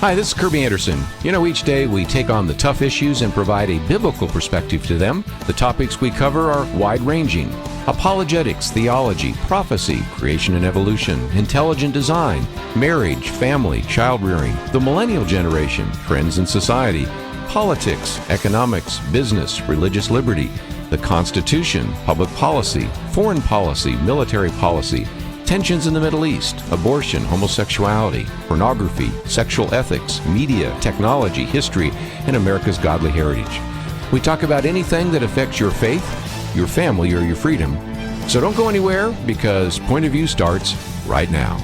Hi, this is Kerby Anderson. Each day we take on the tough issues and provide a biblical perspective to them. The topics we cover are wide-ranging: apologetics, theology, prophecy, creation and evolution, intelligent design, marriage, family, child-rearing, the millennial generation, trends in society, politics, economics, business, religious liberty, the Constitution, public policy, foreign policy, military policy, tensions in the Middle East, abortion, homosexuality, pornography, sexual ethics, media, technology, history, and America's godly heritage. We talk about anything that affects your faith, your family, or your freedom. So don't go anywhere, because Point of View starts right now.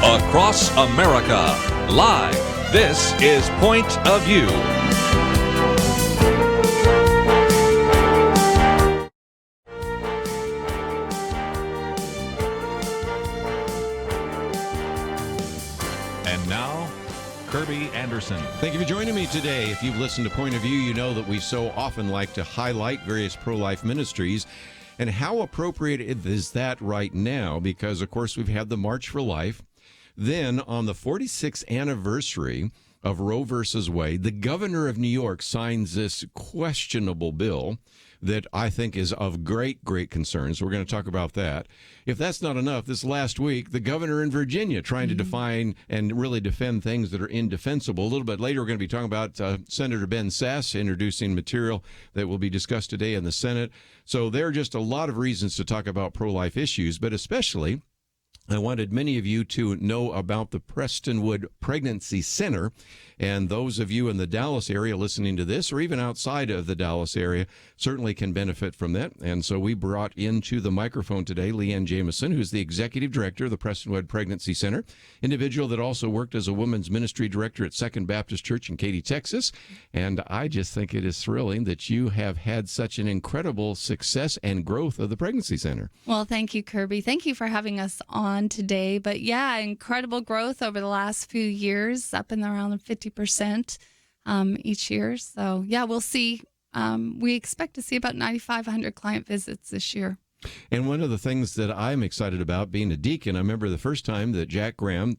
Across America, live. This is Point of View. And now, Kerby Anderson. Thank you for joining me today. If you've listened to Point of View, you know that we so often like to highlight various pro-life ministries. And how appropriate is that right now? Because, of course, we've had the March for Life. Then, on the 46th anniversary of Roe versus Wade, the governor of New York signs this questionable bill that I think is of great, great concern. So we're going to talk about that. If that's not enough, this last week, the governor in Virginia trying to define and really defend things that are indefensible. A little bit later, we're going to be talking about Senator Ben Sasse introducing material that will be discussed today in the Senate. So there are just a lot of reasons to talk about pro-life issues, but especially I wanted many of you to know about the Prestonwood Pregnancy Center, and those of you in the Dallas area listening to this, or even outside of the Dallas area, certainly can benefit from that. And so we brought into the microphone today Leanne Jamieson, who's the executive director of the Prestonwood Pregnancy Center, individual that also worked as a women's ministry director at Second Baptist Church in Katy, Texas. And I just think it is thrilling that you have had such an incredible success and growth of the Pregnancy Center. Well, thank you, Kerby. Thank you for having us on today. But yeah, incredible growth over the last few years, up and around 50% each year. So yeah, we'll see. We expect to see about 9,500 client visits this year. And one of the things that I'm excited about being a deacon, I remember the first time that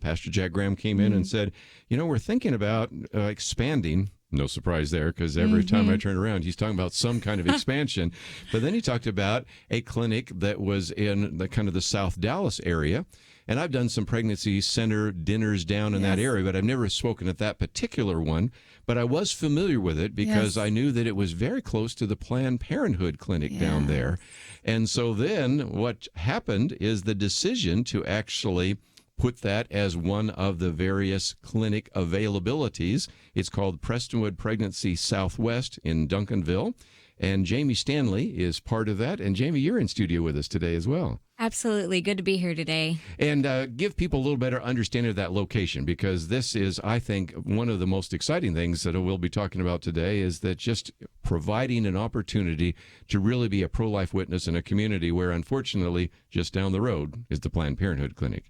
Pastor Jack Graham came in and said, we're thinking about expanding. No surprise there, because every time I turn around, he's talking about some kind of expansion. But then he talked about a clinic that was in the kind of the South Dallas area. And I've done some pregnancy center dinners down in that area, but I've never spoken at that particular one. But I was familiar with it because I knew that it was very close to the Planned Parenthood clinic down there. And so then what happened is the decision to actually put that as one of the various clinic availabilities. It's called Prestonwood Pregnancy Southwest in Duncanville. And Jamie Stanley is part of that. And Jamie, you're in studio with us today as well. Absolutely. Good to be here today. And give people a little better understanding of that location, because this is, I think, one of the most exciting things that we'll be talking about today is that just providing an opportunity to really be a pro-life witness in a community where, unfortunately, just down the road is the Planned Parenthood clinic.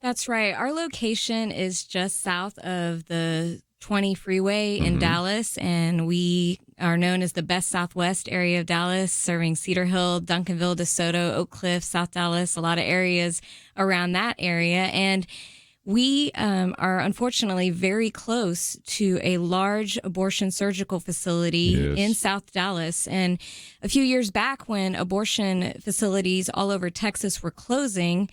That's right. Our location is just south of the 20 freeway in Dallas, and we are known as the best Southwest area of Dallas, serving Cedar Hill, Duncanville, DeSoto, Oak Cliff, South Dallas, a lot of areas around that area. And we are unfortunately very close to a large abortion surgical facility in South Dallas. And a few years back, when abortion facilities all over Texas were closing,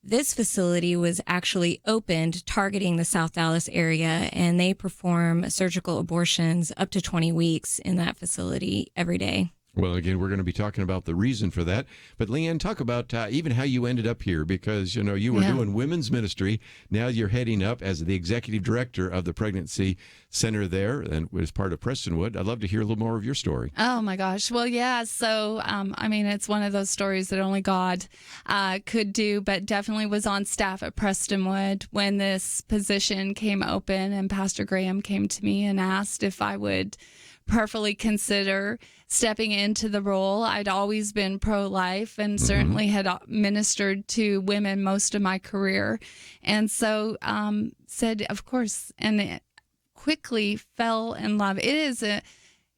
this facility was actually opened targeting the South Dallas area, and they perform surgical abortions up to 20 weeks in that facility every day. Well, again, we're going to be talking about the reason for that. But Leanne, talk about even how you ended up here, because, you were doing women's ministry. Now you're heading up as the executive director of the Pregnancy Center there and was part of Prestonwood. I'd love to hear a little more of your story. Oh, my gosh. Well, yeah. So, it's one of those stories that only God could do, but definitely was on staff at Prestonwood when this position came open, and Pastor Graham came to me and asked if I would prayerfully consider stepping into the role. I'd always been pro-life and certainly had ministered to women most of my career. And so said, of course, and it quickly fell in love. It is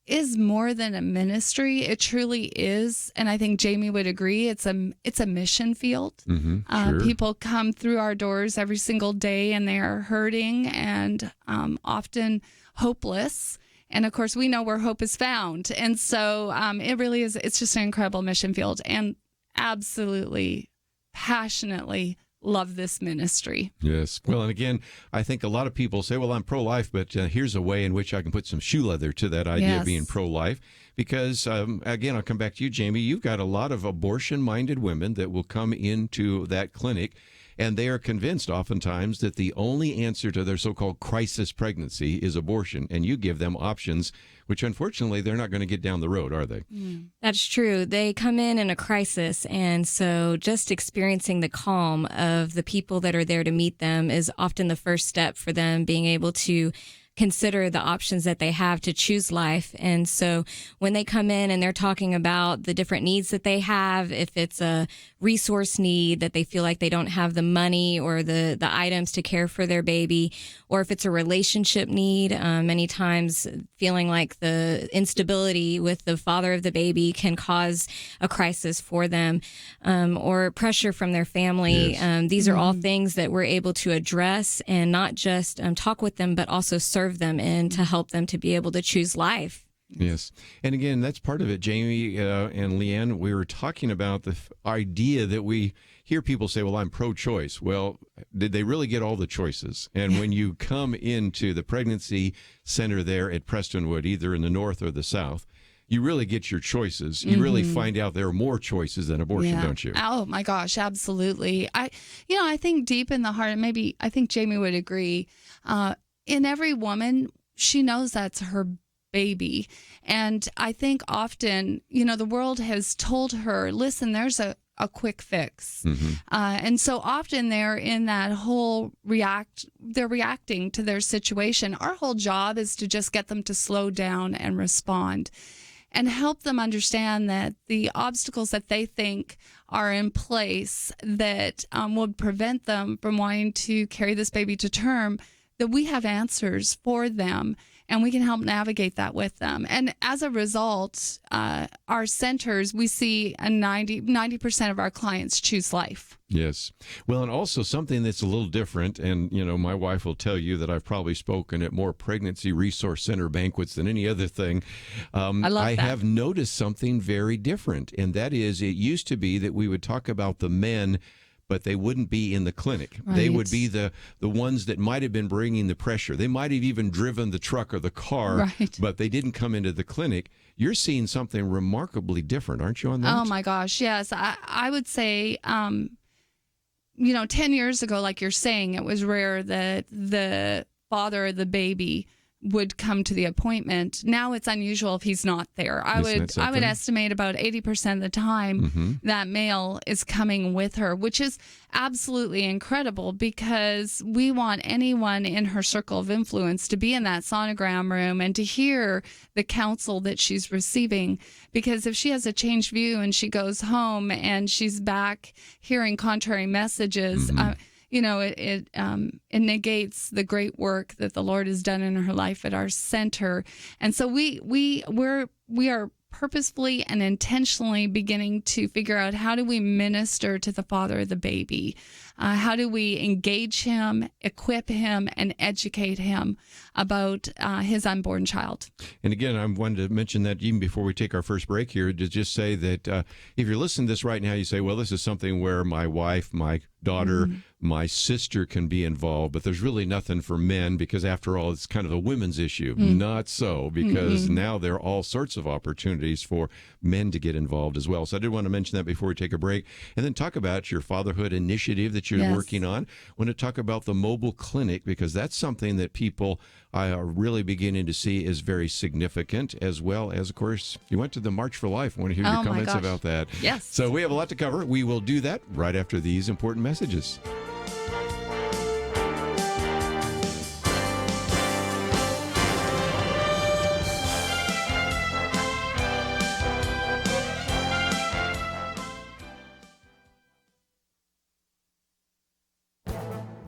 is more than a ministry. It truly is, and I think Jamie would agree. It's a mission field. Sure. People come through our doors every single day, and they are hurting and often hopeless. And of course, we know where hope is found. And so it really is. It's just an incredible mission field, and absolutely, passionately love this ministry. Yes. Well, and again, I think a lot of people say, well, I'm pro-life, but here's a way in which I can put some shoe leather to that idea of being pro-life. Because, again, I'll come back to you, Jamie. You've got a lot of abortion-minded women that will come into that clinic, and they are convinced oftentimes that the only answer to their so-called crisis pregnancy is abortion. And you give them options, which unfortunately they're not going to get down the road, are they? That's true. They come in a crisis. And so just experiencing the calm of the people that are there to meet them is often the first step for them being able to consider the options that they have to choose life. And so when they come in and they're talking about the different needs that they have, if it's a resource need that they feel like they don't have the money or the items to care for their baby, or if it's a relationship need, many times feeling like the instability with the father of the baby can cause a crisis for them, or pressure from their family. Yes. These are all things that we're able to address and not just talk with them, but also serve them and to help them to be able to choose life. Yes. And again, that's part of it, Jamie and Leanne. We were talking about the idea that we hear people say, well, I'm pro-choice. Well, did they really get all the choices? And when you come into the pregnancy center there at Prestonwood, either in the north or the south, you really get your choices. You really find out there are more choices than abortion, don't you? Oh my gosh, absolutely. I think deep in the heart, and maybe I think Jamie would agree, in every woman, she knows that's her baby. And I think often, the world has told her, listen, there's a quick fix. And so often they're in that whole they're reacting to their situation. Our whole job is to just get them to slow down and respond and help them understand that the obstacles that they think are in place that would prevent them from wanting to carry this baby to term, that we have answers for them and we can help navigate that with them. And as a result, our centers, we see 90% of our clients choose life. Yes. Well, and also something that's a little different, and, my wife will tell you that I've probably spoken at more pregnancy resource center banquets than any other thing. I have noticed something very different, and that is it used to be that we would talk about the men, but they wouldn't be in the clinic. Right. They would be the ones that might have been bringing the pressure. They might have even driven the truck or the car, but they didn't come into the clinic. You're seeing something remarkably different, aren't you, on that? Oh, my gosh, yes. I would say, 10 years ago, like you're saying, it was rare that the father of the baby would come to the appointment. Now it's unusual if he's not there. I would estimate about 80% of the time that male is coming with her, which is absolutely incredible because we want anyone in her circle of influence to be in that sonogram room and to hear the counsel that she's receiving. Because if she has a changed view and she goes home and she's back hearing contrary messages, it negates the great work that the Lord has done in her life at our center. And so we are purposefully and intentionally beginning to figure out how do we minister to the father of the baby? How do we engage him, equip him, and educate him about his unborn child? And again, I wanted to mention that even before we take our first break here, to just say that if you're listening to this right now, you say, well, this is something where my wife, my daughter, my sister can be involved, but there's really nothing for men because, after all, it's kind of a women's issue. Not so, because now there are all sorts of opportunities for men to get involved as well. So I did want to mention that before we take a break, and then talk about your fatherhood initiative that you're working on. I want to talk about the mobile clinic because that's something that people are really beginning to see is very significant, as well as, of course, you went to the March for Life. I want to hear your comments about that. Yes. So we have a lot to cover. We will do that right after these important messages.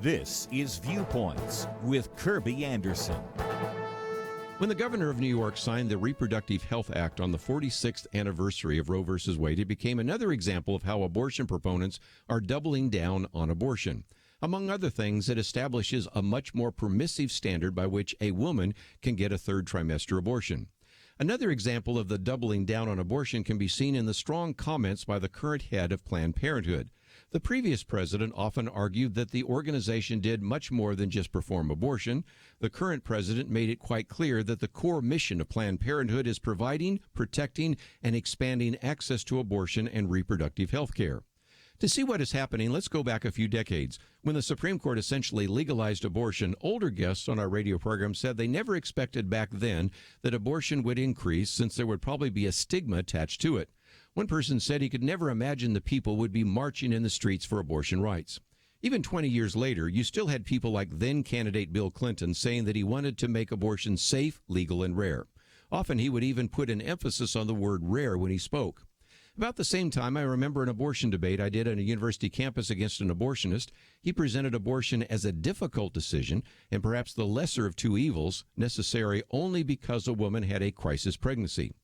This is Viewpoints with Kerby Anderson. When the governor of New York signed the Reproductive Health Act on the 46th anniversary of Roe v. Wade, it became another example of how abortion proponents are doubling down on abortion. Among other things, it establishes a much more permissive standard by which a woman can get a third trimester abortion. Another example of the doubling down on abortion can be seen in the strong comments by the current head of Planned Parenthood. The previous president often argued that the organization did much more than just perform abortion. The current president made it quite clear that the core mission of Planned Parenthood is providing, protecting, and expanding access to abortion and reproductive health care. To see what is happening, let's go back a few decades. When the Supreme Court essentially legalized abortion, older guests on our radio program said they never expected back then that abortion would increase, since there would probably be a stigma attached to it. One person said he could never imagine the people would be marching in the streets for abortion rights. Even 20 years later, you still had people like then-candidate Bill Clinton saying that he wanted to make abortion safe, legal, and rare. Often he would even put an emphasis on the word rare when he spoke. About the same time, I remember an abortion debate I did on a university campus against an abortionist. He presented abortion as a difficult decision and perhaps the lesser of two evils, necessary only because a woman had a crisis pregnancy.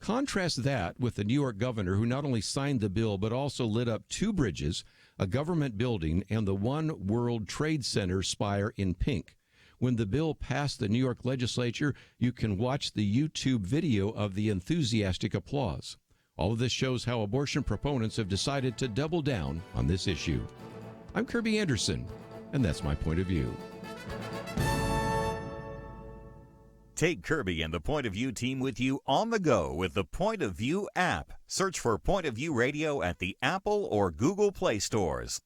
Contrast that with the New York governor who not only signed the bill but also lit up two bridges, a government building, and the One World Trade Center spire in pink. When the bill passed the New York legislature, you can watch the YouTube video of the enthusiastic applause. All of this shows how abortion proponents have decided to double down on this issue. I'm Kerby Anderson, and that's my point of view. Take Kerby and the Point of View team with you on the go with the Point of View app. Search for Point of View Radio at the Apple or Google Play stores.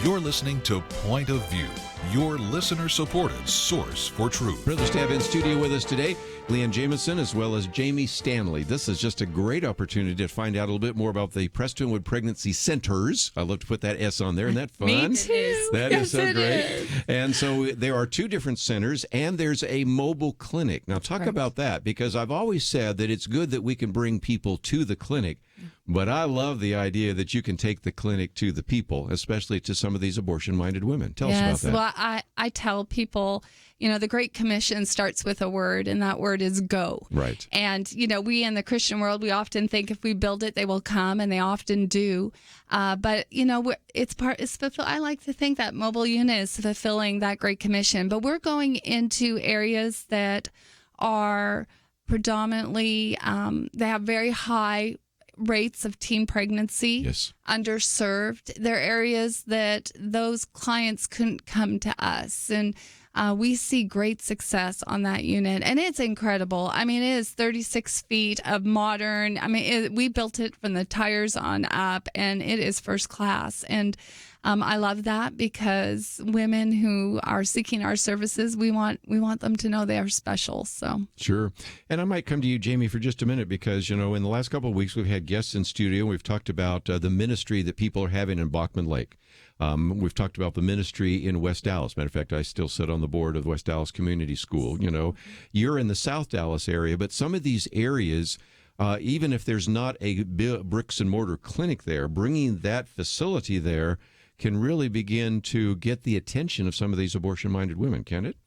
You're listening to Point of View, your listener-supported source for truth. Privileged to have in studio with us today Leanne Jamieson as well as Jamie Stanley. This is just a great opportunity to find out a little bit more about the Prestonwood Pregnancy Centers. I love to put that S on there. Isn't that fun? Me too. That Yes, is so it great. is. And so there are two different centers, and there's a mobile clinic. Now, talk about that, because I've always said that it's good that we can bring people to the clinic, but I love the idea that you can take the clinic to the people, especially to some of these abortion-minded women. Tell us about that. Well, I tell people, the Great Commission starts with a word, and that word is go. Right. And, we in the Christian world, we often think if we build it, they will come, and they often do. But, it's fulfill. I like to think that mobile unit is fulfilling that Great Commission. But we're going into areas that are predominantly, they have very high rates of teen pregnancy, Yes. underserved. There are areas that those clients couldn't come to us. And we see great success on that unit. And it's incredible. I mean, it is 36 feet of modern. I mean, we built it from the tires on up, and it is first class. And I love that, because women who are seeking our services, we want them to know they are special. So Sure. And I might come to you, Jamie, for just a minute, because, in the last couple of weeks, we've had guests in studio. We've talked about the ministry that people are having in Bachman Lake. We've talked about the ministry in West Dallas. Matter of fact, I still sit on the board of West Dallas Community School. You're in the South Dallas area, but some of these areas, even if there's not a bricks and mortar clinic there, bringing that facility there can really begin to get the attention of some of these abortion-minded women, can it?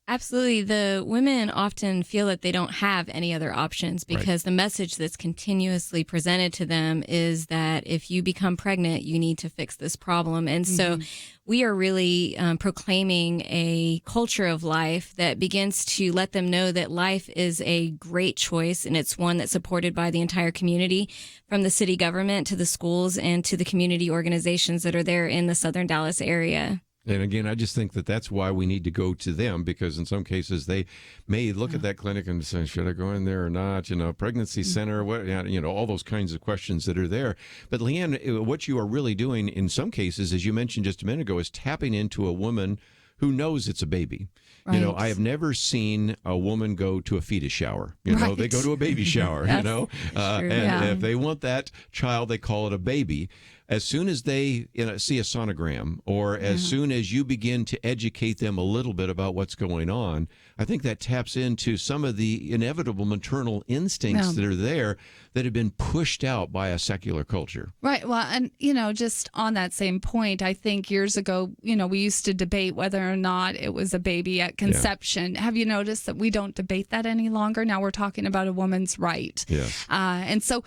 Absolutely. The women often feel that they don't have any other options because the message that's continuously presented to them is that if you become pregnant, you need to fix this problem. And so we are really proclaiming a culture of life that begins to let them know that life is a great choice, and it's one that's supported by the entire community, from the city government to the schools and to the community organizations that are there in the Southern Dallas area. And again, I just think that that's why we need to go to them, because in some cases they may look at that clinic and say, should I go in there or not? Pregnancy center, what, all those kinds of questions that are there. But Leanne, what you are really doing in some cases, as you mentioned just a minute ago, is tapping into a woman who knows it's a baby. Right. I have never seen a woman go to a fetus shower. They go to a baby shower, and if they want that child, they call it a baby. As soon as they see a sonogram, or as soon as you begin to educate them a little bit about what's going on, I think that taps into some of the inevitable maternal instincts that are there that have been pushed out by a secular culture. Right. Well, and, just on that same point, I think years ago, we used to debate whether or not it was a baby at conception. Yeah. Have you noticed that we don't debate that any longer? Now we're talking about a woman's right. Yes. And so,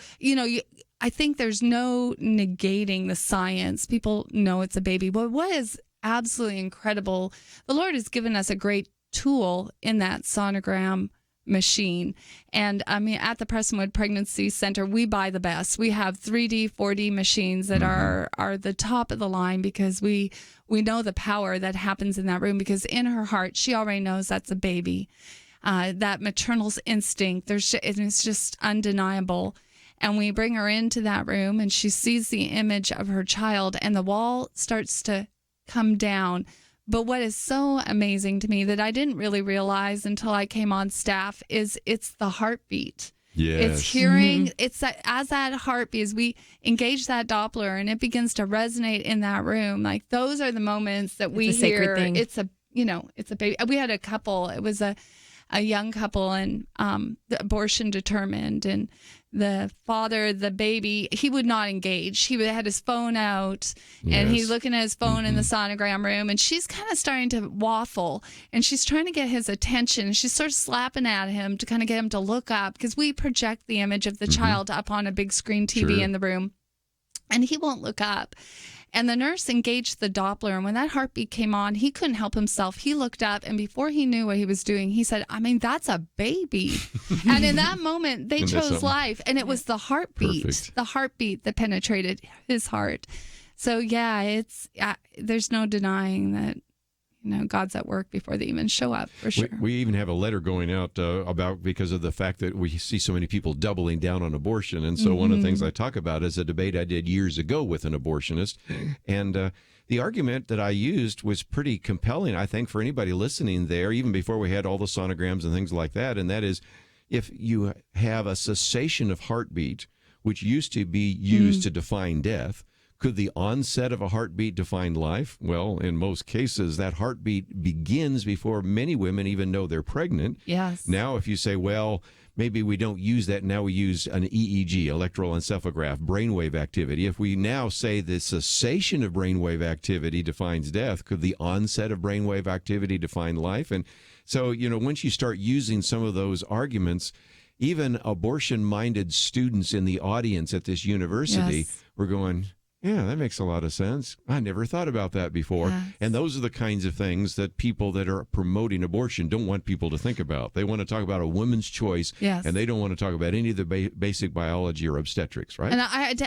I think there's no negating the science. People know it's a baby. But what is absolutely incredible, the Lord has given us a great tool in that sonogram machine. And at the Prestonwood Pregnancy Center, we buy the best. We have 3D, 4D machines that are the top of the line, because we know the power that happens in that room, because in her heart, she already knows that's a baby. That maternal instinct, it's just undeniable. And we bring her into that room, and she sees the image of her child, and the wall starts to come down. But what is so amazing to me that I didn't really realize until I came on staff is it's the heartbeat. Yes. It's hearing, it's that as that heartbeat, as we engage that Doppler and it begins to resonate in that room, like those are the moments that we hear. Thing. It's a baby. We had a couple, it was a young couple, and the abortion determined, and the father, the baby, he would not engage. He had his phone out, and he's looking at his phone in the sonogram room, and she's kind of starting to waffle, and she's trying to get his attention. And she's sort of slapping at him to kind of get him to look up, because we project the image of the child up on a big screen TV in the room, and he won't look up. And the nurse engaged the Doppler, and when that heartbeat came on, he couldn't help himself. He looked up, and before he knew what he was doing, he said, that's a baby. And in that moment, they chose life, and it was the heartbeat, that penetrated his heart. So, there's no denying that, God's at work before they even show up, for sure. We even have a letter going out because of the fact that we see so many people doubling down on abortion. And so one of the things I talk about is a debate I did years ago with an abortionist. And the argument that I used was pretty compelling, I think, for anybody listening there, even before we had all the sonograms and things like that. And that is, if you have a cessation of heartbeat, which used to be used to define death, could the onset of a heartbeat define life? Well, in most cases, that heartbeat begins before many women even know they're pregnant. Yes. Now, if you say, well, maybe we don't use that, now we use an EEG, electroencephalograph, brainwave activity. If we now say the cessation of brainwave activity defines death, could the onset of brainwave activity define life? And so, once you start using some of those arguments, even abortion-minded students in the audience at this university were going, yeah, that makes a lot of sense. I never thought about that before. Yes. And those are the kinds of things that people that are promoting abortion don't want people to think about. They want to talk about a woman's choice, and they don't want to talk about any of the basic biology or obstetrics, right? And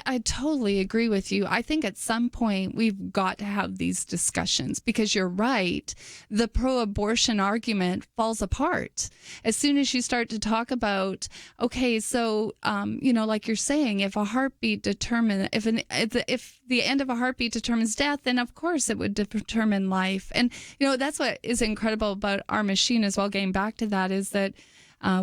I totally agree with you. I think at some point we've got to have these discussions, because you're right. The pro-abortion argument falls apart as soon as you start to talk about, okay, so, like you're saying, if a heartbeat determines, if the end of a heartbeat determines death, then of course it would determine life. And, that's what is incredible about our machine as well, getting back to that, is that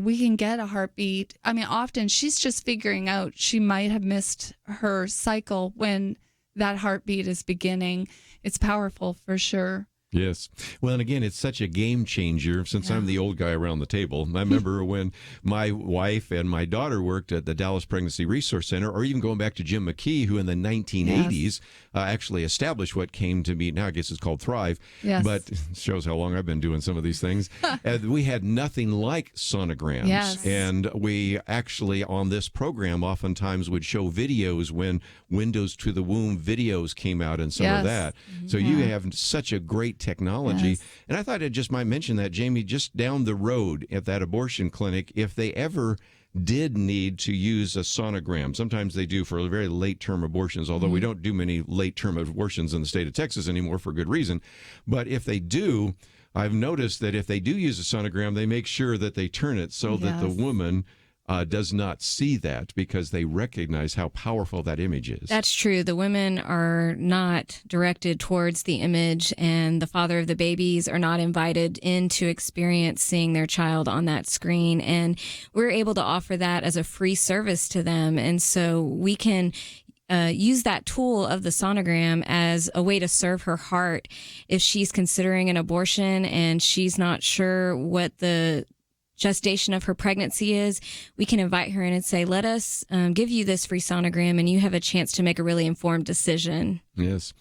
we can get a heartbeat. I mean, often she's just figuring out she might have missed her cycle when that heartbeat is beginning. It's powerful for sure. Yes. Well, and again, it's such a game changer since I'm the old guy around the table. I remember when my wife and my daughter worked at the Dallas Pregnancy Resource Center, or even going back to Jim McKee, who in the 1980s actually established what came to be, now I guess it's called Thrive, but it shows how long I've been doing some of these things. We had nothing like sonograms. Yes. And we actually, on this program, oftentimes would show videos when Windows to the Womb videos came out and some of that. So you have such a great technology. Yes. And I thought I just might mention that, Jamie, just down the road at that abortion clinic, if they ever did need to use a sonogram, sometimes they do for very late-term abortions, although we don't do many late-term abortions in the state of Texas anymore for good reason. But if they do, I've noticed that if they do use a sonogram, they make sure that they turn it so that the woman does not see that, because they recognize how powerful that image is. That's true. The women are not directed towards the image, and the father of the babies are not invited in to experience seeing their child on that screen. And we're able to offer that as a free service to them. And so we can use that tool of the sonogram as a way to serve her heart. If she's considering an abortion and she's not sure what the gestation of her pregnancy is, we can invite her in and say, let us give you this free sonogram, and you have a chance to make a really informed decision. Yes.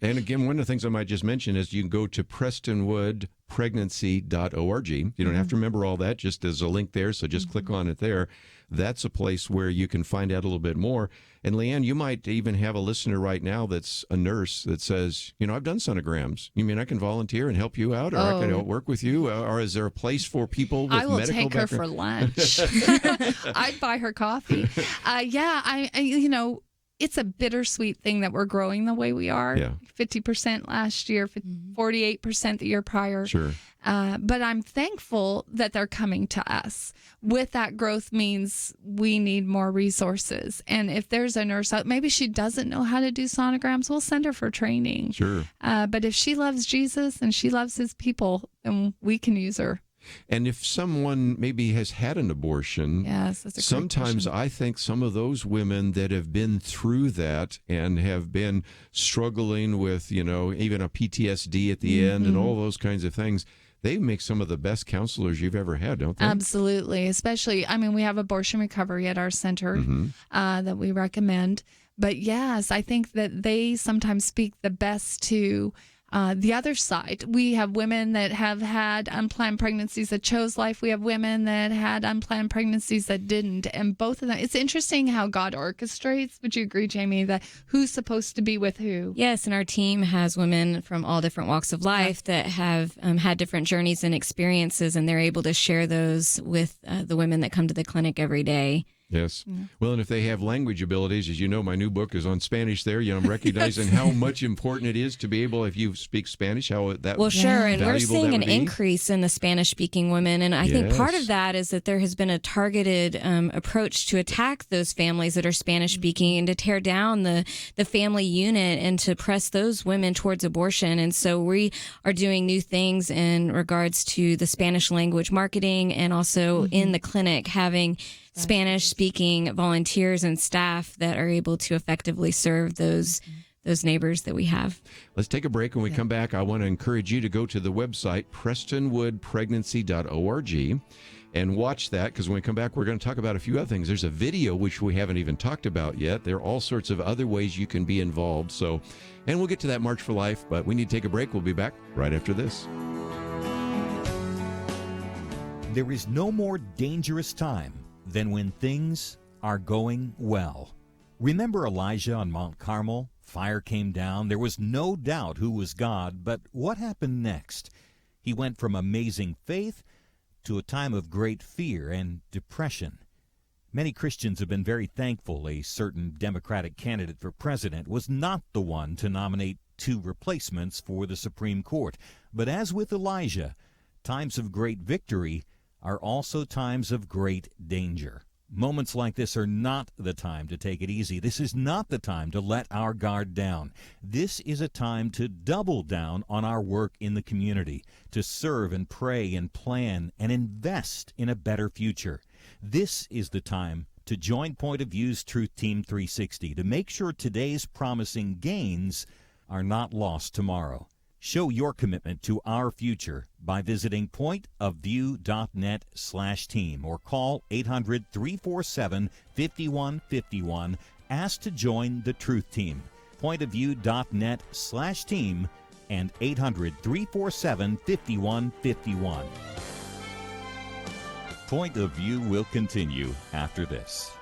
And again, one of the things I might just mention is you can go to prestonwoodpregnancy.org. You don't have to remember all that, just as a link there, so just click on it there. That's a place where you can find out a little bit more. And Leanne, you might even have a listener right now that's a nurse that says, I've done sonograms. You mean I can volunteer and help you out, or I can work with you? Or is there a place for people with medical background? I will take her for lunch. I'd buy her coffee. It's a bittersweet thing that we're growing the way we are. 50% last year, 48% the year prior. Sure. But I'm thankful that they're coming to us. With that growth means we need more resources. And if there's a nurse out, maybe she doesn't know how to do sonograms, we'll send her for training. Sure. But if she loves Jesus and she loves his people, then we can use her. And if someone maybe has had an abortion, yes, that's a great sometimes question. I think some of those women that have been through that and have been struggling with, even a PTSD at the end and all those kinds of things, they make some of the best counselors you've ever had, don't they? Absolutely. Especially, we have abortion recovery at our center that we recommend. But yes, I think that they sometimes speak the best to the other side. We have women that have had unplanned pregnancies that chose life. We have women that had unplanned pregnancies that didn't. And both of them, it's interesting how God orchestrates. Would you agree, Jamie, that who's supposed to be with who? Yes, and our team has women from all different walks of life that have had different journeys and experiences, and they're able to share those with the women that come to the clinic every day. Yes. Well, and if they have language abilities, as you know, my new book is on Spanish there. I'm recognizing how much important it is to be able, if you speak Spanish, how that sure. And we're seeing an increase in the Spanish-speaking women. And I think part of that is that there has been a targeted approach to attack those families that are Spanish-speaking and to tear down the family unit and to press those women towards abortion. And so we are doing new things in regards to the Spanish language marketing, and also in the clinic having Spanish-speaking volunteers and staff that are able to effectively serve those neighbors that we have. Let's take a break. When we come back, I want to encourage you to go to the website, prestonwoodpregnancy.org, and watch that, because when we come back, we're going to talk about a few other things. There's a video which we haven't even talked about yet. There are all sorts of other ways you can be involved. And we'll get to that March for Life, but we need to take a break. We'll be back right after this. There is no more dangerous time than when things are going well. Remember Elijah on Mount Carmel? Fire came down. There was no doubt who was God, but what happened next? He went from amazing faith to a time of great fear and depression. Many Christians have been very thankful a certain Democratic candidate for president was not the one to nominate 2 replacements for the Supreme Court. But as with Elijah, times of great victory are also times of great danger. Moments like this are not the time to take it easy. This is not the time to let our guard down. This is a time to double down on our work in the community, to serve and pray and plan and invest in a better future. This is the time to join Point of View's Truth Team 360 to make sure today's promising gains are not lost tomorrow. Show your commitment to our future by visiting pointofview.net/team or call 800-347-5151. Ask to join the Truth Team. Pointofview.net/team and 800-347-5151. Point of View will continue after this.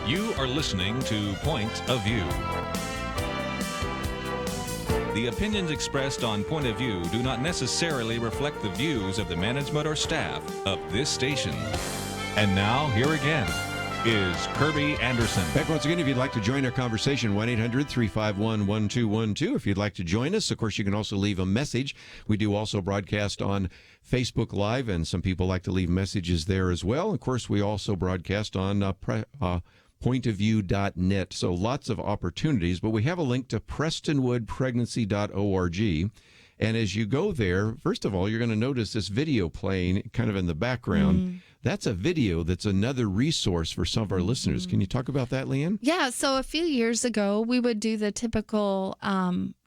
You are listening to Point of View. The opinions expressed on Point of View do not necessarily reflect the views of the management or staff of this station. And now, here again is Kerby Anderson. Back once again, if you'd like to join our conversation, 1-800-351-1212. If you'd like to join us, of course, you can also leave a message. We do also broadcast on Facebook Live, and some people like to leave messages there as well. Of course, we also broadcast on pointofview.net. So lots of opportunities, but we have a link to prestonwoodpregnancy.org. And as you go there, first of all, you're going to notice this video playing kind of in the background. That's a video that's another resource for some of our listeners. Can you talk about that, Leanne? Yeah, so a few years ago, we would do the typical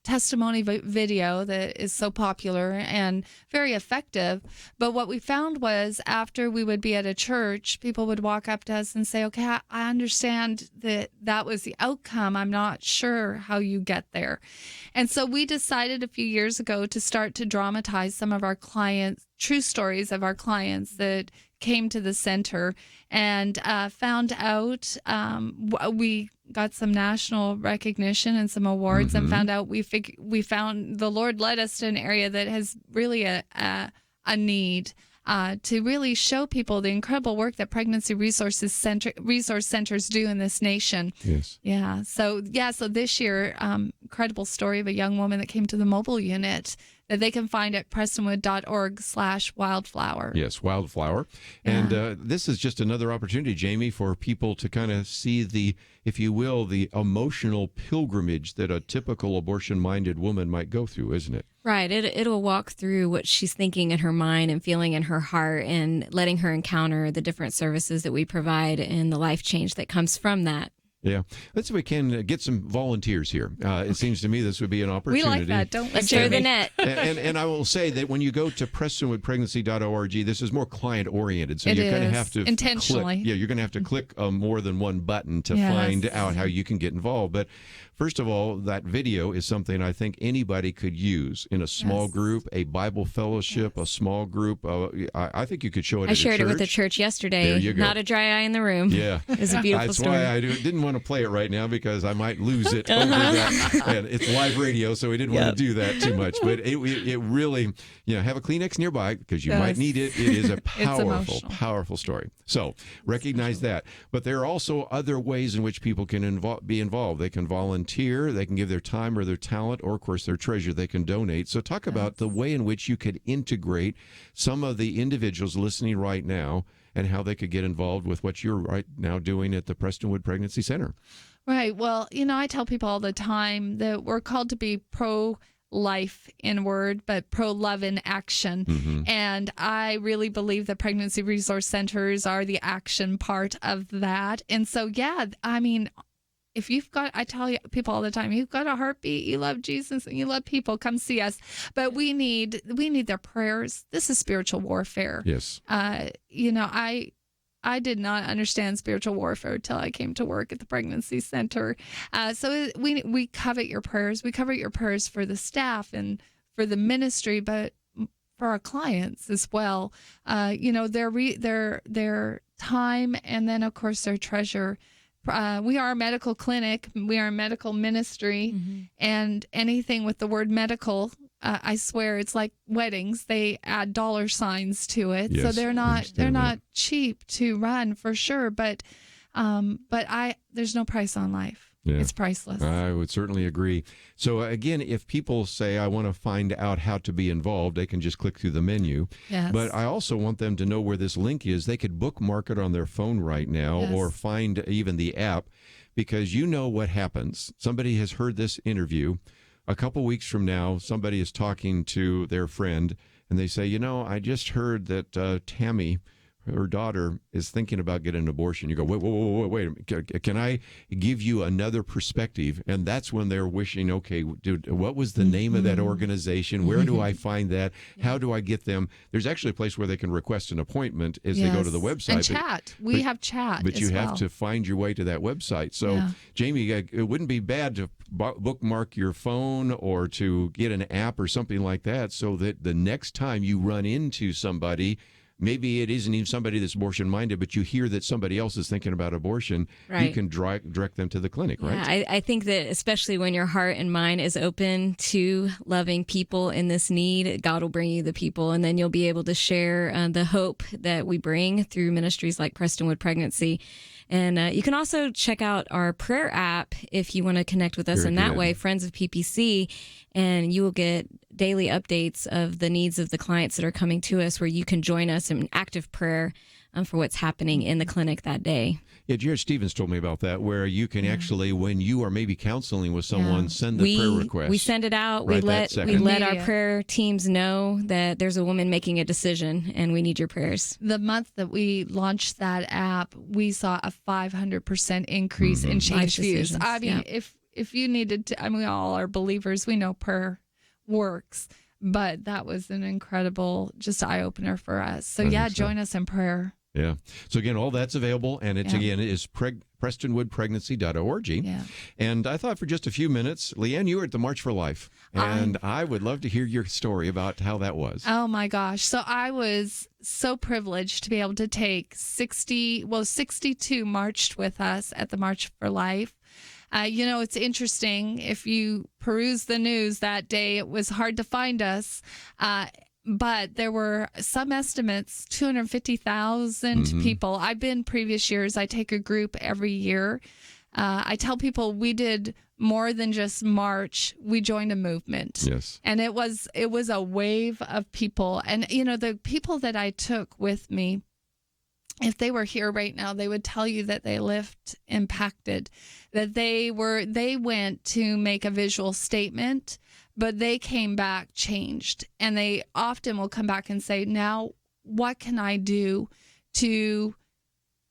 testimony video that is so popular and very effective. But what we found was after we would be at a church, people would walk up to us and say, okay, I understand that was the outcome. I'm not sure how you get there. And so we decided a few years ago to start to dramatize some of our clients, true stories of our clients that came to the center, and found out we got some national recognition and some awards, and found out we found the Lord led us to an area that has really a need to really show people the incredible work that pregnancy resource centers do in this nation. Yes. Yeah. So this year, incredible story of a young woman that came to the mobile unit that they can find at prestonwood.org/wildflower. Yes, Wildflower. And this is just another opportunity, Jamie, for people to kind of see the, if you will, the emotional pilgrimage that a typical abortion-minded woman might go through, isn't it? Right. It'll walk through what she's thinking in her mind and feeling in her heart, and letting her encounter the different services that we provide and the life change that comes from that. Yeah. Let's see if we can get some volunteers here. It seems to me this would be an opportunity. We like that, don't we? Let's share the net. And I will say that when you go to prestonwoodpregnancy.org, this is more client-oriented. So you're going to have to intentionally. You're going to have to click more than one button to find out how you can get involved. But first of all, that video is something I think anybody could use in a small group, a Bible fellowship, a small group. I think you could show it. I shared it with the church yesterday. There you go. Not a dry eye in the room. Yeah, it was a beautiful That's story. why I didn't want to play it right now, because I might lose it over that. And it's live radio, so we didn't want to do that too much. But it really, have a Kleenex nearby, because you might need it. It is a powerful story. So recognize that. But there are also other ways in which people can be involved. They can volunteer, they can give their time or their talent, or of course their treasure they can donate. So talk about the way in which you could integrate some of the individuals listening right now, and how they could get involved with what you're right now doing at the Prestonwood Pregnancy Center. Right. Well, I tell people all the time that we're called to be pro-life in word, but pro-love in action. And I really believe that pregnancy resource centers are the action part of that. And so, if you've got, I tell people all the time, you've got a heartbeat, you love Jesus, and you love people, come see us. But we need their prayers. This is spiritual warfare. Yes. I did not understand spiritual warfare until I came to work at the pregnancy center. So we covet your prayers. We covet your prayers for the staff and for the ministry, but for our clients as well. Their time, and then of course their treasure. We are a medical clinic. We are a medical ministry, and anything with the word medical, I swear it's like weddings. They add dollar signs to it, yes, so they're not cheap to run for sure. But there's no price on life. Yeah. It's priceless. I would certainly agree. So again, if people say, I want to find out how to be involved, they can just click through the menu. Yes. But I also want them to know where this link is. They could bookmark it on their phone right now, or find even the app, because you know what happens. Somebody has heard this interview. A couple weeks from now, somebody is talking to their friend, and they say, I just heard that Tammy, her daughter, is thinking about getting an abortion. You go, wait a minute. Can I give you another perspective? And that's when they're wishing, okay, dude, what was the name of that organization? Where do I find that? How do I get them? There's actually a place where they can request an appointment as they go to the website. And chat. We have chat. But you have to find your way to that website. So, Jamie, it wouldn't be bad to bookmark your phone or to get an app or something like that, so that the next time you run into somebody, maybe it isn't even somebody that's abortion-minded, but you hear that somebody else is thinking about abortion, you can direct them to the clinic, right? Yeah, I think that especially when your heart and mind is open to loving people in this need, God will bring you the people, and then you'll be able to share the hope that we bring through ministries like Prestonwood Pregnancy. And you can also check out our prayer app if you want to connect with us in that way, Friends of PPC, and you will get daily updates of the needs of the clients that are coming to us, where you can join us in active prayer for what's happening in the clinic that day. Yeah, Jared Stevens told me about that, where you can actually, when you are maybe counseling with someone, send the prayer request. We send it out. Right, we let our prayer teams know that there's a woman making a decision and we need your prayers. The month that we launched that app, we saw a 500% increase in change views. I mean, if you needed to, I mean, we all are believers. We know prayer works, but that was an incredible, just eye-opener for us. So, join us in prayer. Yeah. So, again, all that's available, and it, again, is PrestonwoodPregnancy.org. Yeah. And I thought for just a few minutes, Leanne, you were at the March for Life, and I would love to hear your story about how that was. Oh, my gosh. So I was so privileged to be able to take 62 marched with us at the March for Life. It's interesting. If you peruse the news that day, it was hard to find us. But there were some estimates, 250,000 people. I've been previous years. I take a group every year. I tell people we did more than just march. We joined a movement. Yes. And it was a wave of people. And, the people that I took with me, if they were here right now, they would tell you that they left impacted, that they went to make a visual statement, but they came back changed. And they often will come back and say, now, what can I do to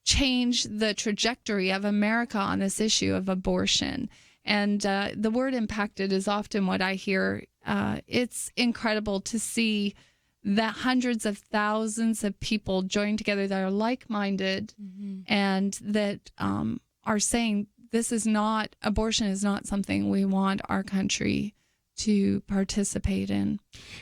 change the trajectory of America on this issue of abortion? And the word impacted is often what I hear. It's incredible to see that hundreds of thousands of people join together that are like-minded and that are saying abortion is not something we want our country to participate in.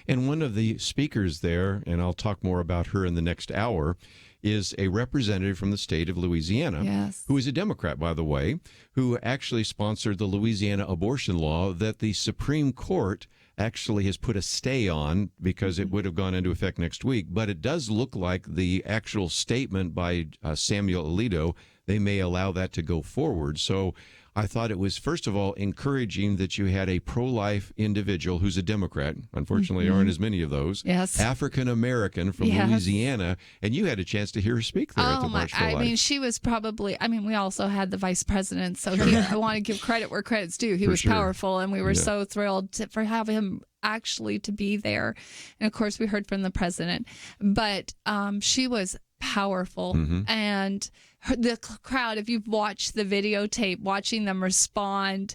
And one of the speakers there, and I'll talk more about her in the next hour, is a representative from the state of Louisiana, who is a Democrat, by the way, who actually sponsored the Louisiana abortion law that the Supreme Court actually has put a stay on because it would have gone into effect next week. But it does look like the actual statement by Samuel Alito, they may allow that to go forward. So I thought it was, first of all, encouraging that you had a pro-life individual who's a Democrat. Unfortunately, aren't as many of those. Yes. African-American from Louisiana. And you had a chance to hear her speak there at the March for Life. I mean, she was probably, we also had the vice president. So I want to give credit where credit's due. He was powerful, and we were so thrilled for having him actually to be there. And, of course, we heard from the president. But she was powerful. And the crowd, if you've watched the videotape, watching them respond,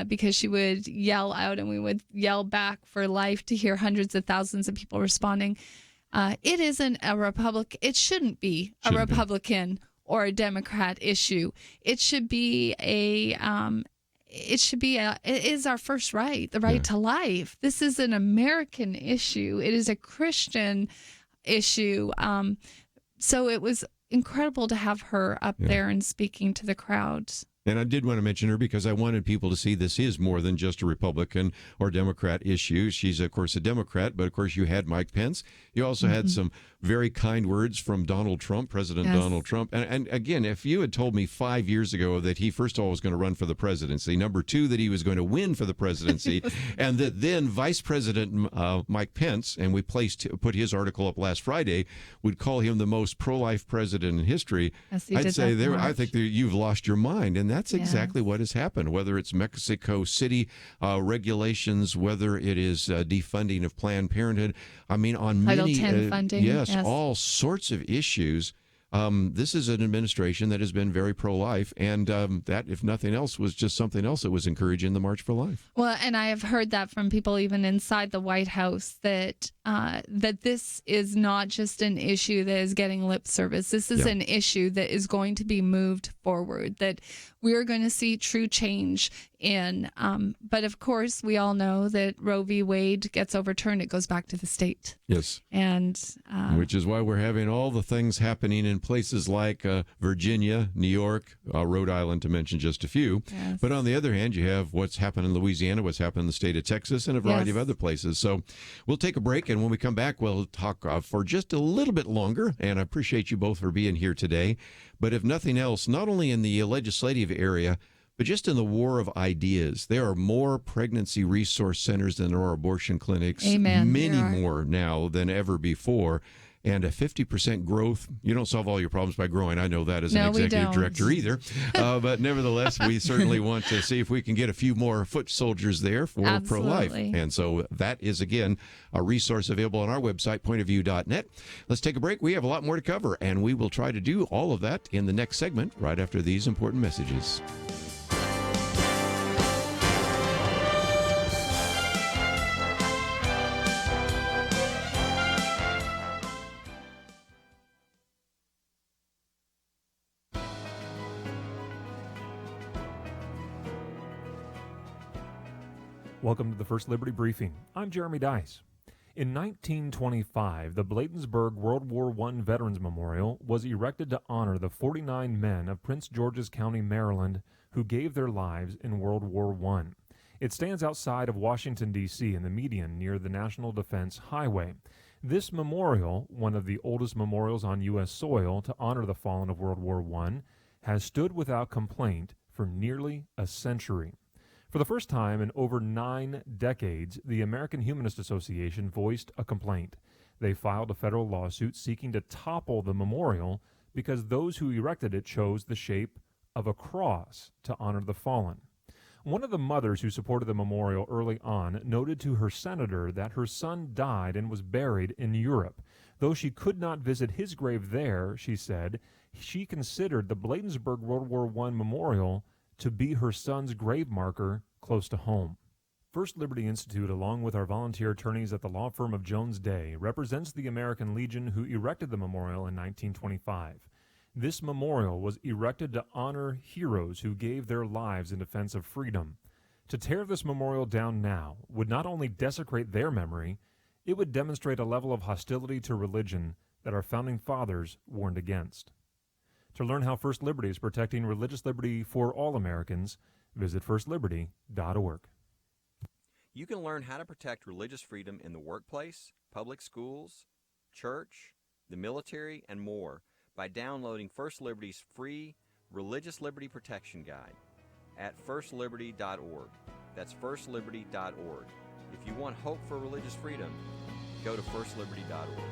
because she would yell out and we would yell back for life to hear hundreds of thousands of people responding. It isn't a it shouldn't be a Republican or a Democrat issue. It is our first right, the right to life. This is an American issue. It is a Christian issue. So it was incredible to have her up there and speaking to the crowd. And I did want to mention her because I wanted people to see this is more than just a Republican or Democrat issue. She's, of course, a Democrat, but, of course, you had Mike Pence. You also had some very kind words from Donald Trump, President Donald Trump. And again, if you had told me 5 years ago that he, first of all, was going to run for the presidency, number two, that he was going to win for the presidency, and that then Vice President Mike Pence, and we put his article up last Friday, would call him the most pro-life president in history, I'd say I think that you've lost your mind. And that's exactly what has happened, whether it's Mexico City regulations, whether it is defunding of Planned Parenthood. On Title many 10 funding. Yes, all sorts of issues. This is an administration that has been very pro-life, and that, if nothing else, was just something else that was encouraging the March for Life. Well, and I have heard that from people even inside the White House, that this is not just an issue that is getting lip service. This is an issue that is going to be moved forward, that we're going to see true change in. But of course, we all know that Roe v. Wade gets overturned. It goes back to the state. Yes. And which is why we're having all the things happening in places like Virginia, New York, Rhode Island, to mention just a few. Yes. But on the other hand, you have what's happened in Louisiana, what's happened in the state of Texas, and a variety of other places. So we'll take a break, and when we come back, we'll talk for just a little bit longer. And I appreciate you both for being here today. But if nothing else, not only in the legislative area, but just in the war of ideas, there are more pregnancy resource centers than there are abortion clinics. Amen. Many more now than ever before. And a 50% growth, you don't solve all your problems by growing. I know that as an No, we executive don't. director either. But nevertheless, we certainly want to see if we can get a few more foot soldiers there for pro-life. Absolutely. And so that is, again, a resource available on our website, pointofview.net. Let's take a break. We have a lot more to cover, and we will try to do all of that in the next segment right after these important messages. Welcome to the First Liberty Briefing. I'm Jeremy Dice. In 1925, the Bladensburg World War I Veterans Memorial was erected to honor the 49 men of Prince George's County, Maryland, who gave their lives in World War I. It stands outside of Washington, D.C. in the median near the National Defense Highway. This memorial, one of the oldest memorials on U.S. soil to honor the fallen of World War I, has stood without complaint for nearly a century. For the first time in over 9 decades, the American Humanist Association voiced a complaint. They filed a federal lawsuit seeking to topple the memorial because those who erected it chose the shape of a cross to honor the fallen. One of the mothers who supported the memorial early on noted to her senator that her son died and was buried in Europe. Though she could not visit his grave there, she said, she considered the Bladensburg World War I memorial to be her son's grave marker close to home. First Liberty Institute, along with our volunteer attorneys at the law firm of Jones Day, represents the American Legion who erected the memorial in 1925. This memorial was erected to honor heroes who gave their lives in defense of freedom. To tear this memorial down now would not only desecrate their memory, it would demonstrate a level of hostility to religion that our founding fathers warned against. To learn how First Liberty is protecting religious liberty for all Americans, visit firstliberty.org. You can learn how to protect religious freedom in the workplace, public schools, church, the military, and more by downloading First Liberty's free Religious Liberty Protection Guide at firstliberty.org. That's firstliberty.org. If you want hope for religious freedom, go to firstliberty.org.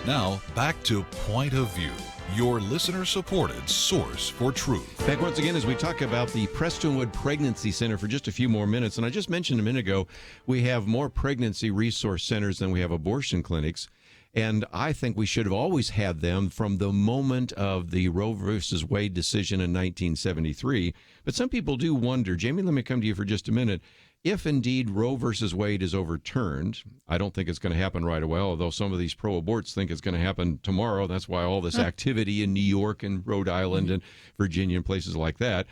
Now, back to Point of View, your listener-supported source for truth. Back once again as we talk about the Prestonwood Pregnancy Center for just a few more minutes. And I just mentioned a minute ago, we have more pregnancy resource centers than we have abortion clinics. And I think we should have always had them from the moment of the Roe versus Wade decision in 1973. But some people do wonder, Jamie, let me come to you for just a minute. If indeed Roe versus Wade is overturned, I don't think it's going to happen right away, although some of these pro-aborts think it's going to happen tomorrow. That's why all this activity in New York and Rhode Island and Virginia and places like that.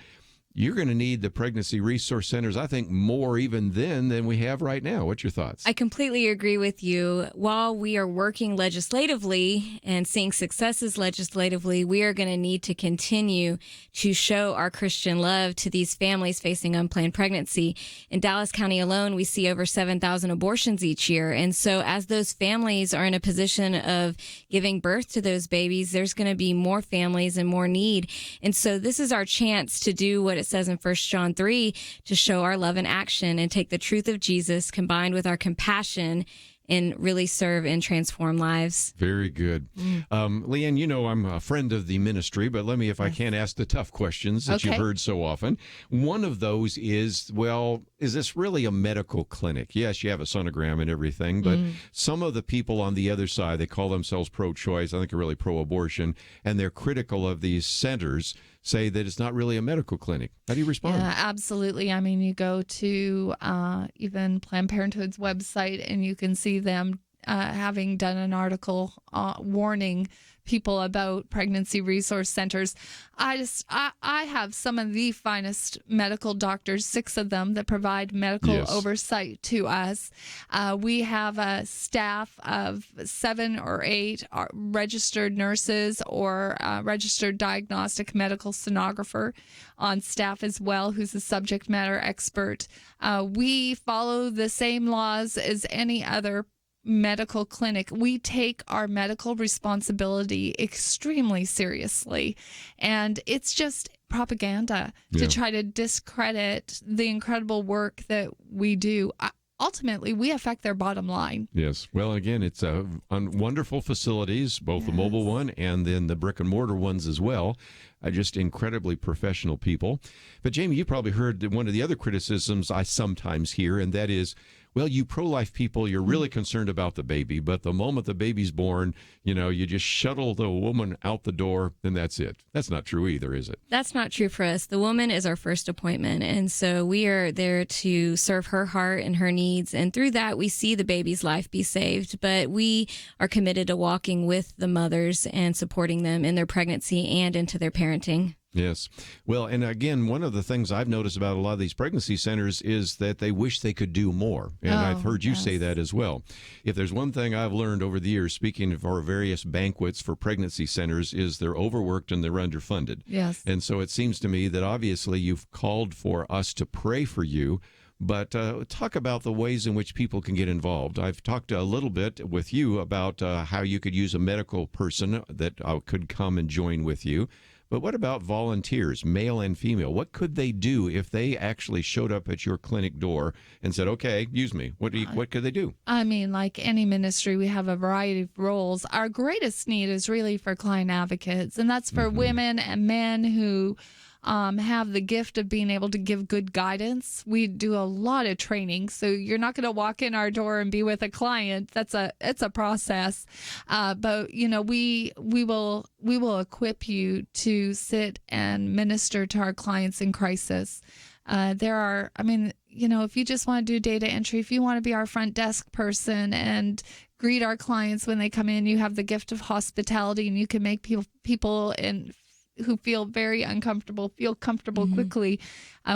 You're going to need the pregnancy resource centers, I think, more even then than we have right now. What's your thoughts? I completely agree with you. While we are working legislatively and seeing successes legislatively, we are going to need to continue to show our Christian love to these families facing unplanned pregnancy. In Dallas County alone, we see over 7,000 abortions each year. And so as those families are in a position of giving birth to those babies, there's going to be more families and more need. And so this is our chance to do what it says in 1 John 3, to show our love in action and take the truth of Jesus combined with our compassion and really serve and transform lives. Very good. Leanne, you know I'm a friend of the ministry, but let me, if I can, ask the tough questions that you've heard so often. One of those is, well, is this really a medical clinic? Yes, you have a sonogram and everything, but some of the people on the other side, they call themselves pro-choice, I think are really pro-abortion, and they're critical of these centers, say that it's not really a medical clinic. How do you respond? Yeah, absolutely. I mean, you go to even Planned Parenthood's website and you can see them having done an article warning people about pregnancy resource centers. I have some of the finest medical doctors, 6 of them, that provide medical oversight to us. We have a staff of 7 or 8 registered nurses or registered diagnostic medical sonographer on staff as well, who's a subject matter expert. We follow the same laws as any other medical clinic. We take our medical responsibility extremely seriously, and it's just propaganda to try to discredit the incredible work that we do. Ultimately, we affect their bottom line. Yes. Well, again, it's wonderful facilities, both the mobile one and then the brick and mortar ones as well. Just incredibly professional people. But Jamie, you probably heard one of the other criticisms I sometimes hear, and that is, well, you pro-life people, you're really concerned about the baby, but the moment the baby's born, you know, you just shuttle the woman out the door and that's it. That's not true either, is it? That's not true for us. The woman is our first appointment, and so we are there to serve her heart and her needs, and through that we see the baby's life be saved, but we are committed to walking with the mothers and supporting them in their pregnancy and into their parenting. Yes. Well, and again, one of the things I've noticed about a lot of these pregnancy centers is that they wish they could do more. And I've heard you say that as well. If there's one thing I've learned over the years, speaking of our various banquets for pregnancy centers, is they're overworked and they're underfunded. Yes. And so it seems to me that obviously you've called for us to pray for you. But talk about the ways in which people can get involved. I've talked a little bit with you about how you could use a medical person that could come and join with you. But what about volunteers, male and female? What could they do if they actually showed up at your clinic door and said, okay, use me? What could they do? I mean, like any ministry, we have a variety of roles. Our greatest need is really for client advocates, and that's for women and men who have the gift of being able to give good guidance. We do a lot of training, so you're not going to walk in our door and be with a client. It's a process, but you know we will equip you to sit and minister to our clients in crisis. If you just want to do data entry, if you want to be our front desk person and greet our clients when they come in, you have the gift of hospitality, and you can make people who feel very uncomfortable feel comfortable quickly.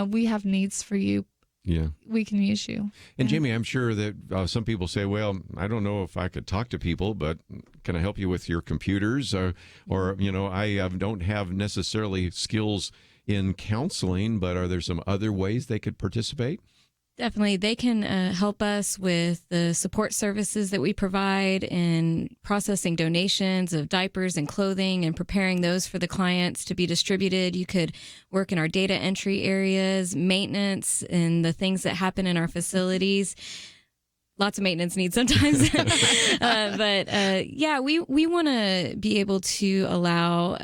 We have needs for you. Yeah. We can use you. And Jamie, I'm sure that some people say, well, I don't know if I could talk to people, but can I help you with your computers? Or I don't have necessarily skills in counseling, but are there some other ways they could participate? Definitely. They can help us with the support services that we provide in processing donations of diapers and clothing and preparing those for the clients to be distributed. You could work in our data entry areas, maintenance, and the things that happen in our facilities. Lots of maintenance needs sometimes. We want to be able to allow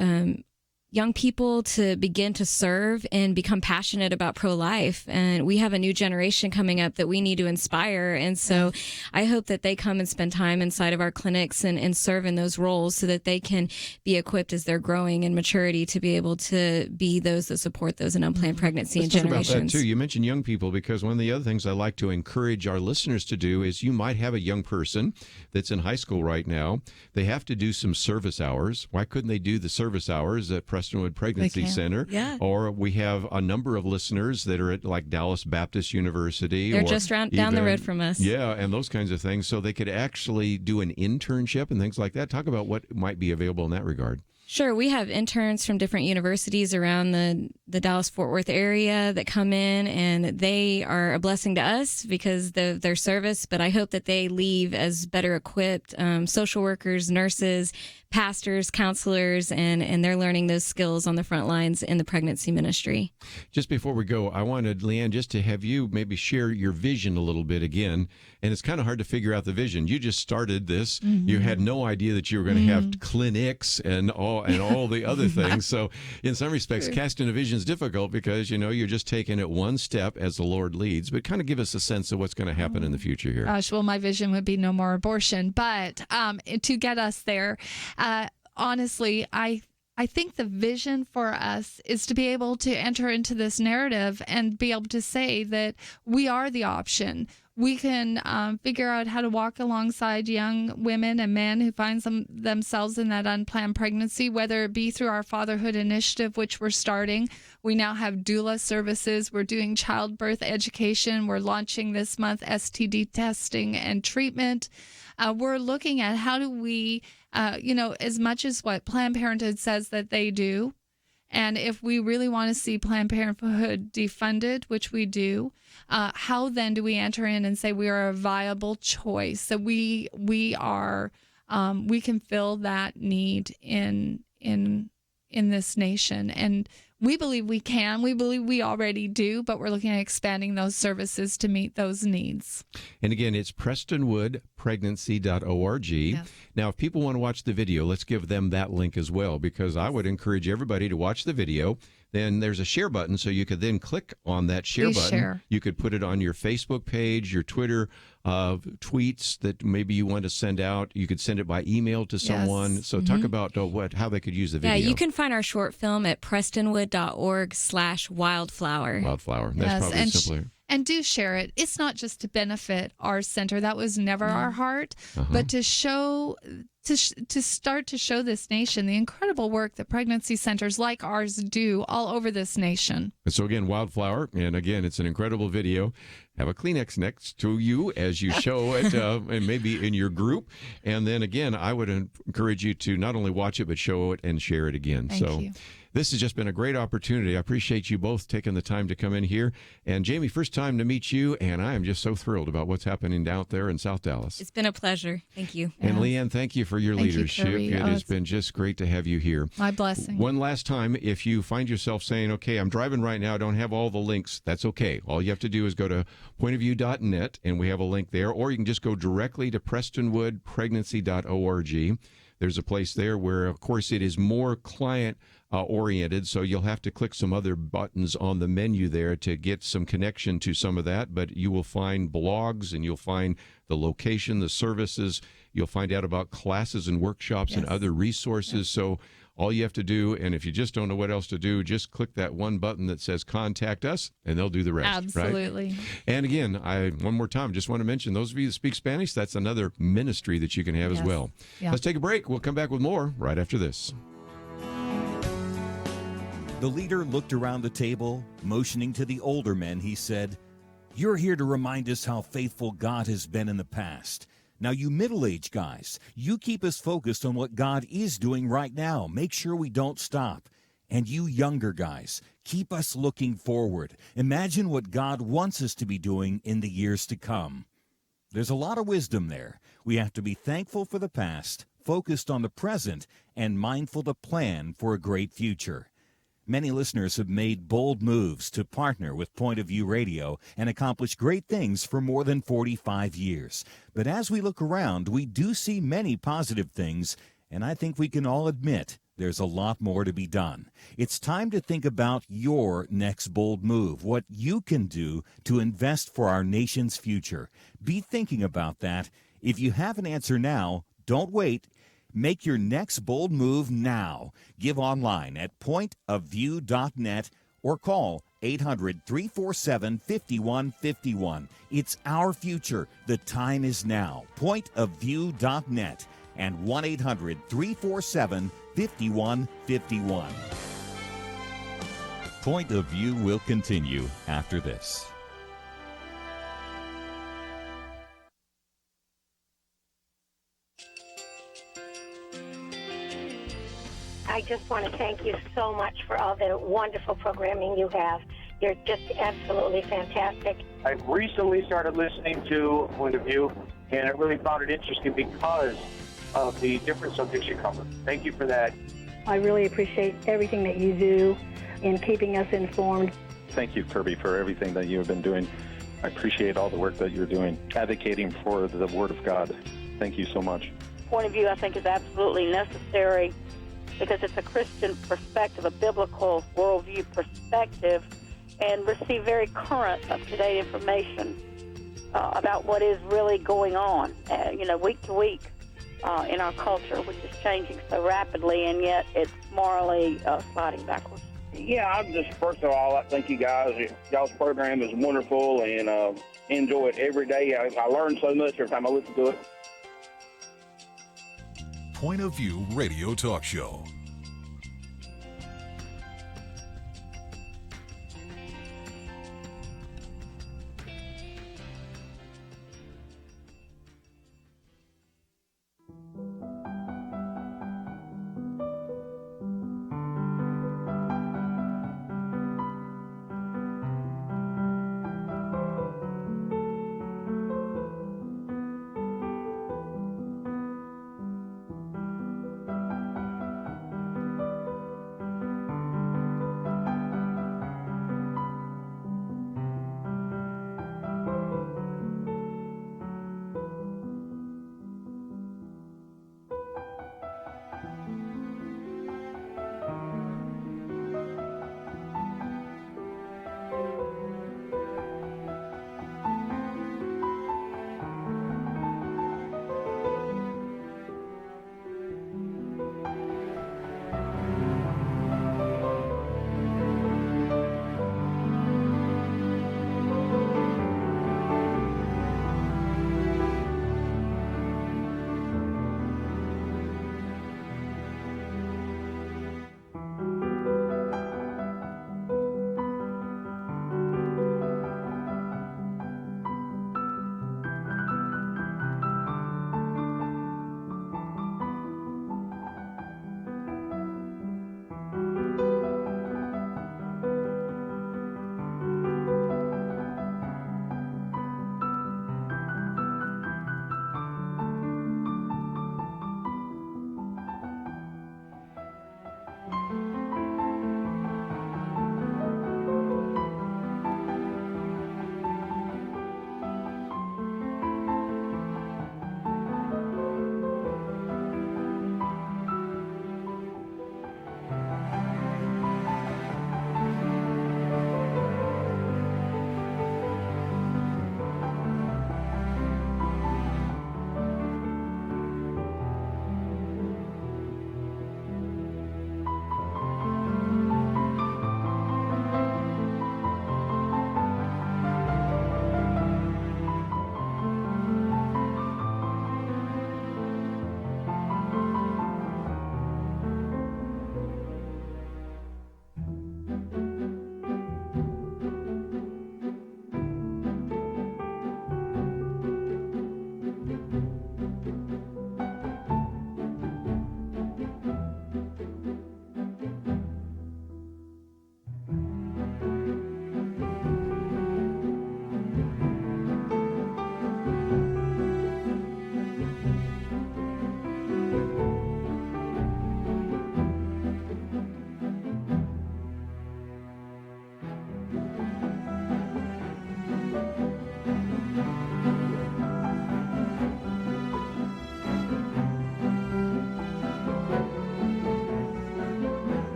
young people to begin to serve and become passionate about pro-life. And we have a new generation coming up that we need to inspire. And so I hope that they come and spend time inside of our clinics and serve in those roles so that they can be equipped as they're growing in maturity to be able to be those that support those in unplanned pregnancy and generations. About that too. You mentioned young people, because one of the other things I like to encourage our listeners to do is you might have a young person that's in high school right now. They have to do some service hours. Why couldn't they do the service hours at Prestonwood Pregnancy Center? Yeah. Or we have a number of listeners that are at like Dallas Baptist University. They're just down the road from us. Yeah, and those kinds of things. So they could actually do an internship and things like that. Talk about what might be available in that regard. Sure. We have interns from different universities around the the Dallas-Fort Worth area that come in, and they are a blessing to us because of their service, but I hope that they leave as better equipped social workers, nurses, pastors, counselors, and they're learning those skills on the front lines in the pregnancy ministry. Just before we go, I wanted, Leanne, just to have you maybe share your vision a little bit again. And it's kind of hard to figure out the vision. You just started this. Mm-hmm. You had no idea that you were going to have clinics and all the other things. So in some respects, casting a vision is difficult because, you're just taking it one step as the Lord leads. But kind of give us a sense of what's going to happen in the future here. Gosh, well, my vision would be no more abortion. But to get us there, honestly, I think the vision for us is to be able to enter into this narrative and be able to say that we are the option. We can figure out how to walk alongside young women and men who find themselves in that unplanned pregnancy, whether it be through our fatherhood initiative, which we're starting. We now have doula services. We're doing childbirth education. We're launching this month STD testing and treatment. We're looking at how do we, as much as what Planned Parenthood says that they do, and if we really want to see Planned Parenthood defunded, which we do, how then do we enter in and say we are a viable choice? So we can fill that need in this nation, and we believe we can. We believe we already do, but we're looking at expanding those services to meet those needs. And again, it's PrestonwoodPregnancy.org. Yes. Now, if people want to watch the video, let's give them that link as well, because I would encourage everybody to watch the video. Then there's a share button, so you could then click on that share button. Share. You could put it on your Facebook page, your Twitter tweets that maybe you want to send out. You could send it by email to someone. So talk about how they could use the video. Yeah, you can find our short film at prestonwood.org/wildflower. Wildflower. That's probably simpler. And do share it. It's not just to benefit our center. That was never our heart, but to show, to start to show this nation the incredible work that pregnancy centers like ours do all over this nation. And so again, Wildflower, and again, it's an incredible video. Have a Kleenex next to you as you show it, and maybe in your group. And then again, I would encourage you to not only watch it, but show it and share it again. Thank you. This has just been a great opportunity. I appreciate you both taking the time to come in here. And Jamie, first time to meet you, and I am just so thrilled about what's happening out there in South Dallas. It's been a pleasure. Thank you. And Leanne, thank you for your leadership. It has been just great to have you here. My blessing. One last time, if you find yourself saying, okay, I'm driving right now, I don't have all the links, that's okay. All you have to do is go to pointofview.net, and we have a link there, or you can just go directly to prestonwoodpregnancy.org. There's a place there where, of course, it is more client oriented, so you'll have to click some other buttons on the menu there to get some connection to some of that, but you will find blogs and you'll find the location, the services, you'll find out about classes and workshops and other resources. So all you have to do, and if you just don't know what else to do, just click that one button that says contact us and they'll do the rest. Absolutely. Right? And again, one more time, just want to mention those of you that speak Spanish, that's another ministry that you can have as well. Yeah. Let's take a break. We'll come back with more right after this. The leader looked around the table, motioning to the older men. He said, "You're here to remind us how faithful God has been in the past. Now, you middle-aged guys, you keep us focused on what God is doing right now. Make sure we don't stop. And you younger guys, keep us looking forward. Imagine what God wants us to be doing in the years to come." There's a lot of wisdom there. We have to be thankful for the past, focused on the present, and mindful to plan for a great future. Many listeners have made bold moves to partner with Point of View Radio and accomplish great things for more than 45 years. But as we look around, we do see many positive things, and I think we can all admit there's a lot more to be done. It's time to think about your next bold move, what you can do to invest for our nation's future. Be thinking about that. If you have an answer now, don't wait. Make your next bold move now. Give online at pointofview.net or call 800-347-5151. It's our future. The time is now. Pointofview.net and 1-800-347-5151. Point of View will continue after this. I just want to thank you so much for all the wonderful programming you have. You're just absolutely fantastic. I recently started listening to Point of View, and I really found it interesting because of the different subjects you cover. Thank you for that. I really appreciate everything that you do in keeping us informed. Thank you, Kerby, for everything that you have been doing. I appreciate all the work that you're doing, advocating for the Word of God. Thank you so much. Point of View, I think, is absolutely necessary because it's a Christian perspective, a biblical worldview perspective, and receive very current, up-to-date information about what is really going on, week to week in our culture, which is changing so rapidly, and yet it's morally sliding backwards. Yeah, I'm just, first of all, I thank you guys. Y'all's program is wonderful, and enjoy it every day. I learn so much every time I listen to it. Point of View Radio Talk Show.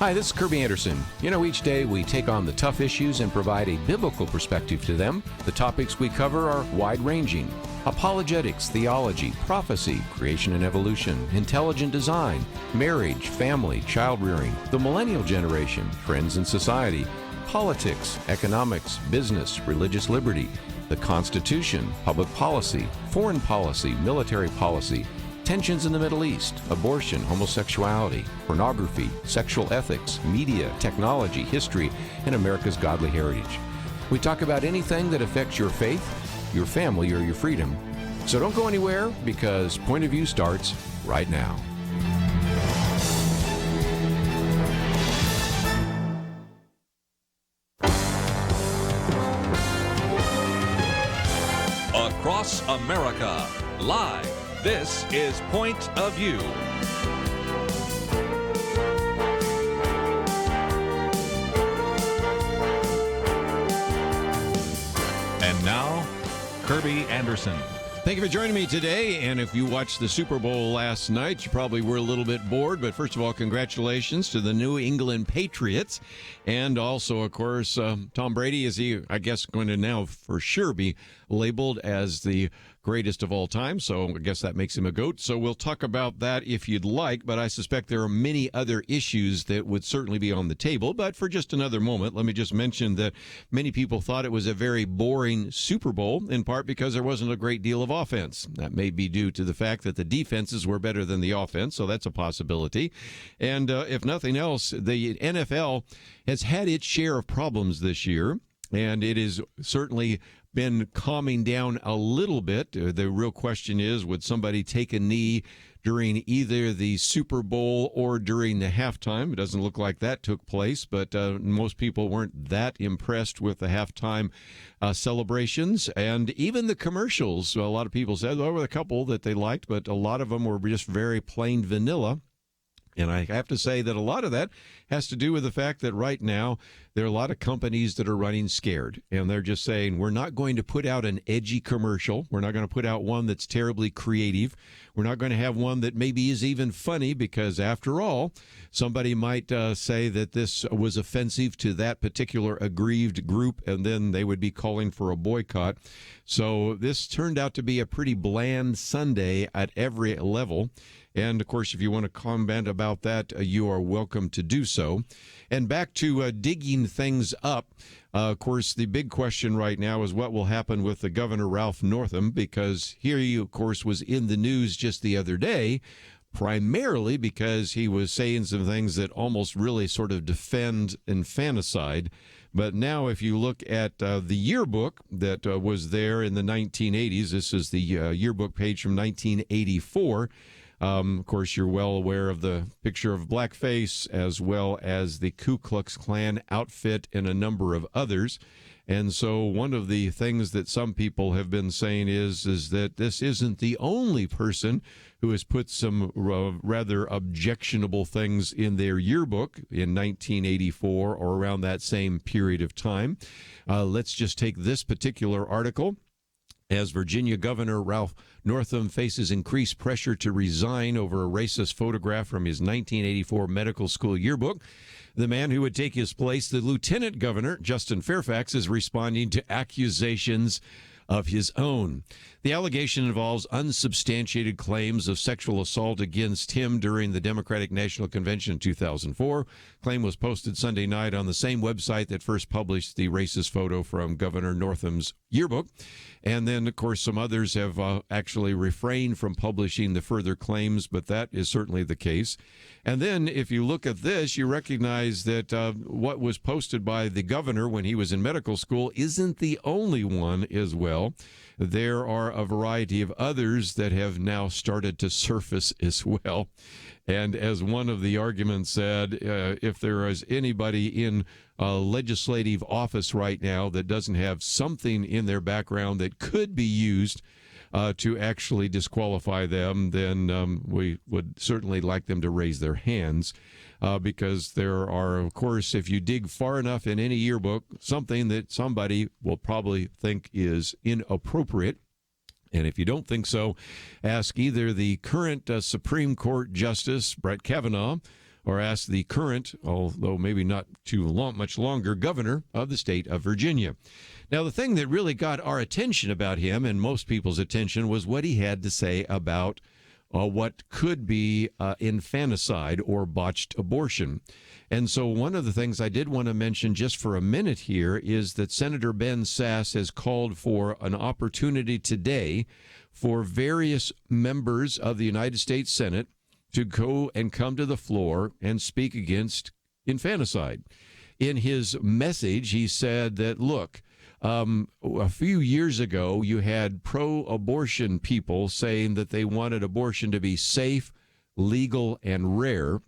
Hi, this is Kerby Anderson. You know, each day we take on the tough issues and provide a biblical perspective to them. The topics we cover are wide-ranging. Apologetics, theology, prophecy, creation and evolution, intelligent design, marriage, family, child-rearing, the millennial generation, friends and society, politics, economics, business, religious liberty, the Constitution, public policy, foreign policy, military policy, tensions in the Middle East, abortion, homosexuality, pornography, sexual ethics, media, technology, history, and America's godly heritage. We talk about anything that affects your faith, your family, or your freedom. So don't go anywhere, because Point of View starts right now. Across America, live. This is Point of View. And now, Kerby Anderson. Thank you for joining me today. And if you watched the Super Bowl last night, you probably were a little bit bored. But first of all, congratulations to the New England Patriots. And also, of course, Tom Brady, is he, I guess, going to now for sure be labeled as the greatest of all time. So I guess that makes him a GOAT. So we'll talk about that if you'd like. But I suspect there are many other issues that would certainly be on the table. But for just another moment, let me just mention that many people thought it was a very boring Super Bowl, in part because there wasn't a great deal of offense. That may be due to the fact that the defenses were better than the offense. So that's a possibility. And if nothing else, the NFL has had its share of problems this year. And it has certainly been calming down a little bit. The real question is, would somebody take a knee during either the Super Bowl or during the halftime? It doesn't look like that took place, but most people weren't that impressed with the halftime celebrations. And even the commercials, a lot of people said there were a couple that they liked, but a lot of them were just very plain vanilla. And I have to say that a lot of that has to do with the fact that right now there are a lot of companies that are running scared. And they're just saying, we're not going to put out an edgy commercial. We're not going to put out one that's terribly creative. We're not going to have one that maybe is even funny, because after all, somebody might say that this was offensive to that particular aggrieved group, and then they would be calling for a boycott. So this turned out to be a pretty bland Sunday at every level. And, of course, if you want to comment about that, you are welcome to do so. And back to digging things up, of course, the big question right now is what will happen with the Governor Ralph Northam, because he, of course, was in the news just the other day, primarily because he was saying some things that almost really sort of defend infanticide. But now if you look at the yearbook that was there in the 1980s, this is the yearbook page from 1984. Of course, you're well aware of the picture of blackface, as well as the Ku Klux Klan outfit and a number of others. And so one of the things that some people have been saying is that this isn't the only person who has put some rather objectionable things in their yearbook in 1984 or around that same period of time. Let's just take this particular article. As Virginia Governor Ralph Northam faces increased pressure to resign over a racist photograph from his 1984 medical school yearbook, the man who would take his place, the Lieutenant Governor, Justin Fairfax, is responding to accusations of his own. The allegation involves unsubstantiated claims of sexual assault against him during the Democratic National Convention in 2004. Claim was posted Sunday night on the same website that first published the racist photo from Governor Northam's yearbook. And then, of course, some others have actually refrained from publishing the further claims, but that is certainly the case. And then if you look at this, you recognize that what was posted by the governor when he was in medical school isn't the only one as well. There are a variety of others that have now started to surface as well. And as one of the arguments said, if there is anybody in legislative office right now that doesn't have something in their background that could be used to actually disqualify them, then we would certainly like them to raise their hands. Because there are, of course, if you dig far enough in any yearbook, something that somebody will probably think is inappropriate. And if you don't think so, ask either the current Supreme Court Justice, Brett Kavanaugh, or asked the current, although maybe not much longer, governor of the state of Virginia. Now, the thing that really got our attention about him, and most people's attention, was what he had to say about what could be infanticide or botched abortion. And so one of the things I did want to mention just for a minute here is that Senator Ben Sasse has called for an opportunity today for various members of the United States Senate to go and come to the floor and speak against infanticide. In his message, he said that, look, a few years ago, you had pro-abortion people saying that they wanted abortion to be safe, legal, and rare.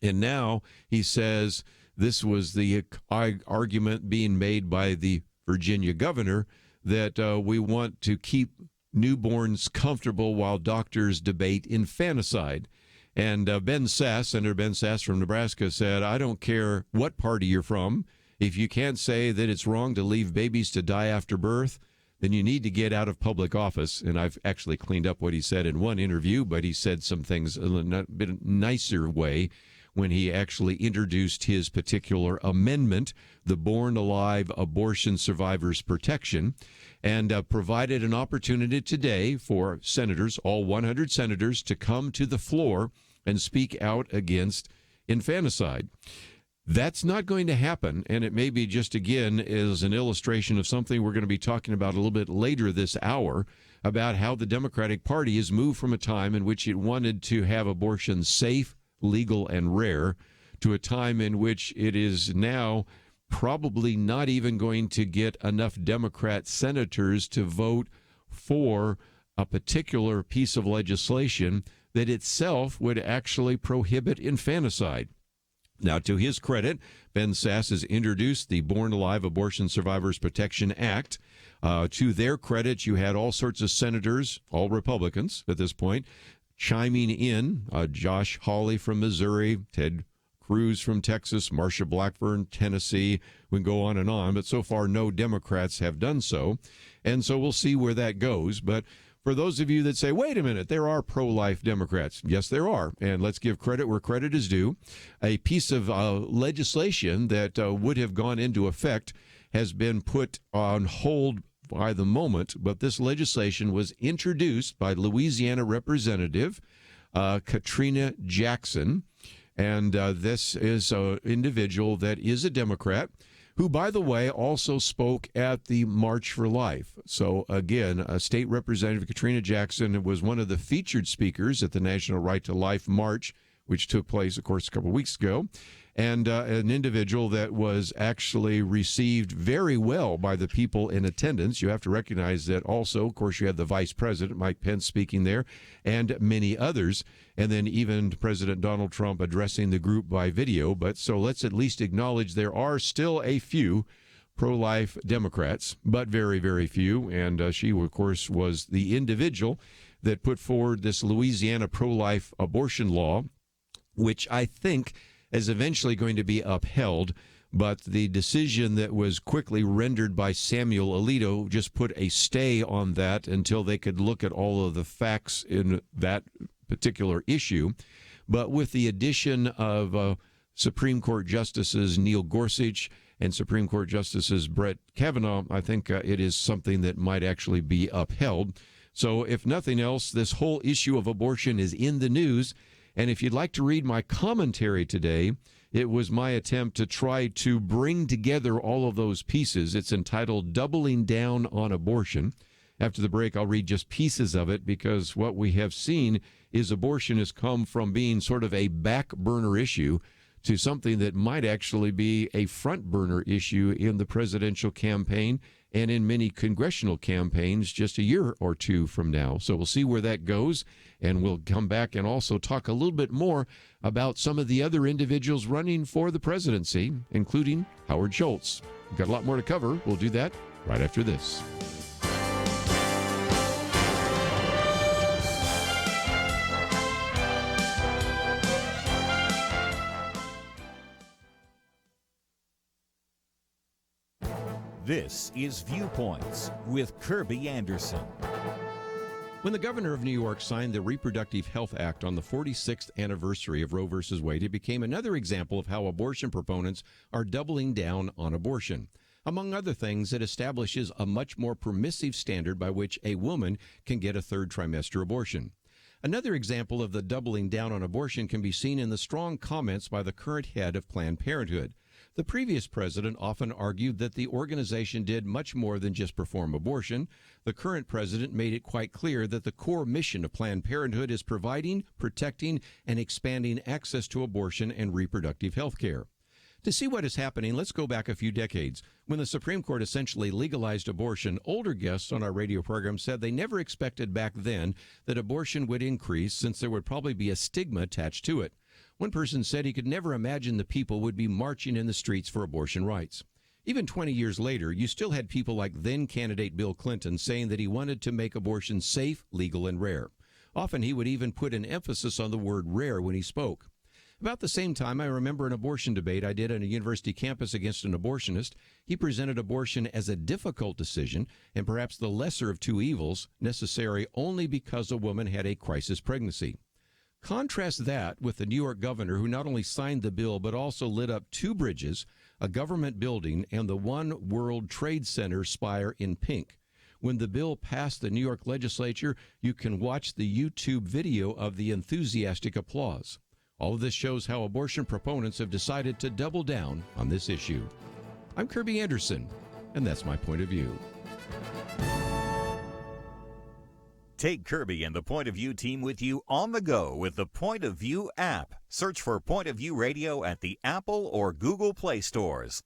And now he says this was the argument being made by the Virginia governor that we want to keep newborns comfortable while doctors debate infanticide. And Senator Ben Sasse from Nebraska said, I don't care what party you're from. If you can't say that it's wrong to leave babies to die after birth, then you need to get out of public office. And I've actually cleaned up what he said in one interview, but he said some things in a bit nicer way when he actually introduced his particular amendment, the Born Alive Abortion Survivors Protection, and provided an opportunity today for senators, all 100 senators, to come to the floor and speak out against infanticide. That's not going to happen, and it may be just, again, as an illustration of something we're going to be talking about a little bit later this hour, about how the Democratic Party has moved from a time in which it wanted to have abortion safe, legal, and rare, to a time in which it is now probably not even going to get enough Democrat senators to vote for a particular piece of legislation that itself would actually prohibit infanticide. Now, to his credit, Ben Sasse has introduced the Born Alive Abortion Survivors Protection Act. To their credit, you had all sorts of senators, all Republicans at this point, chiming in. Josh Hawley from Missouri, Ted Cruz from Texas, Marsha Blackburn, Tennessee. We can go on, but so far no Democrats have done so. And so we'll see where that goes. But for those of you that say, wait a minute, there are pro-life Democrats. Yes, there are. And let's give credit where credit is due. A piece of legislation that would have gone into effect has been put on hold by the moment. But this legislation was introduced by Louisiana Representative Katrina Jackson. And this is an individual that is a Democrat, who, by the way, also spoke at the March for Life. So, again, State Representative Katrina Jackson was one of the featured speakers at the National Right to Life March, which took place, of course, a couple of weeks ago, and an individual that was actually received very well by the people in attendance. You have to recognize that also, of course, you had the Vice President, Mike Pence, speaking there, and many others, and then even President Donald Trump addressing the group by video. But so let's at least acknowledge there are still a few pro-life Democrats, but very, very few, and she, of course, was the individual that put forward this Louisiana pro-life abortion law, which I think is eventually going to be upheld, but the decision that was quickly rendered by Samuel Alito just put a stay on that until they could look at all of the facts in that particular issue. But with the addition of Supreme Court Justices Neil Gorsuch and Supreme Court Justices Brett Kavanaugh, I think it is something that might actually be upheld. So if nothing else, this whole issue of abortion is in the news. And if you'd like to read my commentary today, it was my attempt to try to bring together all of those pieces. It's entitled Doubling Down on Abortion. After the break, I'll read just pieces of it, because what we have seen is abortion has come from being sort of a back burner issue to something that might actually be a front burner issue in the presidential campaign and in many congressional campaigns just a year or two from now. So we'll see where that goes, and we'll come back and also talk a little bit more about some of the other individuals running for the presidency, including Howard Schultz. We've got a lot more to cover. We'll do that right after this. This is Viewpoints with Kerby Anderson. When the governor of New York signed the Reproductive Health Act on the 46th anniversary of Roe v. Wade, it became another example of how abortion proponents are doubling down on abortion. Among other things, it establishes a much more permissive standard by which a woman can get a third trimester abortion. Another example of the doubling down on abortion can be seen in the strong comments by the current head of Planned Parenthood. The previous president often argued that the organization did much more than just perform abortion. The current president made it quite clear that the core mission of Planned Parenthood is providing, protecting, and expanding access to abortion and reproductive health care. To see what is happening, let's go back a few decades. When the Supreme Court essentially legalized abortion, older guests on our radio program said they never expected back then that abortion would increase, since there would probably be a stigma attached to it. One person said he could never imagine the people would be marching in the streets for abortion rights. Even 20 years later, you still had people like then-candidate Bill Clinton saying that he wanted to make abortion safe, legal, and rare. Often he would even put an emphasis on the word rare when he spoke. About the same time, I remember an abortion debate I did on a university campus against an abortionist. He presented abortion as a difficult decision and perhaps the lesser of two evils, necessary only because a woman had a crisis pregnancy. Contrast that with the New York governor, who not only signed the bill but also lit up two bridges, a government building, and the One World Trade Center spire in pink. When the bill passed the New York legislature, you can watch the YouTube video of the enthusiastic applause. All of this shows how abortion proponents have decided to double down on this issue. I'm Kerby Anderson, and that's my point of view. Take Kerby and the Point of View team with you on the go with the Point of View app. Search for Point of View Radio at the Apple or Google Play stores.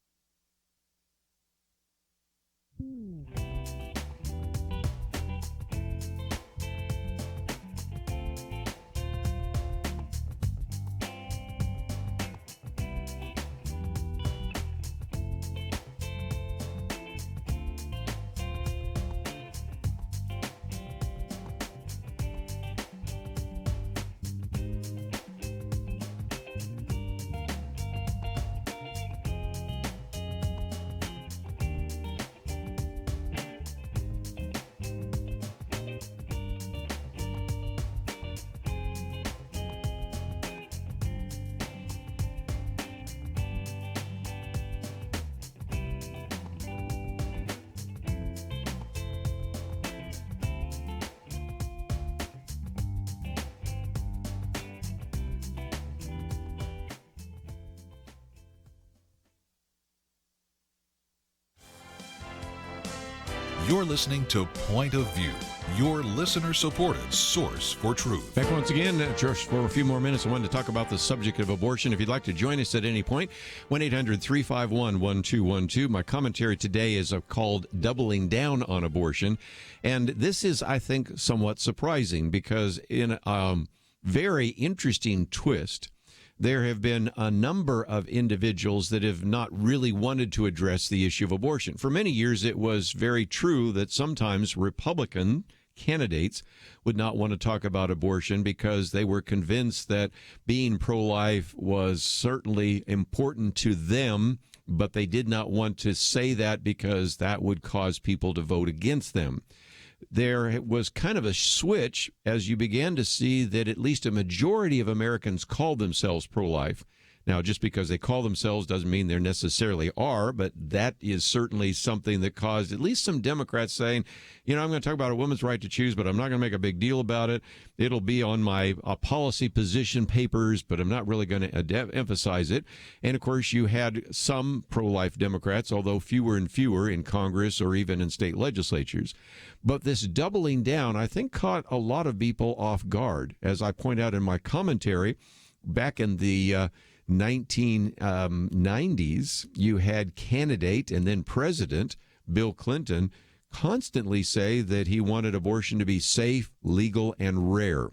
You're listening to Point of View, your listener-supported source for truth. Back once again, just for a few more minutes, I wanted to talk about the subject of abortion. If you'd like to join us at any point, 1-800-351-1212. My commentary today is called Doubling Down on Abortion. And this is, I think, somewhat surprising because in a very interesting twist, there have been a number of individuals that have not really wanted to address the issue of abortion. For many years, it was very true that sometimes Republican candidates would not want to talk about abortion because they were convinced that being pro-life was certainly important to them, but they did not want to say that because that would cause people to vote against them. There was kind of a switch as you began to see that at least a majority of Americans called themselves pro-life. Now, just because they call themselves doesn't mean they necessarily are, but that is certainly something that caused at least some Democrats saying, I'm going to talk about a woman's right to choose, but I'm not going to make a big deal about it. It'll be on my policy position papers, but I'm not really going to emphasize it. And, of course, you had some pro-life Democrats, although fewer and fewer in Congress or even in state legislatures. But this doubling down, I think, caught a lot of people off guard. As I point out in my commentary, back in the 1990s, you had candidate and then President Bill Clinton constantly say that he wanted abortion to be safe, legal, and rare.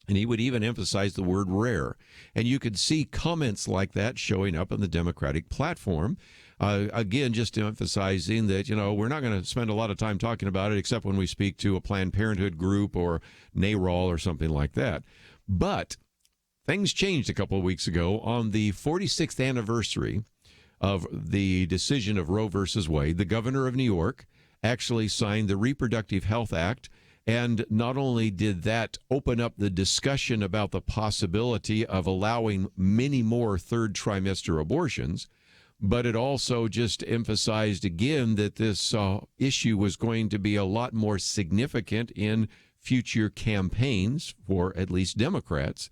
And he would even emphasize the word rare. And you could see comments like that showing up on the Democratic platform. Again, just emphasizing that, we're not going to spend a lot of time talking about it except when we speak to a Planned Parenthood group or NARAL or something like that. But things changed a couple of weeks ago on the 46th anniversary of the decision of Roe versus Wade. The governor of New York actually signed the Reproductive Health Act, And not only did that open up the discussion about the possibility of allowing many more third trimester abortions, but it also just emphasized again that this issue was going to be a lot more significant in future campaigns for at least Democrats.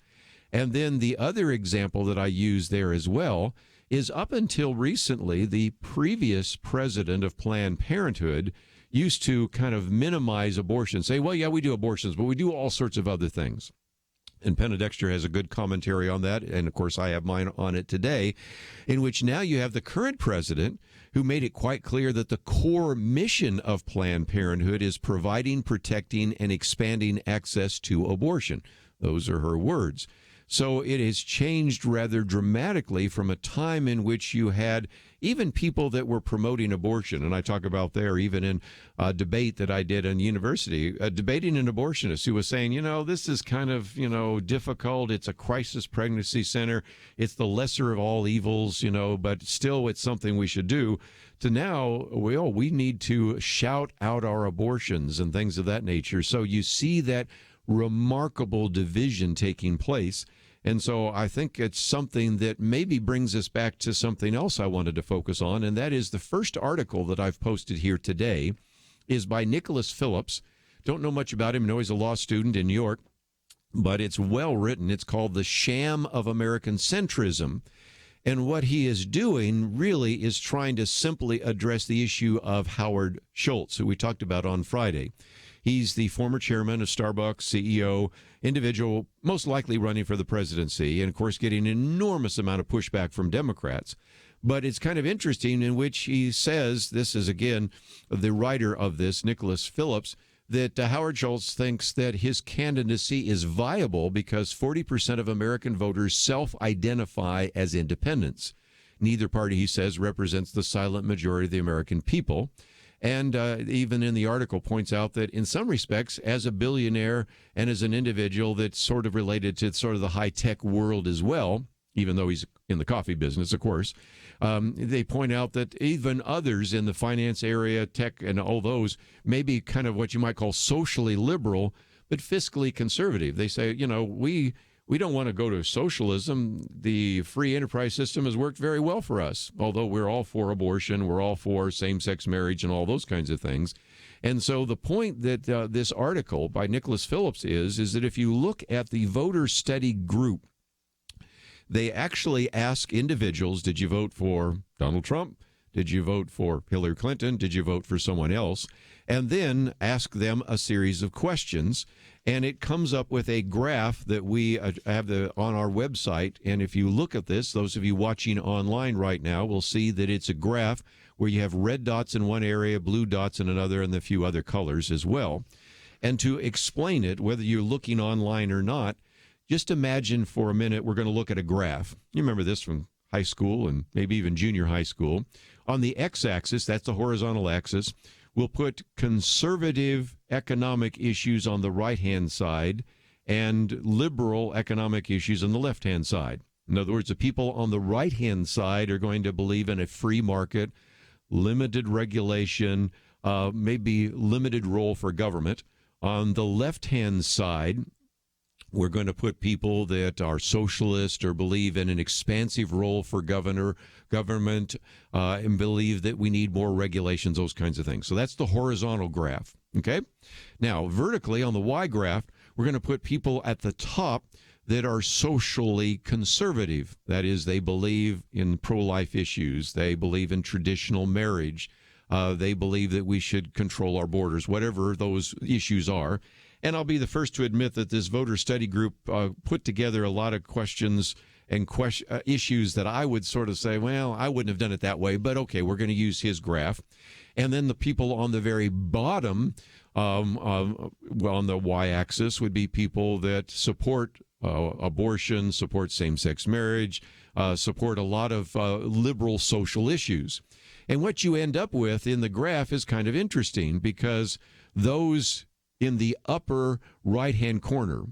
And then the other example that I use there as well is up until recently, the previous president of Planned Parenthood used to kind of minimize abortion, say, well, yeah, we do abortions, but we do all sorts of other things. And Penna Dexter has a good commentary on that, and of course I have mine on it today, in which now you have the current president who made it quite clear that the core mission of Planned Parenthood is providing, protecting, and expanding access to abortion. Those are her words. So it has changed rather dramatically from a time in which you had even people that were promoting abortion, and I talk about there even in a debate that I did in university, debating an abortionist who was saying, this is kind of, difficult. It's a crisis pregnancy center. It's the lesser of all evils, but still it's something we should do. To now, we need to shout out our abortions and things of that nature. So you see that remarkable division taking place. And so I think it's something that maybe brings us back to something else I wanted to focus on, and that is the first article that I've posted here today is by Nicholas Phillips. Don't know much about him. I know he's a law student in New York, but it's well written. It's called The Sham of American Centrism. And what he is doing really is trying to simply address the issue of Howard Schultz, who we talked about on Friday. He's the former chairman of Starbucks, CEO, individual, most likely running for the presidency, and of course getting an enormous amount of pushback from Democrats. But it's kind of interesting in which he says, this is again the writer of this, Nicholas Phillips, that Howard Schultz thinks that his candidacy is viable because 40% of American voters self-identify as independents. Neither party, he says, represents the silent majority of the American people. And even in the article points out that in some respects, as a billionaire and as an individual that's sort of related to sort of the high-tech world as well, even though he's in the coffee business, of course, they point out that even others in the finance area, tech, and all those may be kind of what you might call socially liberal, but fiscally conservative. They say, we don't want to go to socialism. The free enterprise system has worked very well for us, although we're all for abortion, we're all for same-sex marriage and all those kinds of things. And so the point that this article by Nicholas Phillips is that if you look at the voter study group, they actually ask individuals, did you vote for Donald Trump? Did you vote for Hillary Clinton? Did you vote for someone else? And then ask them a series of questions. And it comes up with a graph that we have on our website. And if you look at this, those of you watching online right now will see that it's a graph where you have red dots in one area, blue dots in another, and a few other colors as well. And to explain it, whether you're looking online or not, just imagine for a minute we're going to look at a graph. You remember this from high school and maybe even junior high school. On the x-axis, that's the horizontal axis, we'll put conservative economic issues on the right-hand side and liberal economic issues on the left-hand side. In other words, the people on the right-hand side are going to believe in a free market, limited regulation, maybe limited role for government. On the left-hand side, we're going to put people that are socialist or believe in an expansive role for government and believe that we need more regulations, those kinds of things. So that's the horizontal graph, okay? Now, vertically on the Y graph, we're going to put people at the top that are socially conservative. That is, they believe in pro-life issues. They believe in traditional marriage. They believe that we should control our borders, whatever those issues are. And I'll be the first to admit that this voter study group put together a lot of questions and issues that I would sort of say, well, I wouldn't have done it that way, but okay, we're going to use his graph. And then the people on the very bottom, on the y-axis, would be people that support abortion, support same-sex marriage, support a lot of liberal social issues. And what you end up with in the graph is kind of interesting because those in the upper right-hand corner,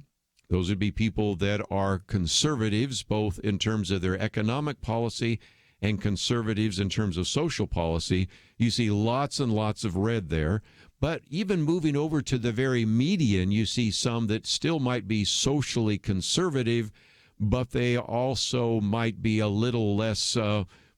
those would be people that are conservatives, both in terms of their economic policy and conservatives in terms of social policy. You see lots and lots of red there. But even moving over to the very median, you see some that still might be socially conservative, but they also might be a little less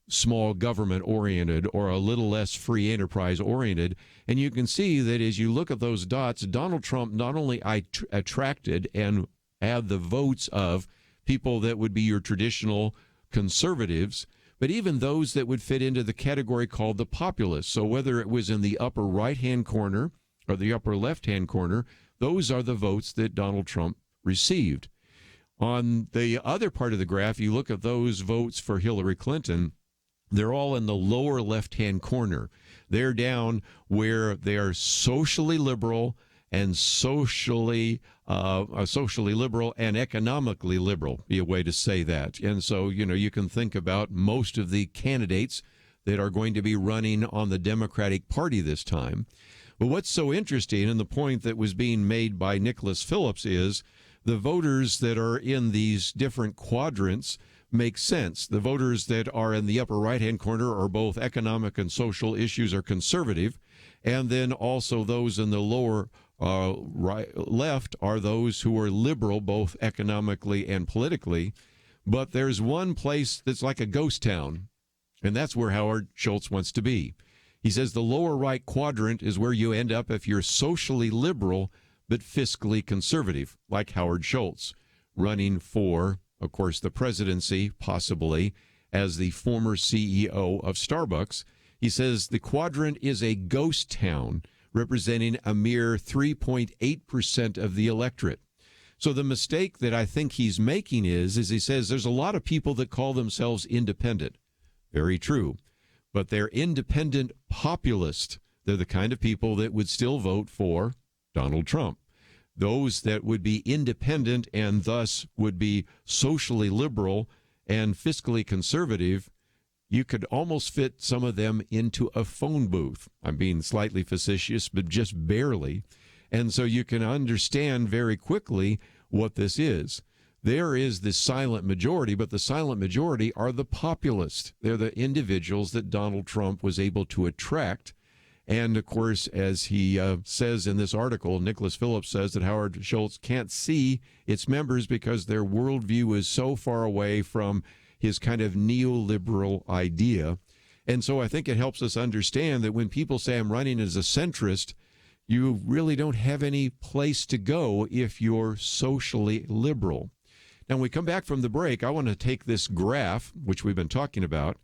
small government oriented or a little less free enterprise oriented. And you can see that as you look at those dots, Donald Trump not only attracted and had the votes of people that would be your traditional conservatives, but even those that would fit into the category called the populists. So whether it was in the upper right-hand corner or the upper left-hand corner, those are the votes that Donald Trump received. On the other part of the graph, you look at those votes for Hillary Clinton, they're all in the lower left-hand corner. They're down where they are socially liberal and socially liberal and economically liberal, be a way to say that. And so, you can think about most of the candidates that are going to be running on the Democratic Party this time. But what's so interesting, and the point that was being made by Nicholas Phillips, is the voters that are in these different quadrants make sense. The voters that are in the upper right-hand corner are both economic and social issues are conservative, and then also those in the lower left are those who are liberal, both economically and politically. But there's one place that's like a ghost town, and that's where Howard Schultz wants to be. He says the lower right quadrant is where you end up if you're socially liberal but fiscally conservative, like Howard Schultz, running for, of course, the presidency, possibly, as the former CEO of Starbucks. He says the quadrant is a ghost town, representing a mere 3.8% of the electorate. So the mistake that I think he's making is he says there's a lot of people that call themselves independent. Very true. But they're independent populist. They're the kind of people that would still vote for Donald Trump. Those that would be independent and thus would be socially liberal and fiscally conservative, you could almost fit some of them into a phone booth. I'm being slightly facetious, but just barely. And so you can understand very quickly what this is. There is the silent majority, but the silent majority are the populists. They're the individuals that Donald Trump was able to attract. And, of course, as he says in this article, Nicholas Phillips says that Howard Schultz can't see its members because their worldview is so far away from his kind of neoliberal idea. And so I think it helps us understand that when people say I'm running as a centrist, you really don't have any place to go if you're socially liberal. Now, when we come back from the break, I want to take this graph, which we've been talking about.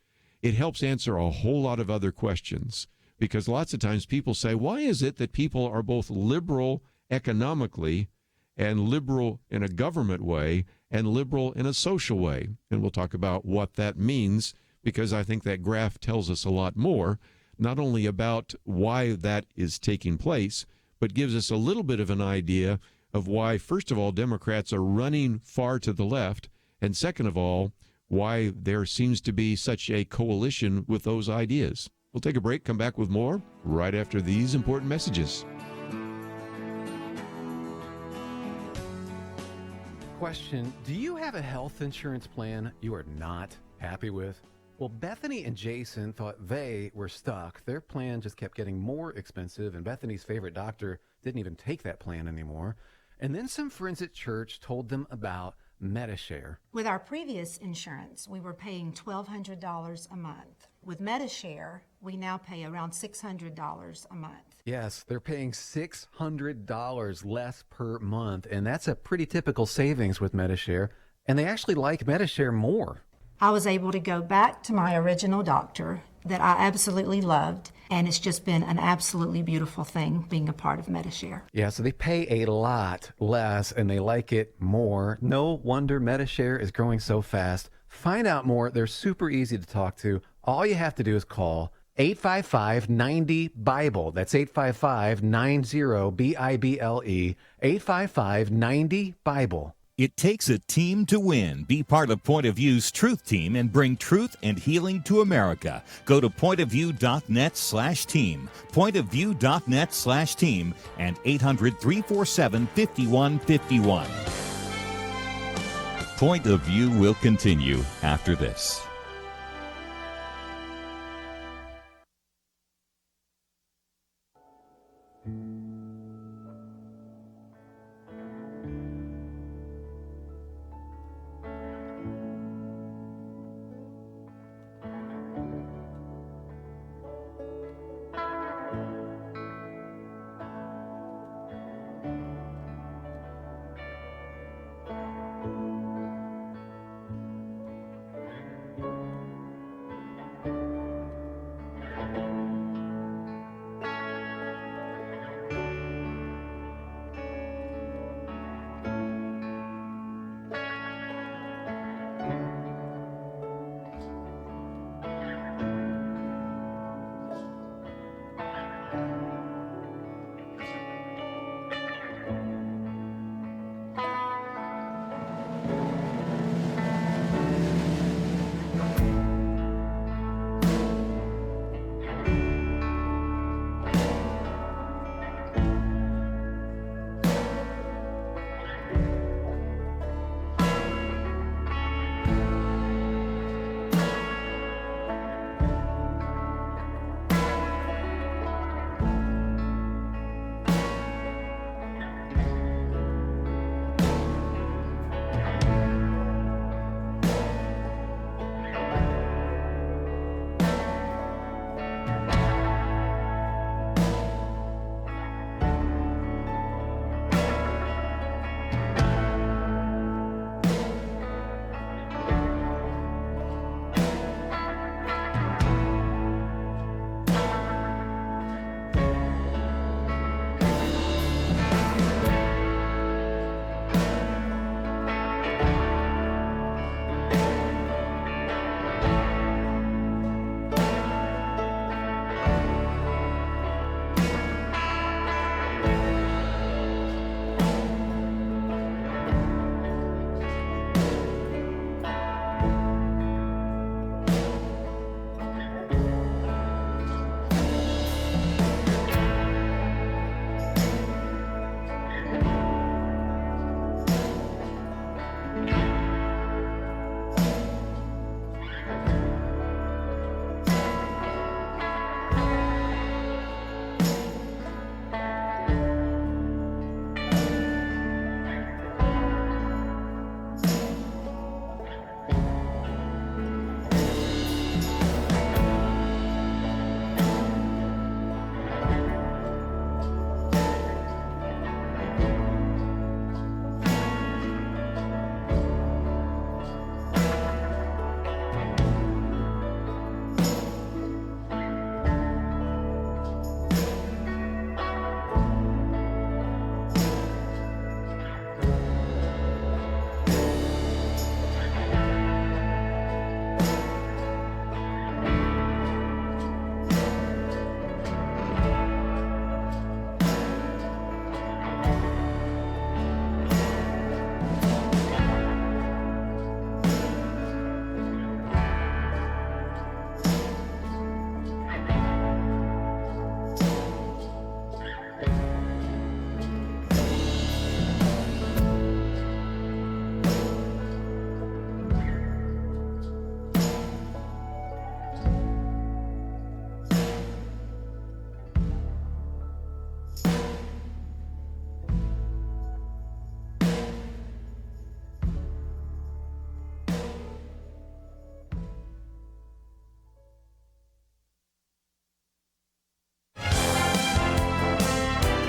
It helps answer a whole lot of other questions, because lots of times people say, why is it that people are both liberal economically and liberal in a government way and liberal in a social way? And we'll talk about what that means, because I think that graph tells us a lot more, not only about why that is taking place, but gives us a little bit of an idea of why, first of all, Democrats are running far to the left, and second of all, why there seems to be such a coalition with those ideas. We'll take a break, come back with more right after these important messages. Question: do you have a health insurance plan you are not happy with? Well, Bethany and Jason thought they were stuck. Their plan just kept getting more expensive, and Bethany's favorite doctor didn't even take that plan anymore. And then some friends at church told them about Medi-Share. With our previous insurance, we were paying $1,200 a month. With Medi-Share, we now pay around $600 a month. Yes, they're paying $600 less per month, and that's a pretty typical savings with Medi-Share. And they actually like Medi-Share more. I was able to go back to my original doctor that I absolutely loved, and it's just been an absolutely beautiful thing being a part of Medi-Share. Yeah, so they pay a lot less and they like it more. No wonder Medi-Share is growing so fast. Find out more. They're super easy to talk to. All you have to do is call 855-90-BIBLE. That's 855-90-BIBLE. 855-90-BIBLE. It takes a team to win. Be part of Point of View's Truth Team and bring truth and healing to America. Go to pointofview.net/team, pointofview.net/team, and 800-347-5151. Point of View will continue after this.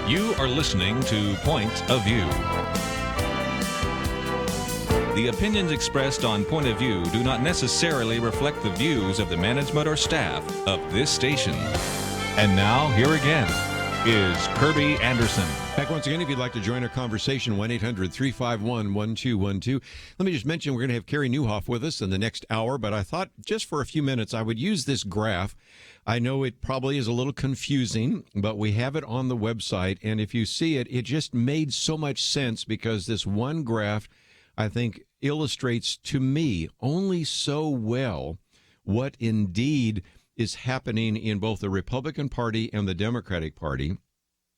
You are listening to Point of View. The opinions expressed on Point of View do not necessarily reflect the views of the management or staff of this station. And now, here again is Kerby Anderson. Back once again, if you'd like to join our conversation, 1-800-351-1212. Let me just mention we're going to have Carey Nieuwhof with us in the next hour, but I thought just for a few minutes I would use this graph. I know it probably is a little confusing, but we have it on the website, and if you see it, it just made so much sense because this one graph, I think, illustrates to me only so well what indeed is happening in both the Republican Party and the Democratic Party,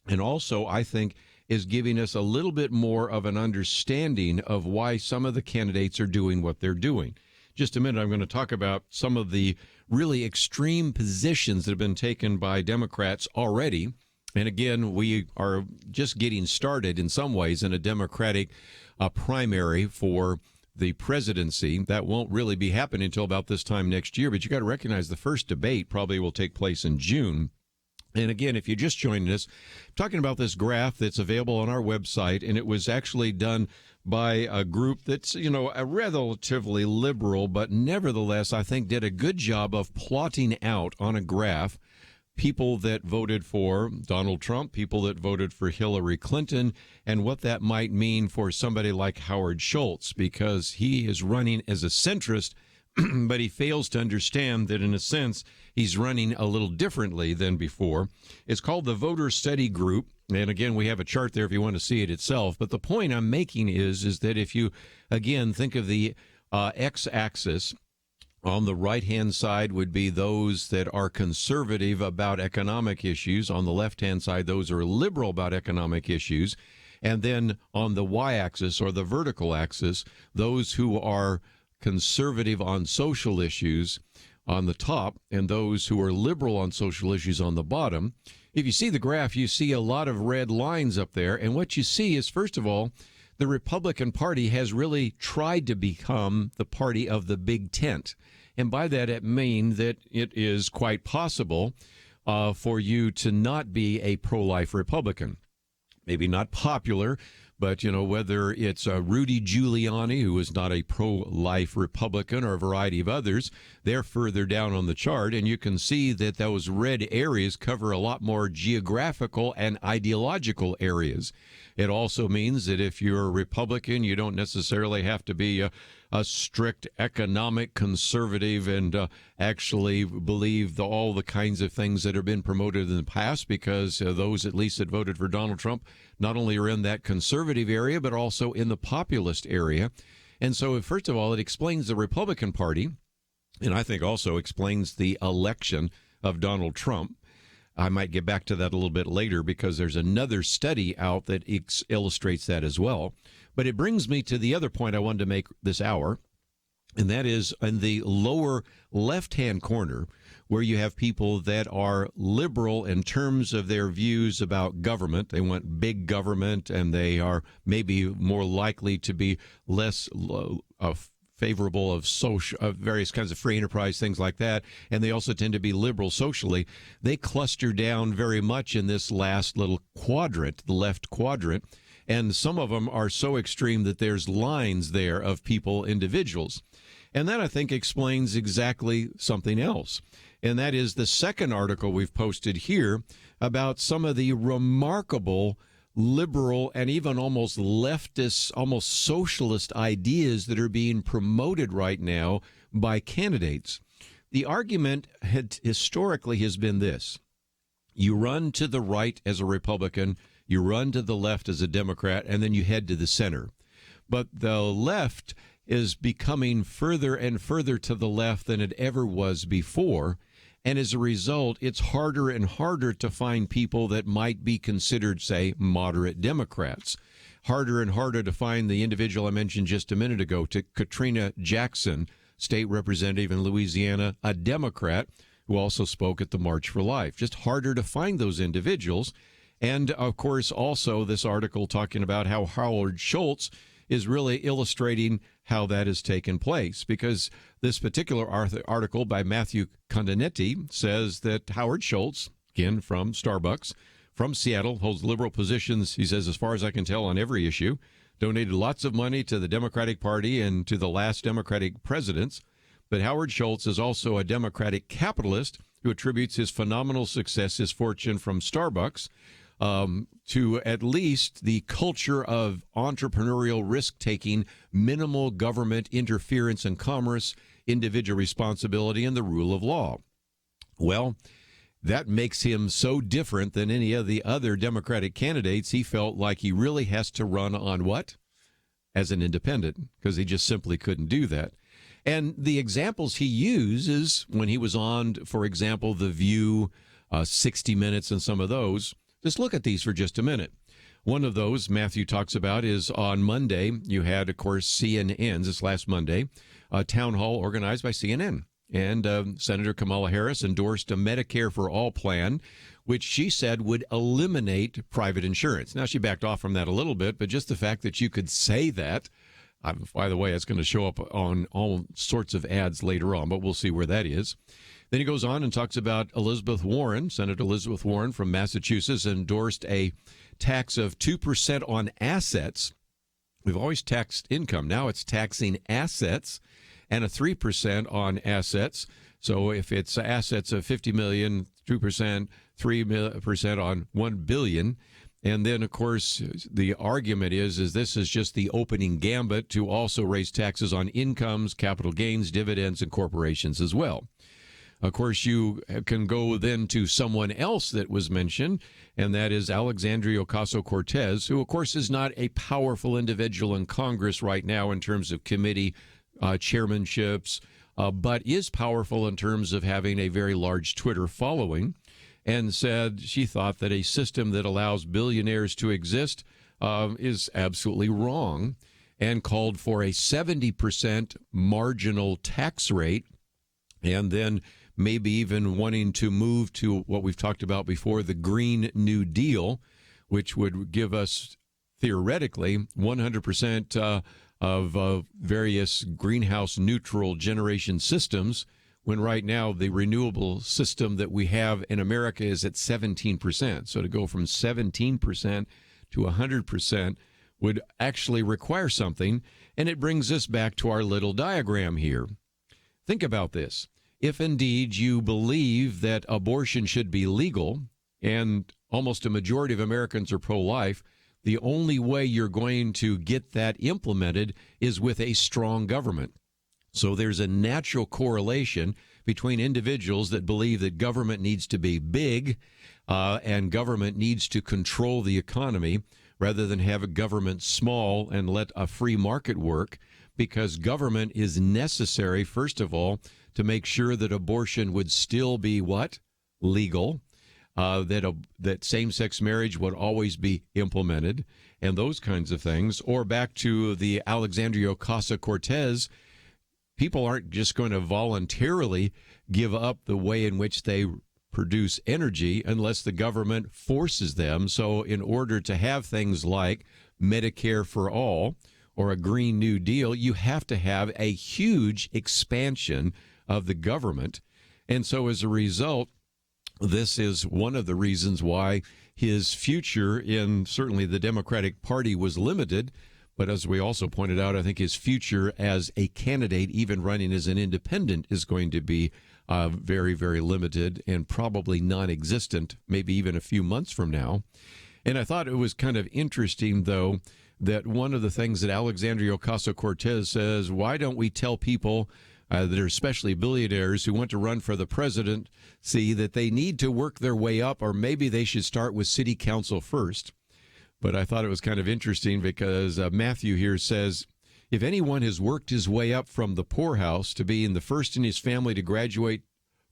and also I think is giving us a little bit more of an understanding of why some of the candidates are doing what they're doing. Just a minute, I'm going to talk about some of the really extreme positions that have been taken by Democrats already. And again, we are just getting started in some ways in a Democratic primary for the presidency. That won't really be happening until about this time next year, but you got to recognize the first debate probably will take place in June. And again, if you're just joining us, I'm talking about this graph that's available on our website, and it was actually done by a group that's, a relatively liberal, but nevertheless, I think did a good job of plotting out on a graph people that voted for Donald Trump, people that voted for Hillary Clinton, and what that might mean for somebody like Howard Schultz, because he is running as a centrist, but he fails to understand that, in a sense, he's running a little differently than before. It's called the Voter Study Group, and again, we have a chart there if you want to see it itself. But the point I'm making is that if you, again, think of the x-axis, on the right-hand side would be those that are conservative about economic issues. On the left-hand side, those are liberal about economic issues. And then on the y-axis, or the vertical axis, those who are conservative on social issues on the top, and those who are liberal on social issues on the bottom. If you see the graph, you see a lot of red lines up there. And what you see is, first of all, the Republican Party has really tried to become the party of the big tent. And by that, it means that it is quite possible for you to not be a pro-life Republican. Maybe not popular, but, whether it's Rudy Giuliani, who is not a pro-life Republican, or a variety of others, they're further down on the chart. And you can see that those red areas cover a lot more geographical and ideological areas. It also means that if you're a Republican, you don't necessarily have to be a strict economic conservative and actually believe all the kinds of things that have been promoted in the past, because those at least that voted for Donald Trump not only are in that conservative area, but also in the populist area. And so, first of all, it explains the Republican Party, and I think also explains the election of Donald Trump. I might get back to that a little bit later because there's another study out that illustrates that as well. But it brings me to the other point I wanted to make this hour, and that is in the lower left-hand corner, where you have people that are liberal in terms of their views about government. They want big government, and they are maybe more likely to be less favorable of various kinds of free enterprise, things like that. And they also tend to be liberal socially. They cluster down very much in this last little quadrant, the left quadrant. And some of them are so extreme that there's lines there of people, individuals. And that, I think, explains exactly something else. And that is the second article we've posted here about some of the remarkable liberal and even almost leftist, almost socialist ideas that are being promoted right now by candidates. The argument historically has been this: you run to the right as a Republican, you run to the left as a Democrat, and then you head to the center. But the left is becoming further and further to the left than it ever was before. And as a result, it's harder and harder to find people that might be considered, say, moderate Democrats. Harder and harder to find the individual I mentioned just a minute ago, to Katrina Jackson, state representative in Louisiana, a Democrat who also spoke at the March for Life. Just harder to find those individuals. And, of course, also this article talking about how Howard Schultz is really illustrating how that has taken place, because this particular article by Matthew Condonetti says that Howard Schultz, again from Starbucks, from Seattle, holds liberal positions, he says, as far as I can tell, on every issue, donated lots of money to the Democratic Party and to the last Democratic presidents. But Howard Schultz is also a Democratic capitalist who attributes his phenomenal success, his fortune from Starbucks, to at least the culture of entrepreneurial risk-taking, minimal government interference in commerce, individual responsibility, and the rule of law. Well, that makes him so different than any of the other Democratic candidates. He felt like he really has to run on what? As an independent, because he just simply couldn't do that. And the examples he uses when he was on, for example, The View, 60 Minutes, and some of those, just look at these for just a minute. One of those Matthew talks about is on Monday. You had, of course, CNN's, this last Monday, a town hall organized by CNN. And Senator Kamala Harris endorsed a Medicare for All plan, which she said would eliminate private insurance. Now, she backed off from that a little bit, but just the fact that you could say that, by the way, it's going to show up on all sorts of ads later on, but we'll see where that is. Then he goes on and talks about Elizabeth Warren. Senator Elizabeth Warren from Massachusetts endorsed a tax of 2% on assets. We've always taxed income. Now it's taxing assets, and a 3% on assets. So if it's assets of $50 million, 2%, 3% on $1 billion. And then, of course, the argument is this is just the opening gambit to also raise taxes on incomes, capital gains, dividends, and corporations as well. Of course, you can go then to someone else that was mentioned, and that is Alexandria Ocasio-Cortez, who, of course, is not a powerful individual in Congress right now in terms of committee chairmanships, but is powerful in terms of having a very large Twitter following, and said she thought that a system that allows billionaires to exist is absolutely wrong, and called for a 70% marginal tax rate, and then maybe even wanting to move to what we've talked about before, the Green New Deal, which would give us theoretically 100% of various greenhouse neutral generation systems, when right now the renewable system that we have in America is at 17%. So to go from 17% to 100% would actually require something. And it brings us back to our little diagram here. Think about this. If indeed you believe that abortion should be legal, and almost a majority of Americans are pro-life, the only way you're going to get that implemented is with a strong government. So there's a natural correlation between individuals that believe that government needs to be big and government needs to control the economy rather than have a government small and let a free market work, because government is necessary, first of all, to make sure that abortion would still be what? Legal. That same-sex marriage would always be implemented, and those kinds of things. Or back to the Alexandria Ocasio-Cortez, people aren't just going to voluntarily give up the way in which they produce energy unless the government forces them. So in order to have things like Medicare for all or a Green New Deal, you have to have a huge expansion of the government. And so as a result, this is one of the reasons why his future in certainly the Democratic Party was limited. But as we also pointed out, I think his future as a candidate, even running as an independent, is going to be very, very limited and probably non-existent, maybe even a few months from now. And I thought it was kind of interesting, though, that one of the things that Alexandria Ocasio-Cortez says, why don't we tell people that are especially billionaires who want to run for the presidency that they need to work their way up, or maybe they should start with city council first. But I thought it was kind of interesting because Matthew here says, if anyone has worked his way up from the poorhouse to being the first in his family to graduate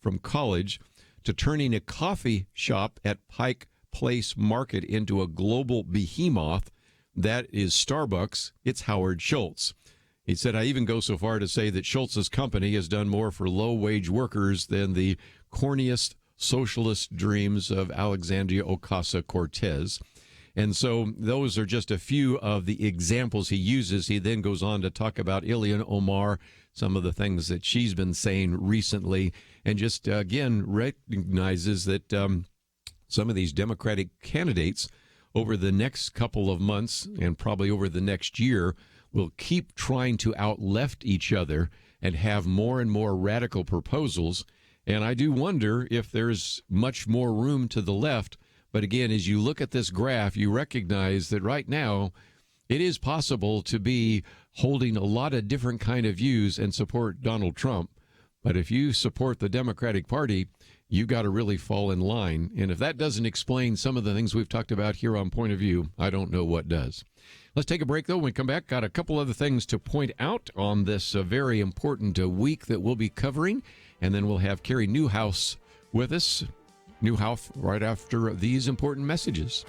from college, to turning a coffee shop at Pike Place Market into a global behemoth, that is Starbucks. It's Howard Schultz. He said, I even go so far to say that Schultz's company has done more for low-wage workers than the corniest socialist dreams of Alexandria Ocasio-Cortez. And so those are just a few of the examples he uses. He then goes on to talk about Ilhan Omar, some of the things that she's been saying recently, and just, again, recognizes that some of these Democratic candidates over the next couple of months and probably over the next year will keep trying to out-left each other and have more and more radical proposals. And I do wonder if there's much more room to the left. But again, as you look at this graph, you recognize that right now it is possible to be holding a lot of different kind of views and support Donald Trump. But if you support the Democratic Party, you've got to really fall in line. And if that doesn't explain some of the things we've talked about here on Point of View, I don't know what does. Let's take a break, though. When we come back, got a couple other things to point out on this very important week that we'll be covering. And then we'll have Carey Nieuwhof with us. Nieuwhof right after these important messages.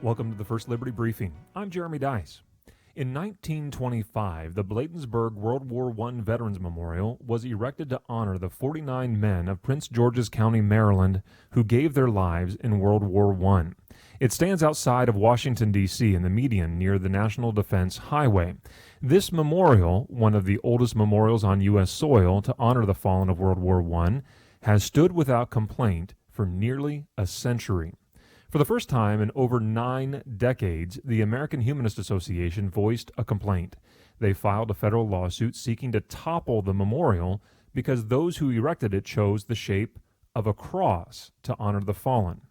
Welcome to the First Liberty Briefing. I'm Jeremy Dice. In 1925, the Bladensburg World War I Veterans Memorial was erected to honor the 49 men of Prince George's County, Maryland, who gave their lives in World War I. It stands outside of Washington, D.C., in the median near the National Defense Highway. This memorial, one of the oldest memorials on U.S. soil to honor the fallen of World War I, has stood without complaint for nearly a century. For the first time in over 9 decades, the American Humanist Association voiced a complaint. They filed a federal lawsuit seeking to topple the memorial because those who erected it chose the shape of a cross to honor the fallen.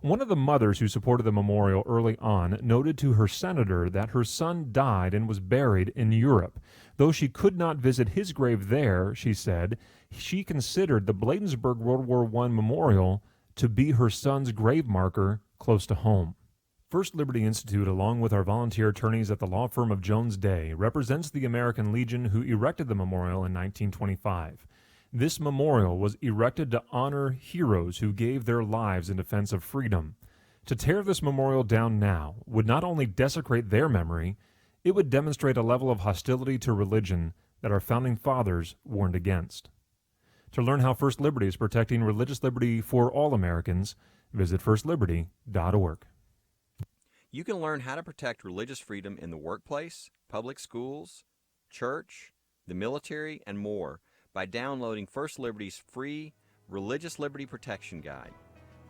One of the mothers who supported the memorial early on noted to her senator that her son died and was buried in Europe. Though she could not visit his grave there, she said, she considered the Bladensburg World War I memorial to be her son's grave marker close to home. First Liberty Institute, along with our volunteer attorneys at the law firm of Jones Day, represents the American Legion who erected the memorial in 1925. This memorial was erected to honor heroes who gave their lives in defense of freedom. To tear this memorial down now would not only desecrate their memory, it would demonstrate a level of hostility to religion that our founding fathers warned against. To learn how First Liberty is protecting religious liberty for all Americans, visit firstliberty.org. You can learn how to protect religious freedom in the workplace, public schools, church, the military, and more by downloading First Liberty's free Religious Liberty Protection Guide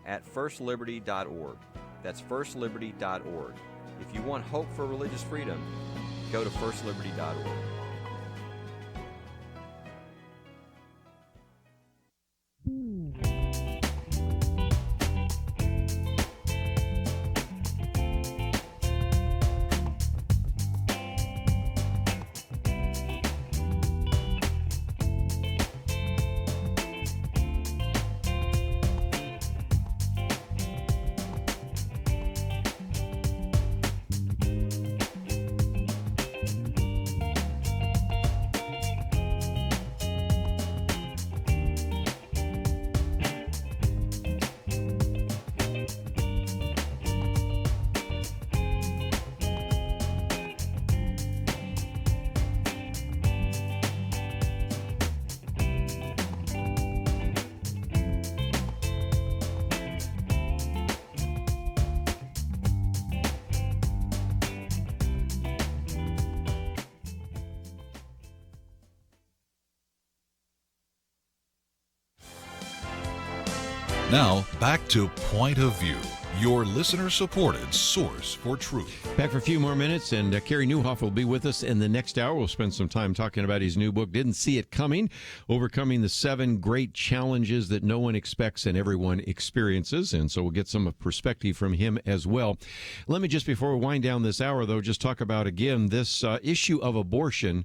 at firstliberty.org. That's firstliberty.org. If you want hope for religious freedom, go to firstliberty.org. Now, back to Point of View, your listener-supported source for truth. Back for a few more minutes, and Carey Nieuwhof will be with us in the next hour. We'll spend some time talking about his new book, Didn't See It Coming, Overcoming the 7 Great Challenges That No One Expects and Everyone Experiences. And so we'll get some perspective from him as well. Let me just, before we wind down this hour, though, just talk about, again, this issue of abortion.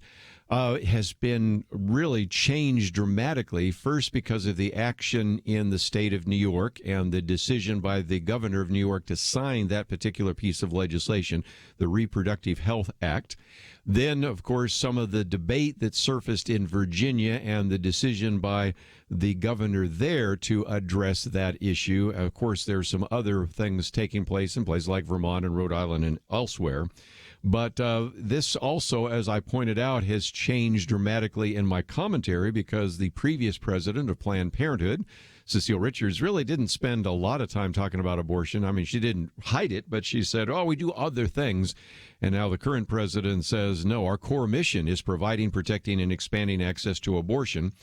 Has been really changed dramatically, first because of the action in the state of New York and the decision by the governor of New York to sign that particular piece of legislation, the Reproductive Health Act. Then, of course, some of the debate that surfaced in Virginia and the decision by the governor there to address that issue. Of course, there's some other things taking place in places like Vermont and Rhode Island and elsewhere. But this also, as I pointed out, has changed dramatically in my commentary because the previous president of Planned Parenthood, Cecile Richards, really didn't spend a lot of time talking about abortion. I mean, she didn't hide it, but she said, oh, we do other things. And now the current president says, no, our core mission is providing, protecting, and expanding access to abortion.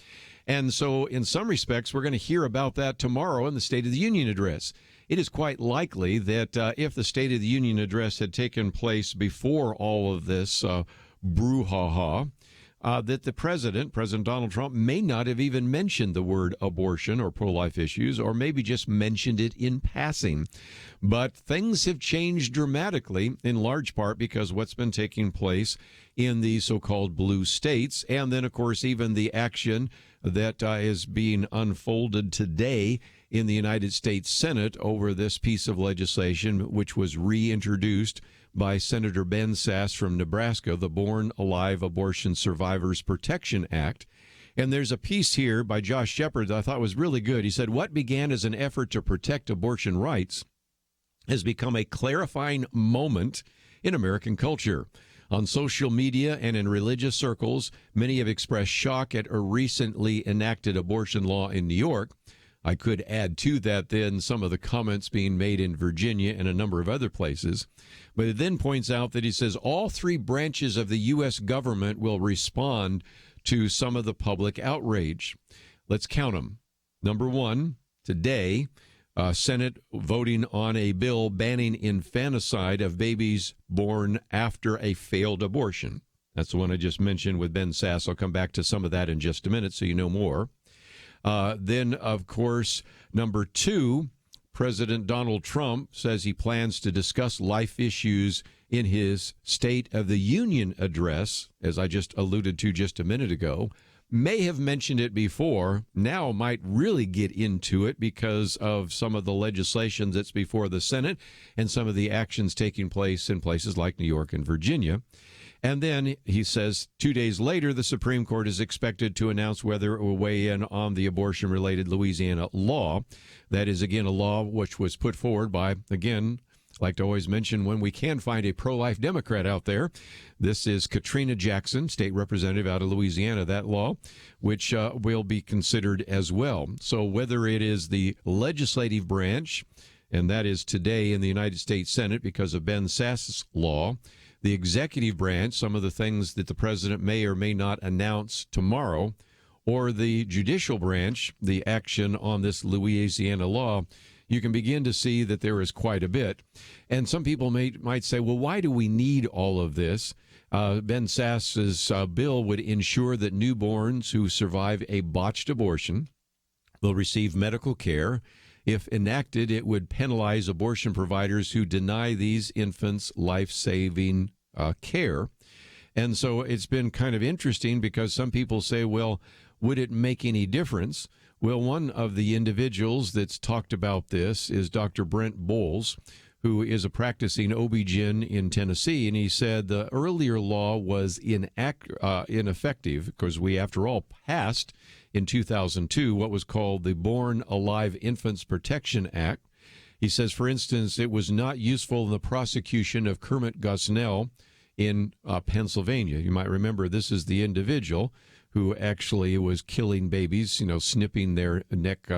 And so in some respects, we're going to hear about that tomorrow in the State of the Union address. It is quite likely that if the State of the Union address had taken place before all of this brouhaha, that the President Donald Trump, may not have even mentioned the word abortion or pro-life issues, or maybe just mentioned it in passing. But things have changed dramatically, in large part because what's been taking place in the so-called blue states, and then, of course, even the action that is being unfolded today in the United States Senate over this piece of legislation, which was reintroduced by Senator Ben Sasse from Nebraska, the Born Alive Abortion Survivors Protection Act. And there's a piece here by Josh Shepard that I thought was really good. He said, what began as an effort to protect abortion rights has become a clarifying moment in American culture. On social media and in religious circles, many have expressed shock at a recently enacted abortion law in New York. I could add to that then some of the comments being made in Virginia and a number of other places. But it then points out that he says all three branches of the U.S. government will respond to some of the public outrage. Let's count them. Number one, today, Senate voting on a bill banning infanticide of babies born after a failed abortion. That's the one I just mentioned with Ben Sasse. I'll come back to some of that in just a minute so you know more. Then, of course, number two, President Donald Trump says he plans to discuss life issues in his State of the Union address, as I just alluded to just a minute ago. May have mentioned it before, now might really get into it because of some of the legislation that's before the Senate and some of the actions taking place in places like New York and Virginia. And then he says 2 days later, the Supreme Court is expected to announce whether it will weigh in on the abortion-related Louisiana law. That is, again, a law which was put forward by, again, I like to always mention when we can find a pro-life Democrat out there. This is Katrina Jackson, state representative out of Louisiana, that law, which will be considered as well. So whether it is the legislative branch, and that is today in the United States Senate because of Ben Sasse's law, the executive branch, some of the things that the president may or may not announce tomorrow, or the judicial branch, the action on this Louisiana law, you can begin to see that there is quite a bit. And some people might say, well, why do we need all of this? Ben Sasse's bill would ensure that newborns who survive a botched abortion will receive medical care. If enacted, it would penalize abortion providers who deny these infants life-saving care. And so it's been kind of interesting because some people say, well, would it make any difference? Well, one of the individuals that's talked about this is Dr. Brent Bowles, who is a practicing OB-GYN in Tennessee, and he said the earlier law was ineffective because we, after all, passed in 2002 what was called the Born Alive Infants Protection Act. He says, for instance, it was not useful in the prosecution of Kermit Gosnell in Pennsylvania. You might remember this is the individual who actually was killing babies, snipping their neck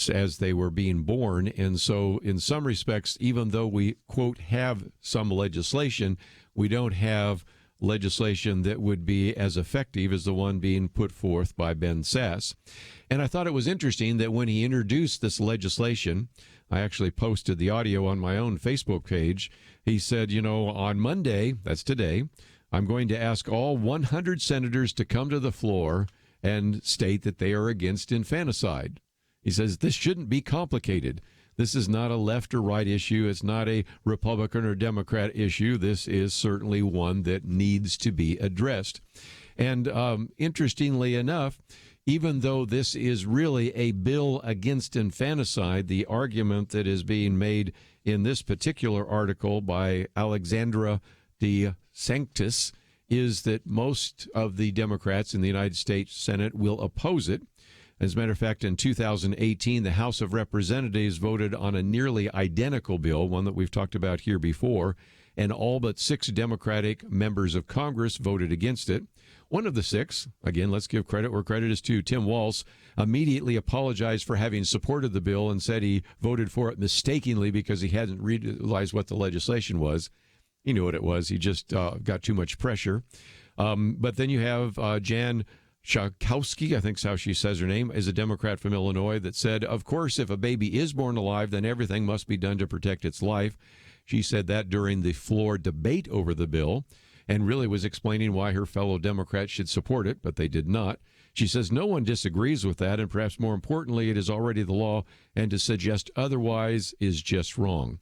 as they were being born. And so in some respects, even though we, quote, have some legislation, we don't have legislation that would be as effective as the one being put forth by Ben Sasse. And I thought it was interesting that when he introduced this legislation, I actually posted the audio on my own Facebook page. He said, on Monday, that's today, I'm going to ask all 100 senators to come to the floor and state that they are against infanticide. He says this shouldn't be complicated. This is not a left or right issue. It's not a Republican or Democrat issue. This is certainly one that needs to be addressed. And interestingly enough, even though this is really a bill against infanticide, the argument that is being made in this particular article by Alexandra de Sanctis is that most of the Democrats in the United States Senate will oppose it. As a matter of fact, in 2018, the House of Representatives voted on a nearly identical bill, one that we've talked about here before, and all but 6 Democratic members of Congress voted against it. One of the 6, again, let's give credit where credit is due, Tim Walz, immediately apologized for having supported the bill and said he voted for it mistakenly because he hadn't realized what the legislation was. He knew what it was. He just got too much pressure. But then you have Jan Schakowsky, I think is how she says her name, is a Democrat from Illinois that said, of course, if a baby is born alive, then everything must be done to protect its life. She said that during the floor debate over the bill and really was explaining why her fellow Democrats should support it, but they did not. She says no one disagrees with that, and perhaps more importantly, it is already the law, and to suggest otherwise is just wrong.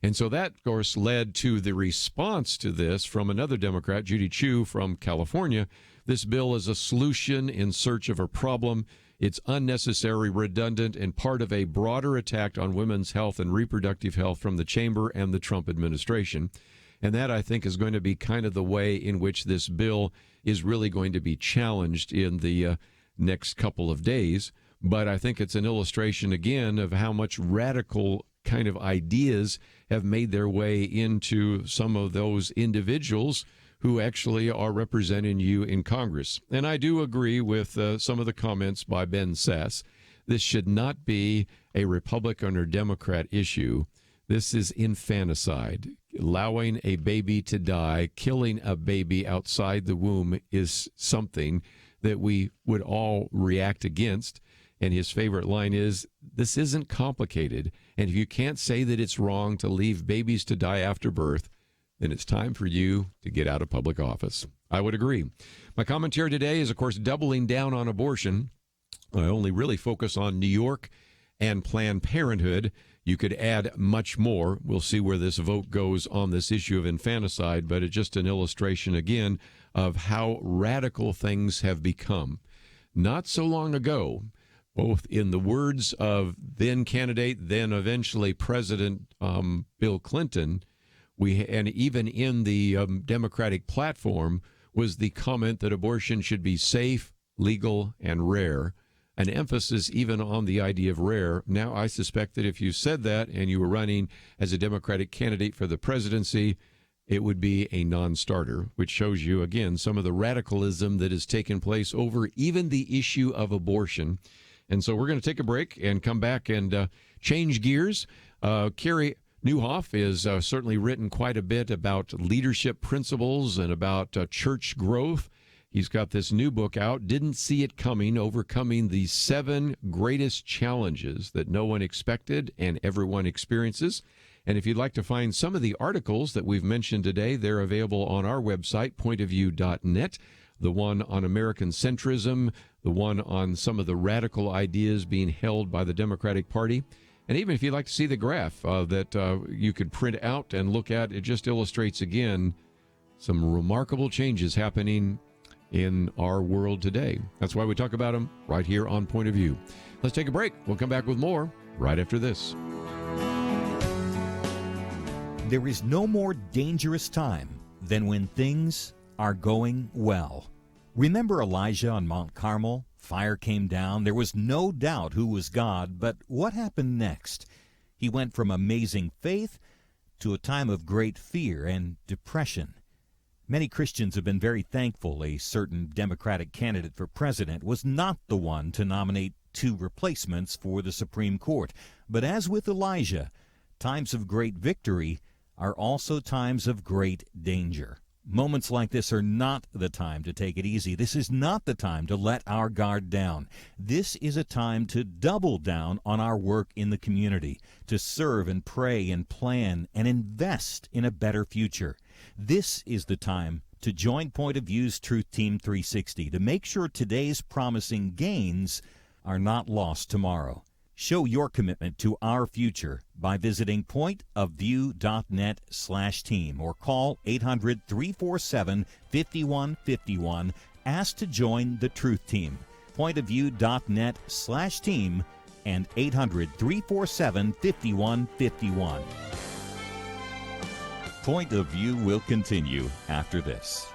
And so that, of course, led to the response to this from another Democrat, Judy Chu from California. This bill is a solution in search of a problem. It's unnecessary, redundant, and part of a broader attack on women's health and reproductive health from the chamber and the Trump administration. And that, I think, is going to be kind of the way in which this bill is really going to be challenged in the next couple of days. But I think it's an illustration, again, of how much radical kind of ideas have made their way into some of those individuals who actually are representing you in Congress. And I do agree with some of the comments by Ben Sass. This should not be a Republican or Democrat issue. This is infanticide. Allowing a baby to die, killing a baby outside the womb is something that we would all react against. And his favorite line is, this isn't complicated. And if you can't say that it's wrong to leave babies to die after birth, then it's time for you to get out of public office. I would agree. My commentary today is, of course, doubling down on abortion. I only really focus on New York and Planned Parenthood. You could add much more. We'll see where this vote goes on this issue of infanticide, but it's just an illustration, again, of how radical things have become. Not so long ago, both in the words of then candidate, then eventually President Bill Clinton, and even in the Democratic platform, was the comment that abortion should be safe, legal, and rare. An emphasis even on the idea of rare. Now, I suspect that if you said that and you were running as a Democratic candidate for the presidency, it would be a non-starter, which shows you, again, some of the radicalism that has taken place over even the issue of abortion. And so we're going to take a break and come back and change gears. Carey Nieuwhof is certainly written quite a bit about leadership principles and about church growth. He's got this new book out, Didn't See It Coming, Overcoming the 7 Greatest Challenges That No One Expected and Everyone Experiences. And if you'd like to find some of the articles that we've mentioned today, they're available on our website, pointofview.net. The one on American centrism, the one on some of the radical ideas being held by the Democratic Party. And even if you'd like to see the graph that you could print out and look at, it just illustrates, again, some remarkable changes happening in our world today. That's why we talk about them right here on Point of View. Let's take a break. We'll come back with more right after this. There is no more dangerous time than when things are going well. Remember Elijah on Mount Carmel? Fire came down. There was no doubt who was God, but what happened next? He went from amazing faith to a time of great fear and depression. Many Christians have been very thankful a certain Democratic candidate for president was not the one to nominate 2 replacements for the Supreme Court. But as with Elijah, times of great victory are also times of great danger. Moments like this are not the time to take it easy. This is not the time to let our guard down. This is a time to double down on our work in the community, to serve and pray and plan and invest in a better future. This is the time to join Point of View's Truth Team 360 to make sure today's promising gains are not lost tomorrow. Show your commitment to our future by visiting pointofview.net/team or call 800-347-5151. Ask to join the Truth Team. Pointofview.net/team and 800-347-5151. Point of View will continue after this.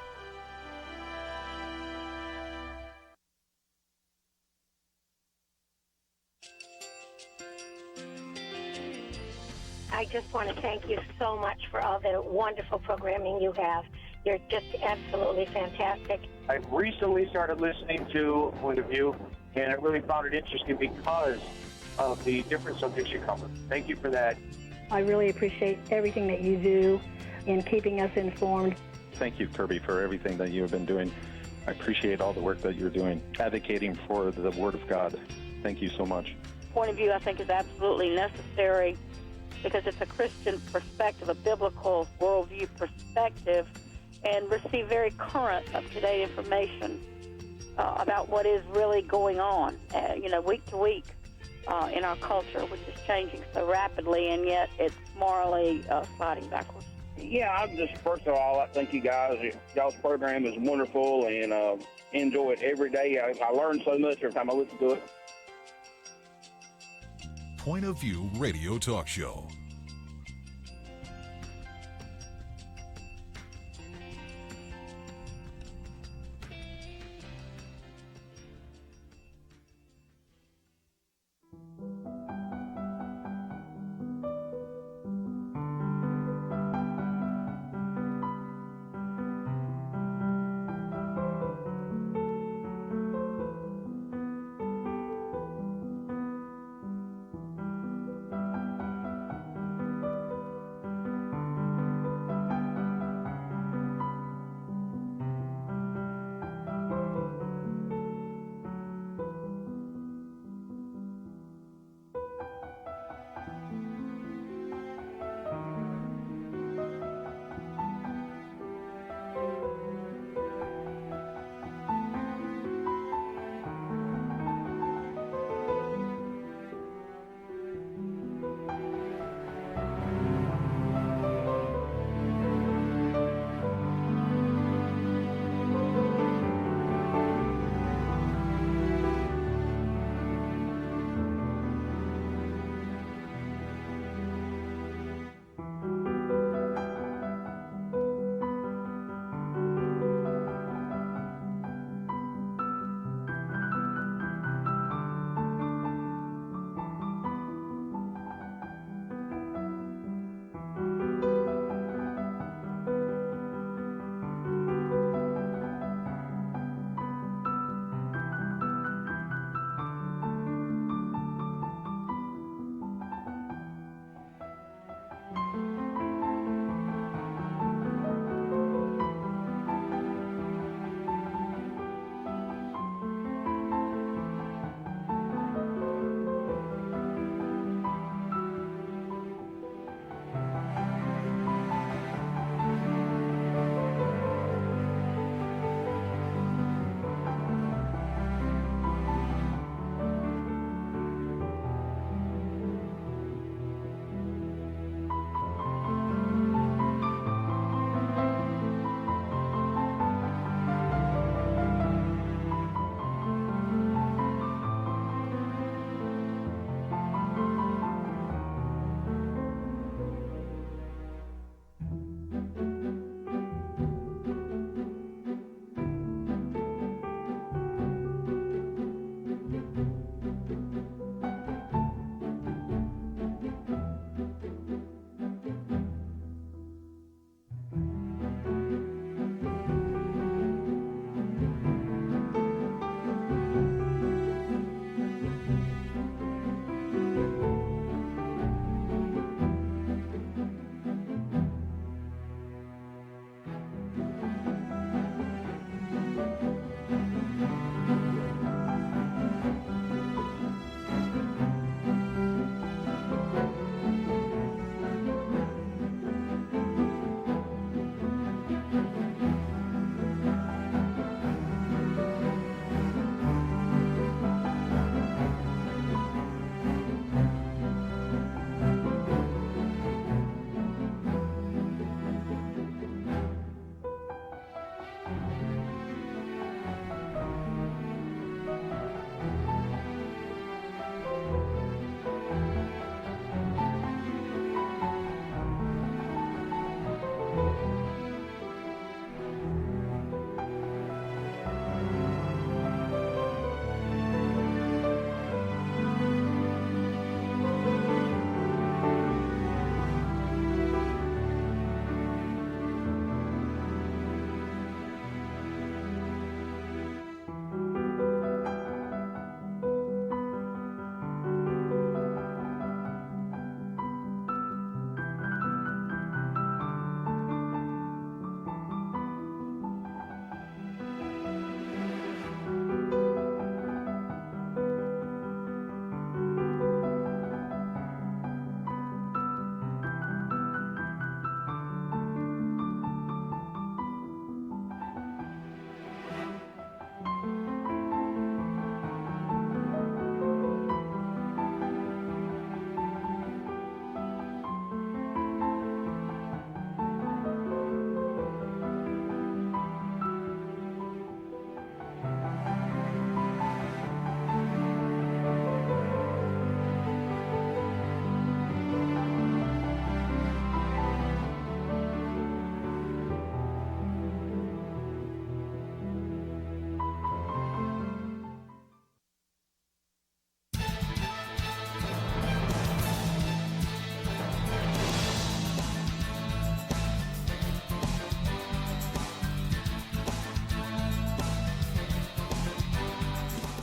just want to thank you so much for all the wonderful programming you have. You're just absolutely fantastic. I recently started listening to Point of View, and I really found it interesting because of the different subjects you cover. Thank you for that. I really appreciate everything that you do in keeping us informed. Thank you, Kerby, for everything that you have been doing. I appreciate all the work that you're doing, advocating for the Word of God. Thank you so much. Point of view, I think, is absolutely necessary because it's a Christian perspective, a biblical worldview perspective, and receive very current, up-to-date information about what is really going on, week to week in our culture, which is changing so rapidly, and yet it's morally sliding backwards. Yeah, I'm just, first of all, I thank you guys. Y'all's program is wonderful, and enjoy it every day. I learn so much every time I listen to it. Point of View Radio Talk Show.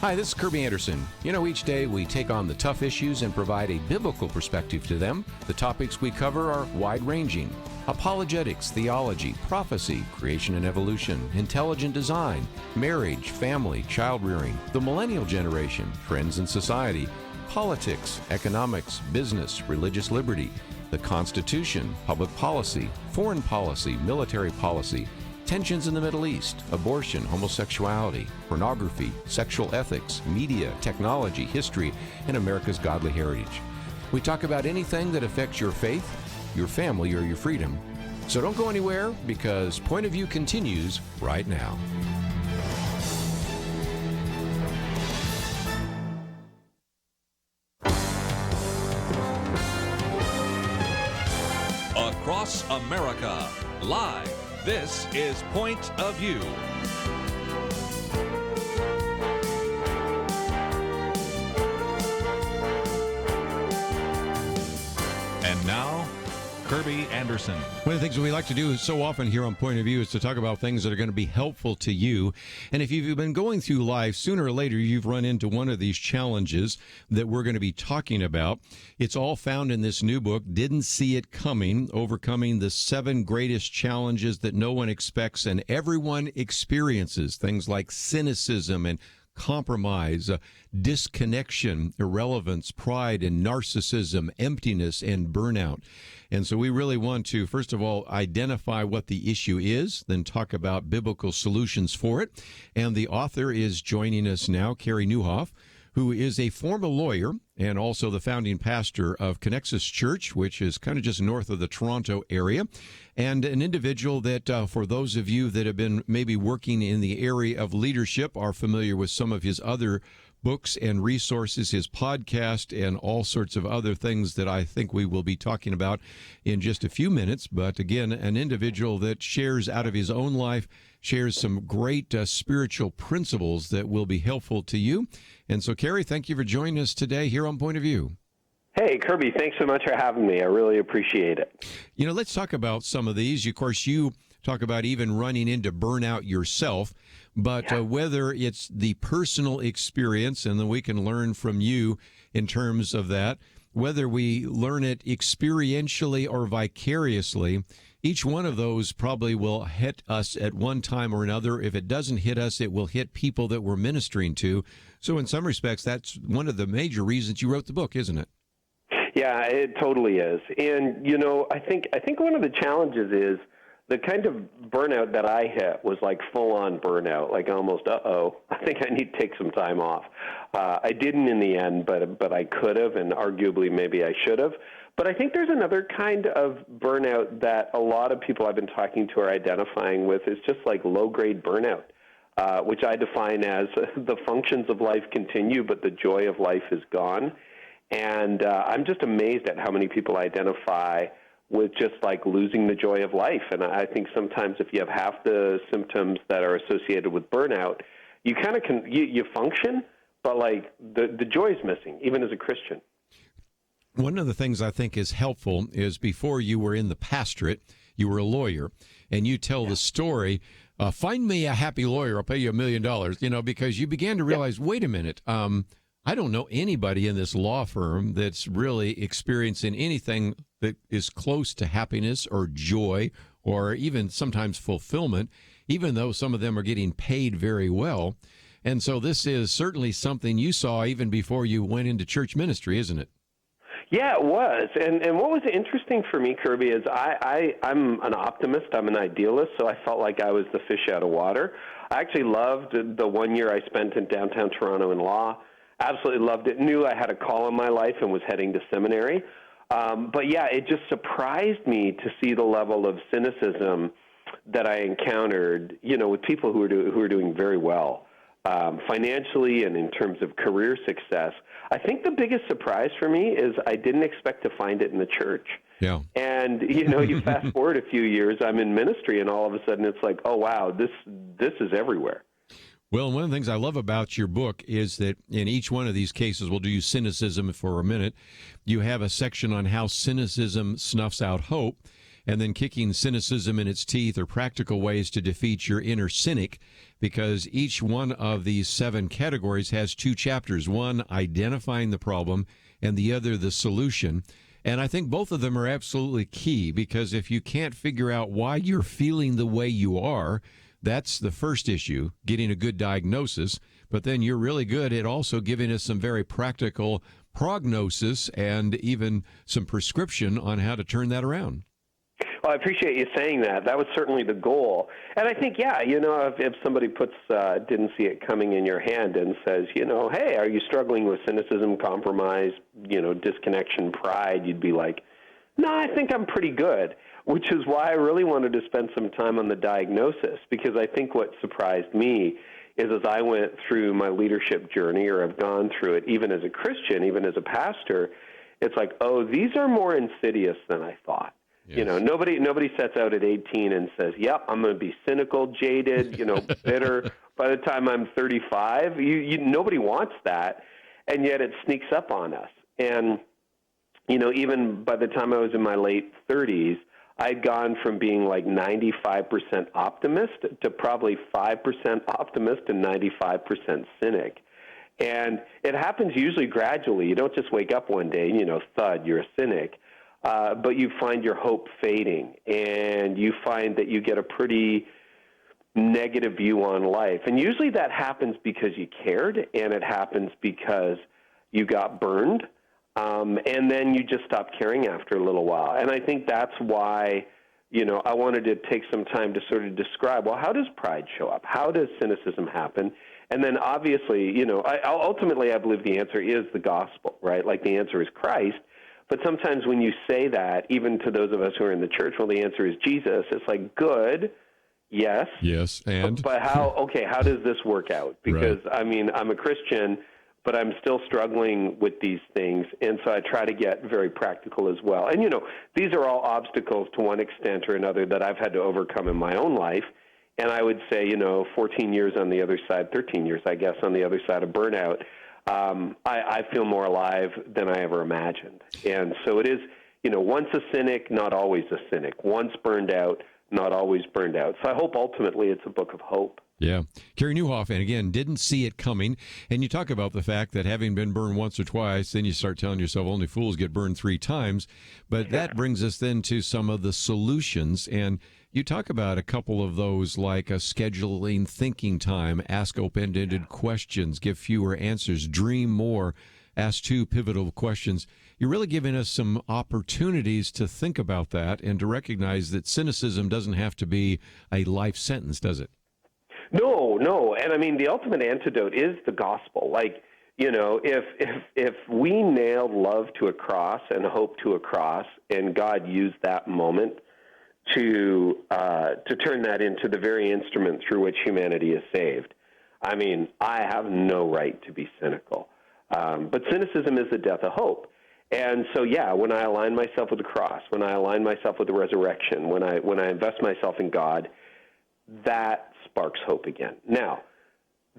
Hi, this is Kerby Anderson. You know, each day we take on the tough issues and provide a biblical perspective to them. The topics we cover are wide-ranging: apologetics, theology, prophecy, creation and evolution, intelligent design, marriage, family, child-rearing, the millennial generation, trends in society, politics, economics, business, religious liberty, the Constitution, public policy, foreign policy, military policy, tensions in the Middle East, abortion, homosexuality, pornography, sexual ethics, media, technology, history, and America's godly heritage. We talk about anything that affects your faith, your family, or your freedom. So don't go anywhere, because Point of View continues right now. Across America, live. This is Point of View. And now, Kerby Anderson. One of the things we like to do so often here on Point of View is to talk about things that are going to be helpful to you. And if you've been going through life, sooner or later you've run into one of these challenges that we're going to be talking about. It's all found in this new book, Didn't See It Coming: Overcoming the 7 Greatest Challenges That No One Expects and Everyone Experiences. Things like cynicism and compromise, disconnection, irrelevance, pride and narcissism, emptiness and burnout. And so we really want to, first of all, identify what the issue is, then talk about biblical solutions for it. And the author is joining us now, Carey Nieuwhof, who is a former lawyer and also the founding pastor of Connexus Church, which is kind of just north of the Toronto area, and an individual that, for those of you that have been maybe working in the area of leadership, are familiar with some of his other books and resources, his podcast, and all sorts of other things that I think we will be talking about in just a few minutes. But again, an individual that shares out of his own life, shares some great spiritual principles that will be helpful to you. And so, Carey, thank you for joining us today here on Point of View. Hey, Kerby, thanks so much for having me. I really appreciate it. You know, let's talk about some of these. Of course, you talk about even running into burnout yourself, but whether it's the personal experience, and then we can learn from you in terms of that, whether we learn it experientially or vicariously, each one of those probably will hit us at one time or another. If it doesn't hit us, it will hit people that we're ministering to. So in some respects, that's one of the major reasons you wrote the book, isn't it? Yeah, it totally is. And, you know, I think one of the challenges is the kind of burnout that I hit was like full-on burnout, like almost, I think I need to take some time off. I didn't in the end, but I could have, and arguably maybe I should have. But I think there's another kind of burnout that a lot of people I've been talking to are identifying with. Is just like low-grade burnout, which I define as the functions of life continue, but the joy of life is gone. And I'm just amazed at how many people identify with just like losing the joy of life. And I think sometimes if you have half the symptoms that are associated with burnout, you kind of you function, but like the joy is missing, even as a Christian. One of the things I think is helpful is before you were in the pastorate, you were a lawyer, and you tell the story, find me a happy lawyer, I'll pay you $1 million, you know, because you began to realize, wait a minute, I don't know anybody in this law firm that's really experiencing anything that is close to happiness or joy or even sometimes fulfillment, even though some of them are getting paid very well. And so this is certainly something you saw even before you went into church ministry, isn't it? Yeah, it was. And what was interesting for me, Kerby, is I'm an optimist. I'm an idealist, so I felt like I was the fish out of water. I actually loved the 1 year I spent in downtown Toronto in law. Absolutely loved it. Knew I had a call in my life and was heading to seminary. But yeah, it just surprised me to see the level of cynicism that I encountered, you know, with people who are doing very well financially and in terms of career success. I think the biggest surprise for me is I didn't expect to find it in the church. Yeah. And, you know, you fast forward a few years, I'm in ministry, and all of a sudden it's like, oh, wow, this is everywhere. Well, one of the things I love about your book is that in each one of these cases, we'll do cynicism for a minute, you have a section on how cynicism snuffs out hope. And then kicking cynicism in its teeth are practical ways to defeat your inner cynic, because each one of these 7 categories has 2 chapters, one identifying the problem and the other the solution. And I think both of them are absolutely key, because if you can't figure out why you're feeling the way you are, that's the first issue, getting a good diagnosis. But then you're really good at also giving us some very practical prognosis and even some prescription on how to turn that around. Well, I appreciate you saying that. That was certainly the goal. And I think, yeah, if somebody puts didn't see it coming in your hand and says, hey, are you struggling with cynicism, compromise, disconnection, pride, you'd be like, no, I think I'm pretty good, which is why I really wanted to spend some time on the diagnosis, because I think what surprised me is as I went through my leadership journey, or I've gone through it even as a Christian, even as a pastor, it's like, oh, these are more insidious than I thought. Yes. Nobody sets out at 18 and says, yep, I'm going to be cynical, jaded, bitter. By the time I'm 35, nobody wants that, and yet it sneaks up on us. And, even by the time I was in my late 30s, I'd gone from being like 95% optimist to probably 5% optimist and 95% cynic. And it happens usually gradually. You don't just wake up one day and, thud, you're a cynic. But you find your hope fading, and you find that you get a pretty negative view on life. And usually that happens because you cared, and it happens because you got burned, and then you just stop caring after a little while. And I think that's why, I wanted to take some time to sort of describe, well, how does pride show up? How does cynicism happen? And then obviously, ultimately I believe the answer is the gospel, right? Like the answer is Christ. But sometimes when you say that, even to those of us who are in the church, well, the answer is Jesus. It's like, good, yes. Yes, and? But how does this work out? Because, right. I'm a Christian, but I'm still struggling with these things. And so I try to get very practical as well. And, these are all obstacles to one extent or another that I've had to overcome in my own life. And I would say, 14 years on the other side, 13 years, I guess, on the other side of burnout. I feel more alive than I ever imagined. And so it is, once a cynic, not always a cynic. Once burned out, not always burned out. So I hope ultimately it's a book of hope. Yeah. Carey Nieuwhof, and again, didn't see it coming. And you talk about the fact that having been burned once or twice, then you start telling yourself only fools get burned 3 times. But that brings us then to some of the solutions. And you talk about a couple of those, like a scheduling thinking time, ask open-ended questions, give fewer answers, dream more, ask 2 pivotal questions. You're really giving us some opportunities to think about that and to recognize that cynicism doesn't have to be a life sentence, does it? No. And the ultimate antidote is the gospel. Like, if we nailed love to a cross and hope to a cross, and God used that moment to turn that into the very instrument through which humanity is saved, I have no right to be cynical. But cynicism is the death of hope. And so, when I align myself with the cross, when I align myself with the resurrection, when I invest myself in God, that sparks hope again. Now,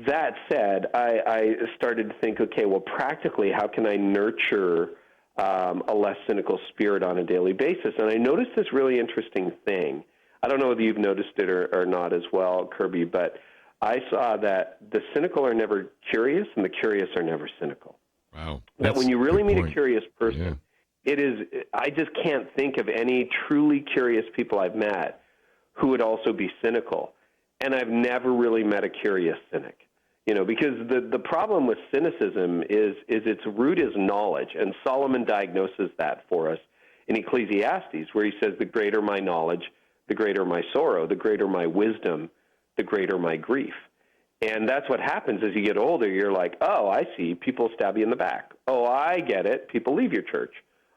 that said, I started to think, okay, well, practically, how can I nurture a less cynical spirit on a daily basis? And I noticed this really interesting thing. I don't know whether you've noticed it or not as well, Kerby, but I saw that the cynical are never curious and the curious are never cynical. Wow. That when you really meet a curious person, I just can't think of any truly curious people I've met who would also be cynical. And I've never really met a curious cynic. Because the problem with cynicism is its root is knowledge, and Solomon diagnoses that for us in Ecclesiastes, where he says, the greater my knowledge, the greater my sorrow, the greater my wisdom, the greater my grief. And that's what happens as you get older. You're like, oh, I see, people stab you in the back. Oh, I get it, people leave your church.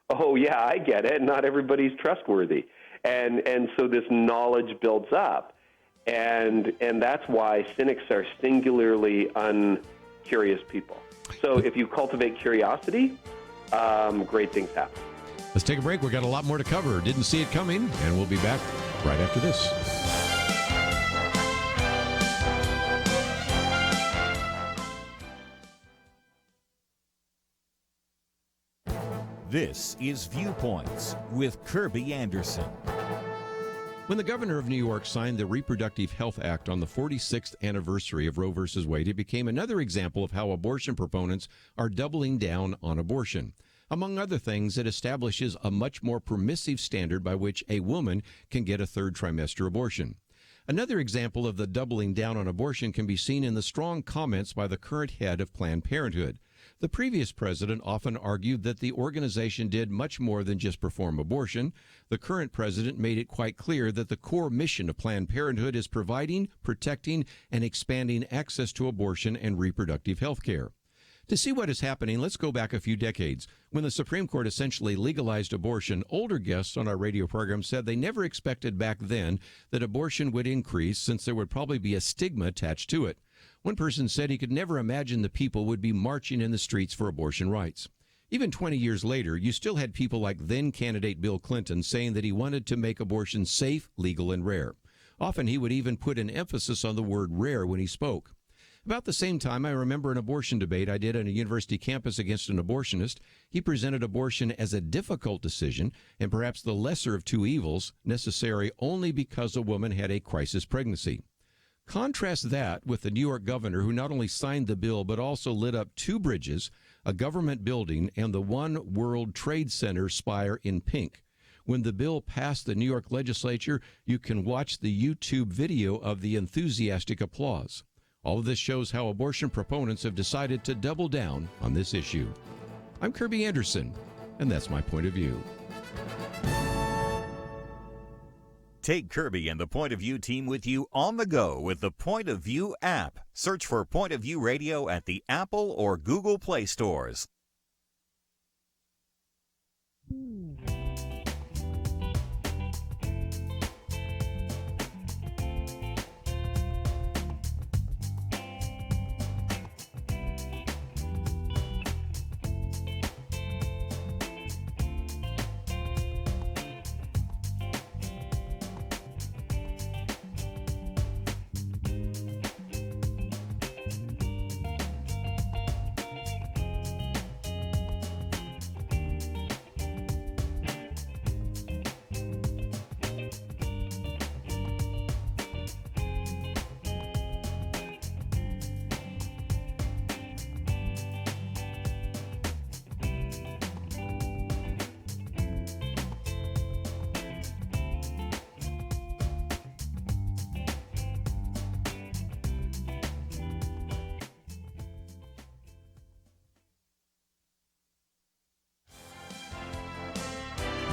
Oh, yeah, I get it, not everybody's trustworthy. And so this knowledge builds up. And that's why cynics are singularly uncurious people. So if you cultivate curiosity, great things happen. Let's take a break. We've got a lot more to cover. Didn't see it coming, and we'll be back right after this. This is Viewpoints with Kerby Anderson. When the governor of New York signed the Reproductive Health Act on the 46th anniversary of Roe v. Wade, it became another example of how abortion proponents are doubling down on abortion. Among other things, it establishes a much more permissive standard by which a woman can get a third trimester abortion. Another example of the doubling down on abortion can be seen in the strong comments by the current head of Planned Parenthood. The previous president often argued that the organization did much more than just perform abortion. The current president made it quite clear that the core mission of Planned Parenthood is providing, protecting, and expanding access to abortion and reproductive health care. To see what is happening, let's go back a few decades. When the Supreme Court essentially legalized abortion, older guests on our radio program said they never expected back then that abortion would increase since there would probably be a stigma attached to it. One person said he could never imagine the people would be marching in the streets for abortion rights. Even 20 years later, you still had people like then-candidate Bill Clinton saying that he wanted to make abortion safe, legal, and rare. Often he would even put an emphasis on the word rare when he spoke. About the same time, I remember an abortion debate I did on a university campus against an abortionist. He presented abortion as a difficult decision and perhaps the lesser of two evils, necessary only because a woman had a crisis pregnancy. Contrast that with the New York governor who not only signed the bill but also lit up two bridges, a government building, and the One World Trade Center spire in pink. When the bill passed the New York legislature, you can watch the YouTube video of the enthusiastic applause. All of this shows how abortion proponents have decided to double down on this issue. I'm Kerby Anderson, and that's my point of view. Take Kerby and the Point of View team with you on the go with the Point of View app. Search for Point of View Radio at the Apple or Google Play stores.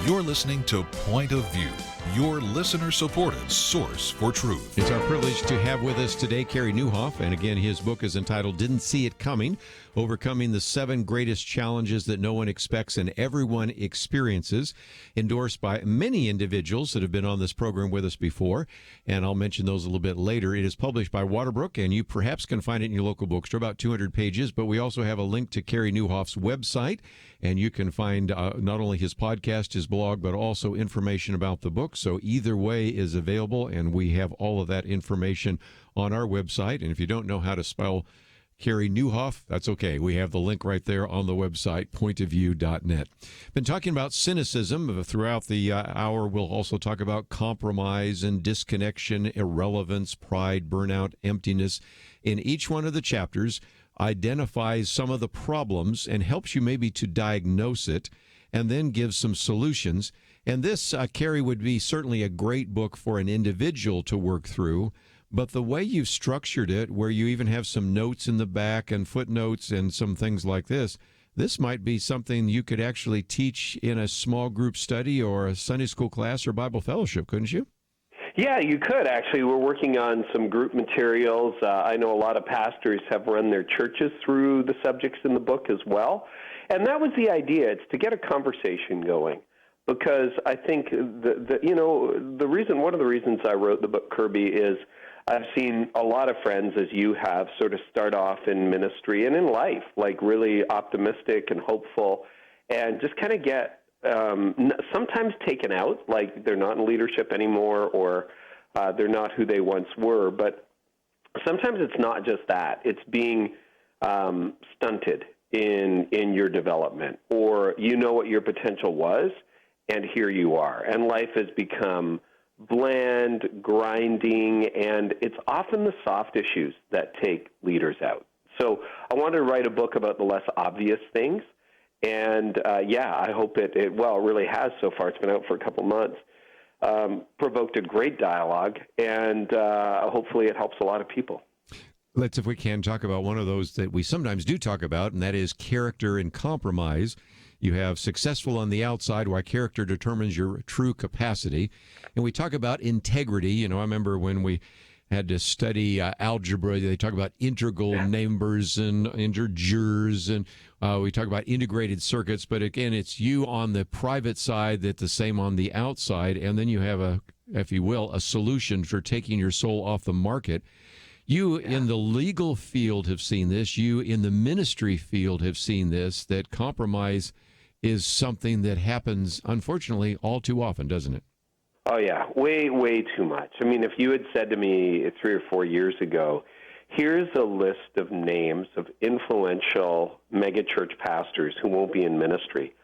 You're listening to Point of View, your listener-supported source for truth. It's our privilege to have with us today Carey Nieuwhof, and again, his book is entitled Didn't See It Coming, Overcoming the 7 Greatest Challenges That No One Expects and Everyone Experiences, endorsed by many individuals that have been on this program with us before, and I'll mention those a little bit later. It is published by Waterbrook, and you perhaps can find it in your local bookstore, about 200 pages, but we also have a link to Carey Nieuwhof's website, and you can find not only his podcast, his blog, but also information about the book. So either way is available, and we have all of that information on our website. And if you don't know how to spell Carey Nieuwhof, that's okay. We have the link right there on the website, pointofview.net. Been talking about cynicism throughout the hour. We'll also talk about compromise and disconnection, irrelevance, pride, burnout, emptiness. In each one of the chapters, identifies some of the problems and helps you maybe to diagnose it, and then gives some solutions. And this, Carey, would be certainly a great book for an individual to work through. But the way you've structured it, where you even have some notes in the back and footnotes and some things like this might be something you could actually teach in a small group study or a Sunday school class or Bible fellowship, couldn't you? Yeah, you could, actually. We're working on some group materials. I know a lot of pastors have run their churches through the subjects in the book as well. And that was the idea. It's to get a conversation going. Because I think, one of the reasons I wrote the book, Kerby, is I've seen a lot of friends, as you have, sort of start off in ministry and in life, like really optimistic and hopeful, and just kind of get sometimes taken out, like they're not in leadership anymore, or they're not who they once were. But sometimes it's not just that. It's being stunted in your development, or you know what your potential was, and here you are. And life has become bland, grinding, and it's often the soft issues that take leaders out. So I wanted to write a book about the less obvious things, and I hope it really has so far. It's been out for a couple months. Provoked a great dialogue, and hopefully it helps a lot of people. Let's, if we can, talk about one of those that we sometimes do talk about, and that is character and compromise. You have successful on the outside, while character determines your true capacity. And we talk about integrity. I remember when we had to study algebra, they talk about integral numbers and integers, and we talk about integrated circuits. But again, it's you on the private side that's the same on the outside. And then you have if you will, a solution for taking your soul off the market. You in the legal field have seen this. You in the ministry field have seen this, that compromise is something that happens, unfortunately, all too often, doesn't it? Oh, yeah, way, way too much. I mean, if you had said to me 3 or 4 years ago, here's a list of names of influential megachurch pastors who won't be in ministry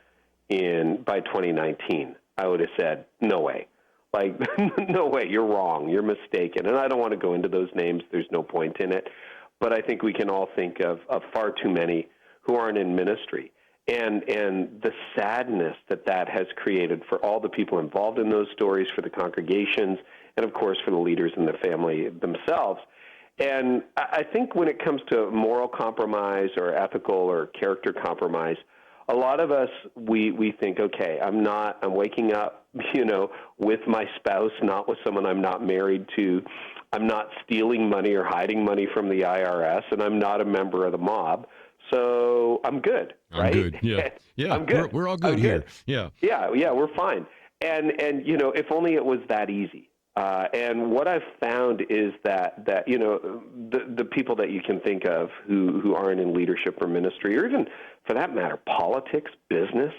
by 2019, I would have said, no way. Like, no way, you're wrong, you're mistaken. And I don't want to go into those names. There's no point in it. But I think we can all think of far too many who aren't in ministry. And the sadness that has created for all the people involved in those stories, for the congregations, and, of course, for the leaders in the family themselves. And I think when it comes to moral compromise or ethical or character compromise, a lot of us, we think, okay, I'm waking up, with my spouse, not with someone I'm not married to. I'm not stealing money or hiding money from the IRS, and I'm not a member of the mob. So I'm good, right? I'm good, yeah. Yeah, I'm good. We're all good here. Yeah. Yeah, we're fine. And if only it was that easy. And what I've found is that the people that you can think of who aren't in leadership or ministry, or even, for that matter, politics, business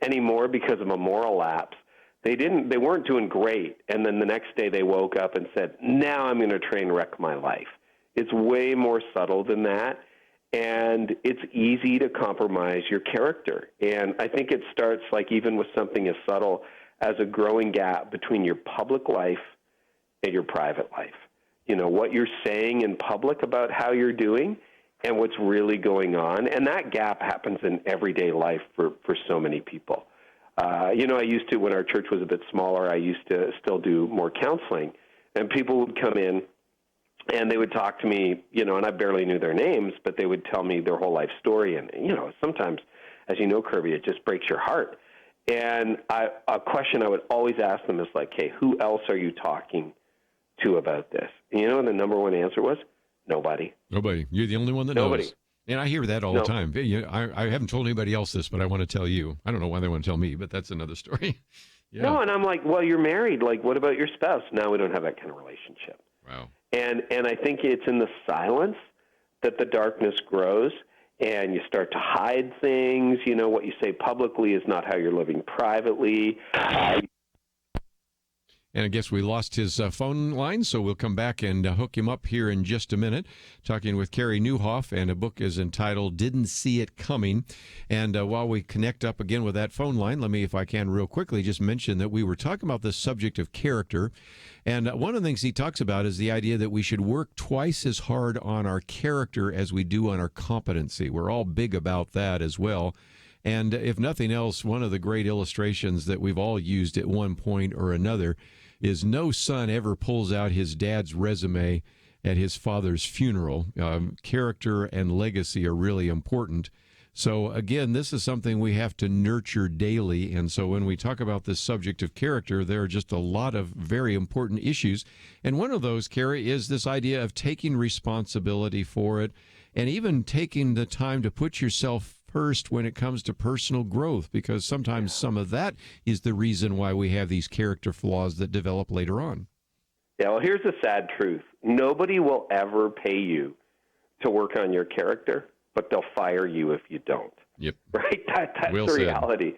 anymore because of a moral lapse, they weren't doing great. And then the next day they woke up and said, now I'm going to train wreck my life. It's way more subtle than that. And it's easy to compromise your character. And I think it starts even with something as subtle as a growing gap between your public life and your private life. What you're saying in public about how you're doing and what's really going on. And that gap happens in everyday life for so many people. I used to, when our church was a bit smaller, I used to still do more counseling. And people would come in and they would talk to me, and I barely knew their names, but they would tell me their whole life story. And, sometimes, as you know, Kerby, it just breaks your heart. And a question I would always ask them is hey, who else are you talking to about this? And the number one answer was, nobody. Nobody. You're the only one that knows. And I hear that all the time. I haven't told anybody else this, but I want to tell you. I don't know why they want to tell me, but that's another story. Yeah. No, and I'm like, well, you're married. What about your spouse? No, we don't have that kind of relationship. Wow. And I think it's in the silence that the darkness grows, and you start to hide things. What you say publicly is not how you're living privately. And I guess we lost his phone line, so we'll come back and hook him up here in just a minute, talking with Carey Nieuwhof, and a book is entitled Didn't See It Coming. And while we connect up again with that phone line, let me, if I can, real quickly just mention that we were talking about the subject of character. And one of the things he talks about is the idea that we should work twice as hard on our character as we do on our competency. We're all big about that as well. And if nothing else, one of the great illustrations that we've all used at one point or another is no son ever pulls out his dad's resume at his father's funeral. Character and legacy are really important. So again, this is something we have to nurture daily. And so when we talk about this subject of character, there are just a lot of very important issues. And one of those, Carey, is this idea of taking responsibility for it and even taking the time to put yourself first when it comes to personal growth, because sometimes some of that is the reason why we have these character flaws that develop later on. Yeah, well, here's the sad truth. Nobody will ever pay you to work on your character, but they'll fire you if you don't. Yep. Right? That's well the said. reality,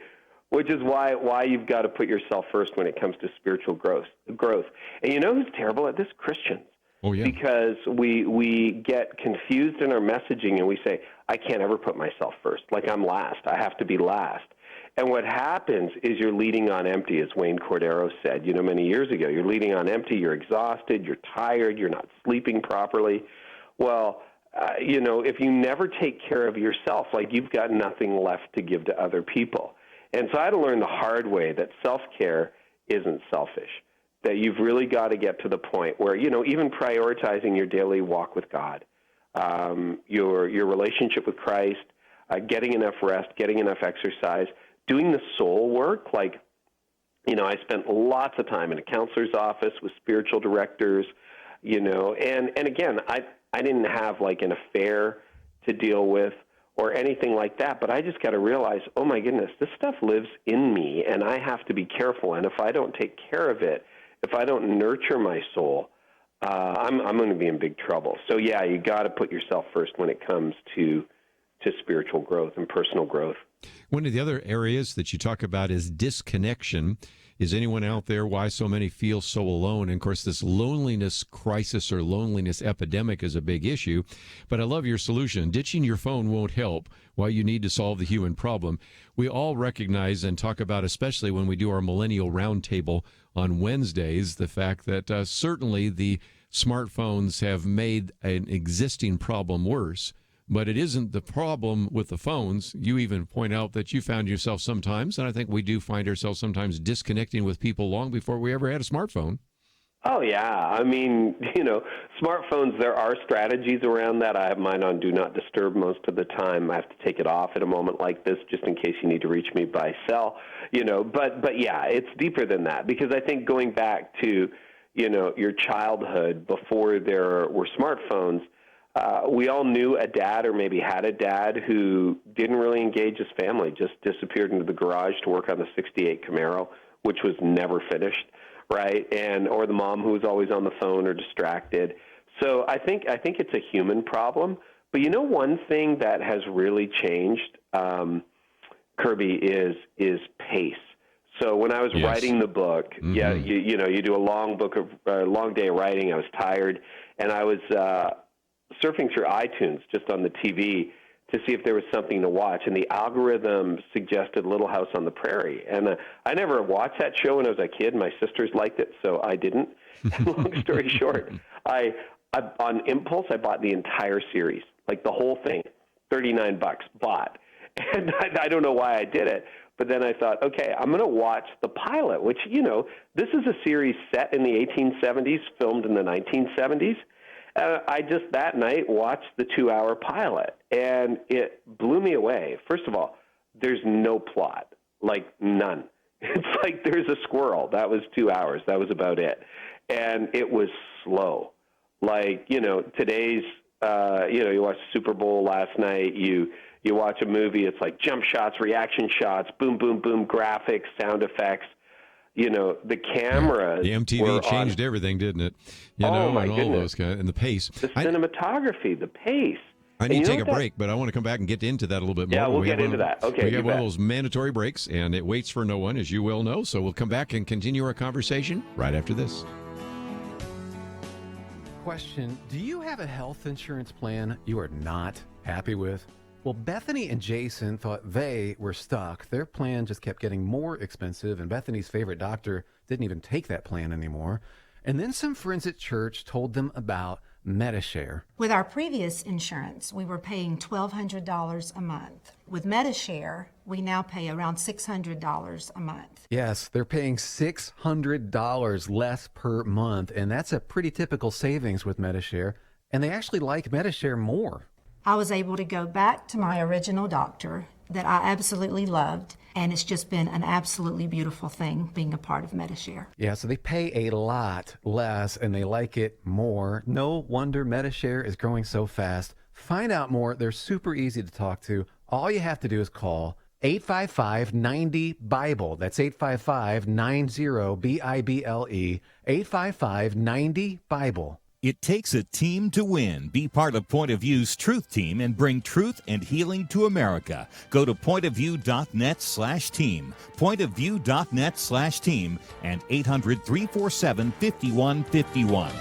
which is why you've got to put yourself first when it comes to spiritual growth. And you know who's terrible at this? Christians. Oh, yeah. Because we get confused in our messaging and we say, I can't ever put myself first. I'm last. I have to be last. And what happens is you're leading on empty, as Wayne Cordero said, many years ago. You're leading on empty, you're exhausted, you're tired, you're not sleeping properly. Well, if you never take care of yourself, like you've got nothing left to give to other people. And so I had to learn the hard way that self-care isn't selfish, that you've really got to get to the point where, even prioritizing your daily walk with God, your relationship with Christ, getting enough rest, getting enough exercise, doing the soul work. Like, I spent lots of time in a counselor's office with spiritual directors, and again, I didn't have like an affair to deal with or anything like that, but I just got to realize, oh my goodness, this stuff lives in me, and I have to be careful. And if I don't take care of it, if I don't nurture my soul, I'm going to be in big trouble. So yeah, you got to put yourself first when it comes to spiritual growth and personal growth. One of the other areas that you talk about is disconnection. Is anyone out there why so many feel so alone? And of course, this loneliness crisis or loneliness epidemic is a big issue. But I love your solution. Ditching your phone won't help while you need to solve the human problem. We all recognize and talk about, especially when we do our Millennial Roundtable on Wednesdays, the fact that certainly the smartphones have made an existing problem worse. But it isn't the problem with the phones. You even point out that you found yourself sometimes, and I think we do find ourselves sometimes disconnecting with people long before we ever had a smartphone. Oh, yeah. I mean, smartphones, there are strategies around that. I have mine on Do Not Disturb most of the time. I have to take it off at a moment like this just in case you need to reach me by cell. But yeah, it's deeper than that, because I think going back to, your childhood before there were smartphones, we all knew a dad or maybe had a dad who didn't really engage his family, just disappeared into the garage to work on the 68 Camaro, which was never finished, right? Or the mom who was always on the phone or distracted. So I think it's a human problem. But one thing that has really changed, Kerby, is pace. So when I was writing the book, you do a long day of writing. I was tired, and I was surfing through iTunes just on the TV to see if there was something to watch, and the algorithm suggested Little House on the Prairie. And I never watched that show when I was a kid. My sisters liked it, so I didn't. Long story short, I on impulse, I bought the entire series, like the whole thing, $39, bought. And I don't know why I did it, but then I thought, okay, I'm going to watch the pilot, which, this is a series set in the 1870s, filmed in the 1970s. I just that night watched the 2-hour pilot, and it blew me away. First of all, there's no plot, like none. It's like there's a squirrel. That was 2 hours. That was about it. And it was slow. Like, today's, you watched Super Bowl last night, you watch a movie, it's like jump shots, reaction shots, boom, boom, boom, graphics, sound effects. The cameras. The MTV changed everything, didn't it? Oh my and all goodness. those kind, and the pace. The cinematography, the pace. I need to take a break, but I want to come back and get into that a little bit more. Yeah, we'll get into that. Okay, we have one of those mandatory breaks, and it waits for no one, as you well know. So we'll come back and continue our conversation right after this. Question: do you have a health insurance plan you are not happy with? Well, Bethany and Jason thought they were stuck. Their plan just kept getting more expensive, and Bethany's favorite doctor didn't even take that plan anymore. And then some friends at church told them about MediShare. With our previous insurance, we were paying $1,200 a month. With MediShare, we now pay around $600 a month. Yes, they're paying $600 less per month, and that's a pretty typical savings with MediShare. And they actually like MediShare more. I was able to go back to my original doctor that I absolutely loved, and it's just been an absolutely beautiful thing being a part of MediShare. Yeah, so they pay a lot less and they like it more. No wonder MediShare is growing so fast. Find out more. They're super easy to talk to. All you have to do is call 855-90-BIBLE. That's 855-90-BIBLE. 855-90-BIBLE. It takes a team to win. Be part of Point of View's Truth Team and bring truth and healing to America. Go to pointofview.net/team, pointofview.net/team, and 800-347-5151.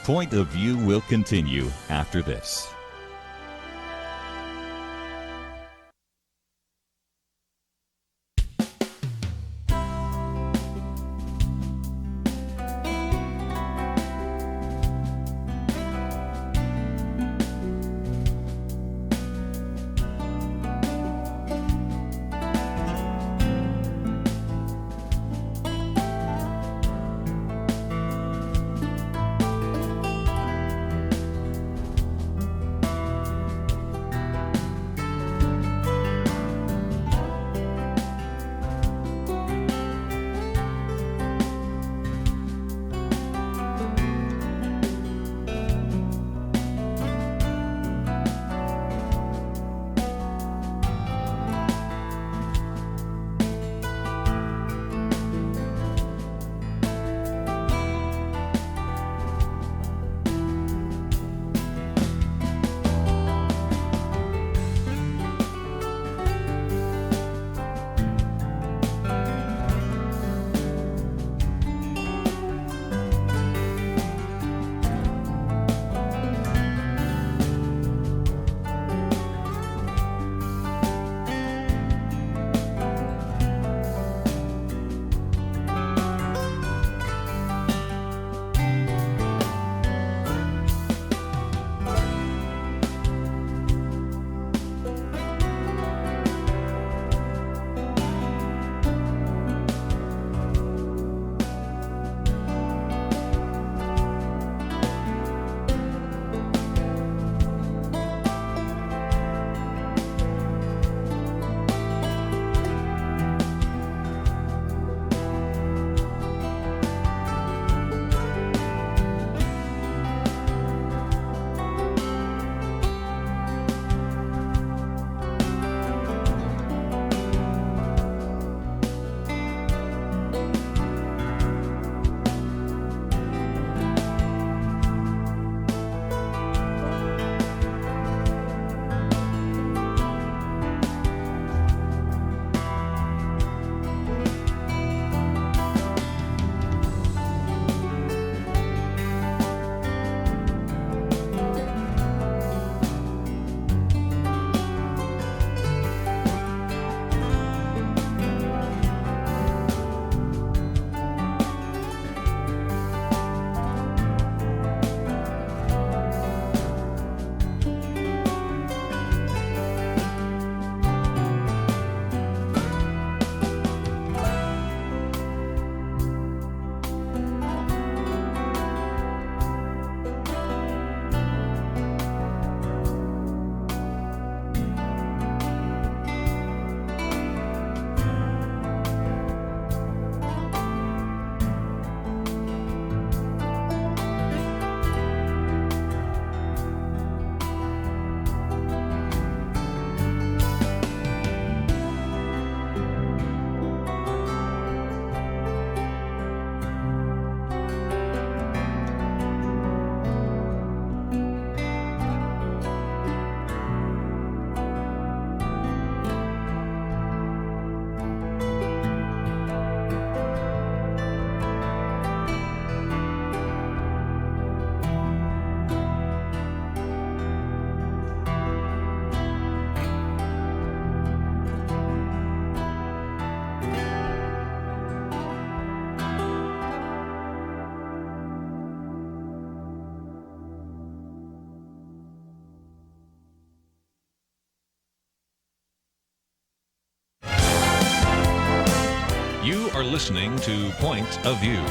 Point of View will continue after this. listening to Point of View.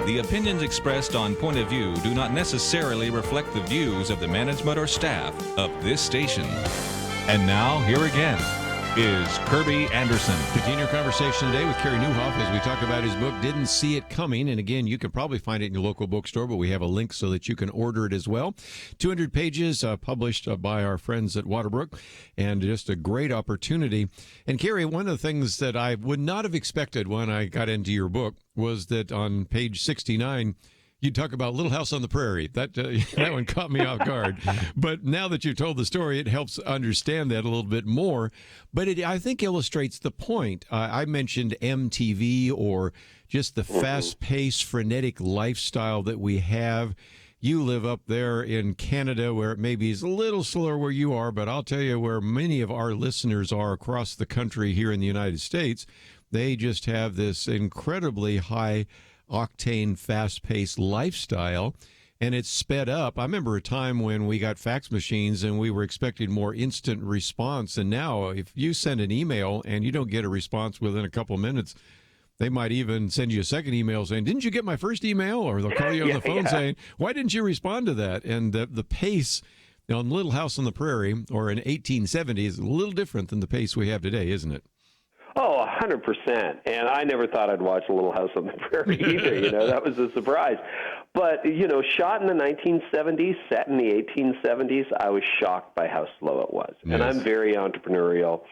The opinions expressed on Point of View do not necessarily reflect the views of the management or staff of this station. And now, here again is Kerby Anderson. Continue our conversation today with Carey Nieuwhof as we talk about his book, Didn't See It Coming. And again, you can probably find it in your local bookstore, but we have a link so that you can order it as well. 200 pages published by our friends at Waterbrook, and just a great opportunity. And Carey, one of the things that I would not have expected when I got into your book was that on page 69, you talk about Little House on the Prairie. That that one caught me off guard. But now that you've told the story, it helps understand that a little bit more. But it, I think, illustrates the point. I mentioned MTV, or just the fast-paced, frenetic lifestyle that we have. You live up there in Canada, where it maybe is a little slower where you are, but I'll tell you where many of our listeners are across the country here in the United States. They just have this incredibly high octane, fast-paced lifestyle, and it's sped up. I remember a time when we got fax machines and we were expecting more instant response, and now if you send an email and you don't get a response within a couple of minutes, they might even send you a second email saying, "Didn't you get my first email?" Or they'll call you on the phone saying, "Why didn't you respond to that?" And the pace on Little House on the Prairie, or in 1870, is a little different than the pace we have today, isn't it? Oh, 100%. And I never thought I'd watch A Little House on the Prairie either. That was a surprise. But, shot in the 1970s, set in the 1870s, I was shocked by how slow it was. Yes. And I'm very entrepreneurial.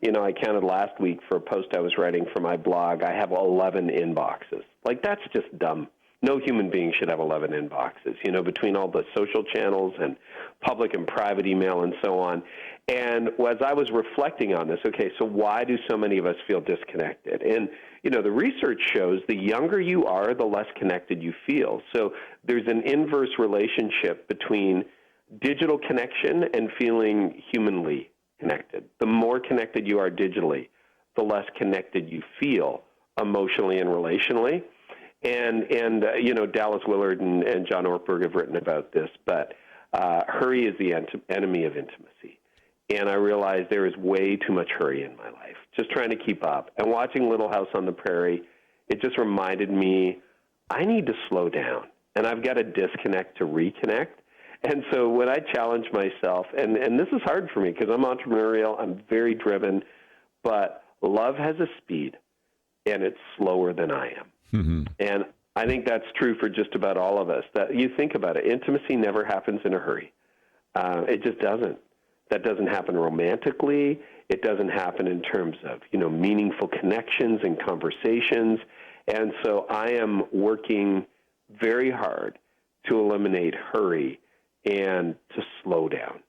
I counted last week for a post I was writing for my blog. I have 11 inboxes. That's just dumb. No human being should have 11 inboxes, between all the social channels and public and private email and so on. And as I was reflecting on this, okay, so why do so many of us feel disconnected? And, the research shows the younger you are, the less connected you feel. So there's an inverse relationship between digital connection and feeling humanly connected. The more connected you are digitally, the less connected you feel emotionally and relationally. And Dallas Willard and John Ortberg have written about this, but hurry is the enemy of intimacy. And I realized there is way too much hurry in my life, just trying to keep up. And watching Little House on the Prairie, it just reminded me I need to slow down, and I've got to disconnect to reconnect. And so when I challenge myself, and this is hard for me because I'm entrepreneurial, I'm very driven, but love has a speed, and it's slower than I am. Mm-hmm. And I think that's true for just about all of us. That you think about it, intimacy never happens in a hurry. It just doesn't. That doesn't happen romantically. It doesn't happen in terms of, meaningful connections and conversations. And so I am working very hard to eliminate hurry and to slow down.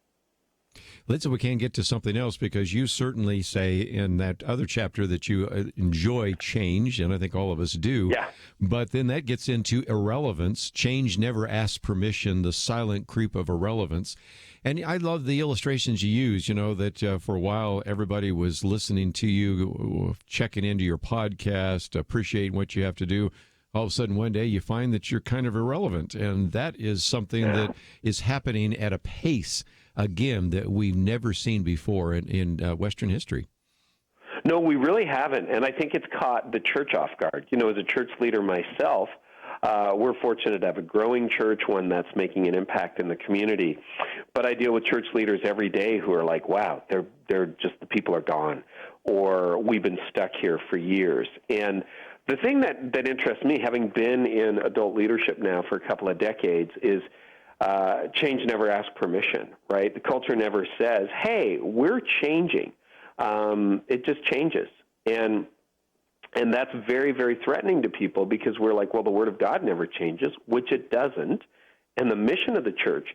Let's see if we can get to something else, because you certainly say in that other chapter that you enjoy change, and I think all of us do. Yeah. But then that gets into irrelevance. Change never asks permission, the silent creep of irrelevance. And I love the illustrations you use, that for a while everybody was listening to you, checking into your podcast, appreciating what you have to do. All of a sudden one day you find that you're kind of irrelevant. And that is something that is happening at a pace, again, that we've never seen before in Western history. No, we really haven't. And I think it's caught the church off guard. As a church leader myself, we're fortunate to have a growing church, one that's making an impact in the community. But I deal with church leaders every day who are like, wow, they're just, the people are gone, or we've been stuck here for years. And the thing that interests me, having been in adult leadership now for a couple of decades, is change never asks permission, right? The culture never says, hey, we're changing. It just changes. And that's very, very threatening to people, because we're like, well, the Word of God never changes, which it doesn't. And the mission of the church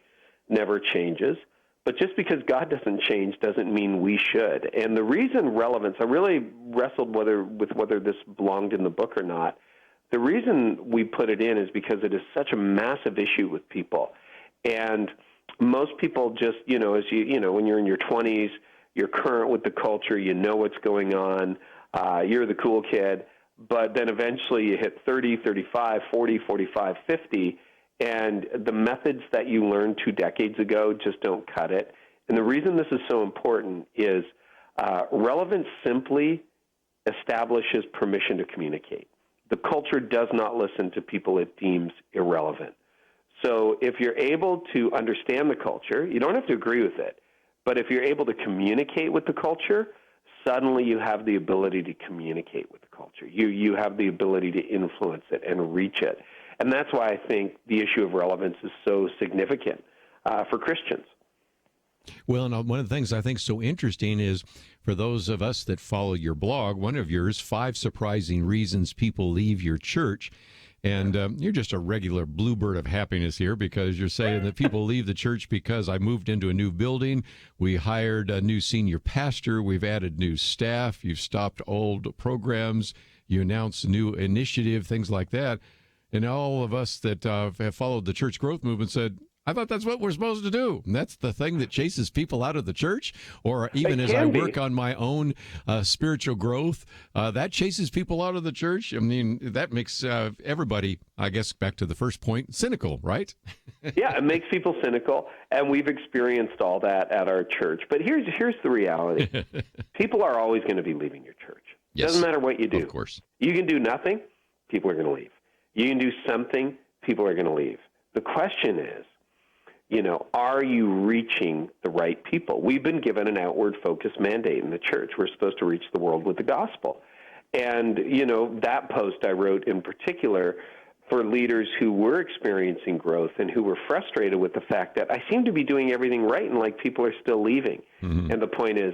never changes. But just because God doesn't change doesn't mean we should. And the reason relevance, I really wrestled with whether this belonged in the book or not. The reason we put it in is because it is such a massive issue with people. And most people just, as when you're in your 20s, you're current with the culture, you know what's going on, you're the cool kid, but then eventually you hit 30, 35, 40, 45, 50, and the methods that you learned 2 decades ago just don't cut it. And the reason this is so important is relevance simply establishes permission to communicate. The culture does not listen to people it deems irrelevant. So if you're able to understand the culture, you don't have to agree with it, but if you're able to communicate with the culture, suddenly you have the ability to communicate with the culture. You have the ability to influence it and reach it. And that's why I think the issue of relevance is so significant for Christians. Well, and one of the things I think is so interesting is for those of us that follow your blog, one of yours, 5 surprising reasons people leave your church. And you're just a regular bluebird of happiness here because you're saying that people leave the church because I moved into a new building, we hired a new senior pastor, we've added new staff, you've stopped old programs, you announced a new initiative, things like that. And all of us that have followed the church growth movement said, I thought that's what we're supposed to do. And that's the thing that chases people out of the church. Or even as I work on my own spiritual growth, that chases people out of the church. I mean, that makes everybody, I guess, back to the first point, cynical, right? Yeah, it makes people cynical, and we've experienced all that at our church. But here's the reality. People are always going to be leaving your church. Yes. Doesn't matter what you do. Of course. You can do nothing, people are going to leave. You can do something, people are going to leave. The question is, are you reaching the right people? We've been given an outward-focused mandate in the church. We're supposed to reach the world with the gospel. And, that post I wrote in particular for leaders who were experiencing growth and who were frustrated with the fact that I seem to be doing everything right and like people are still leaving. Mm-hmm. And the point is,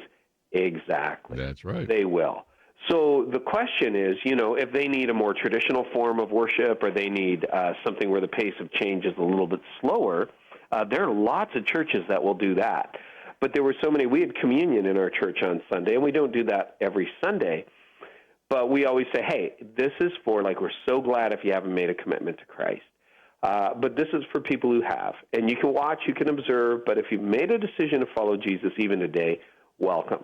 exactly. That's right. They will. So the question is, if they need a more traditional form of worship or they need something where the pace of change is a little bit slower, there are lots of churches that will do that. But there were so many. We had communion in our church on Sunday, and we don't do that every Sunday. But we always say, hey, this is for, we're so glad if you haven't made a commitment to Christ. But this is for people who have. And you can watch, you can observe, but if you've made a decision to follow Jesus even today, welcome.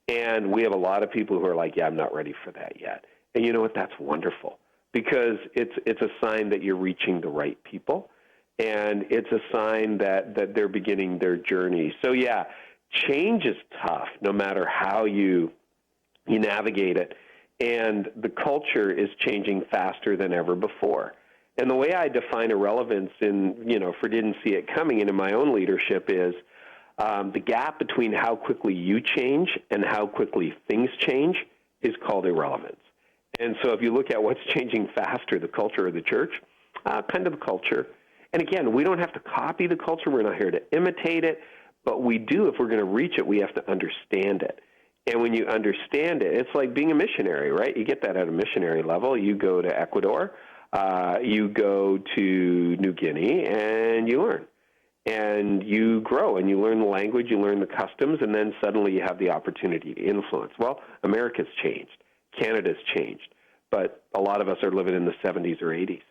And we have a lot of people who are like, yeah, I'm not ready for that yet. And you know what? That's wonderful because it's a sign that you're reaching the right people. And it's a sign that they're beginning their journey. So, yeah, change is tough no matter how you navigate it. And the culture is changing faster than ever before. And the way I define irrelevance for didn't see it coming and in my own leadership is the gap between how quickly you change and how quickly things change is called irrelevance. And so if you look at what's changing faster, the culture or the church, kind of the culture. And again, we don't have to copy the culture. We're not here to imitate it. But we do, if we're going to reach it, we have to understand it. And when you understand it, it's like being a missionary, right? You get that at a missionary level. You go to Ecuador, you go to New Guinea, and you learn. And you grow, and you learn the language, you learn the customs, and then suddenly you have the opportunity to influence. Well, America's changed. Canada's changed. But a lot of us are living in the 70s or 80s.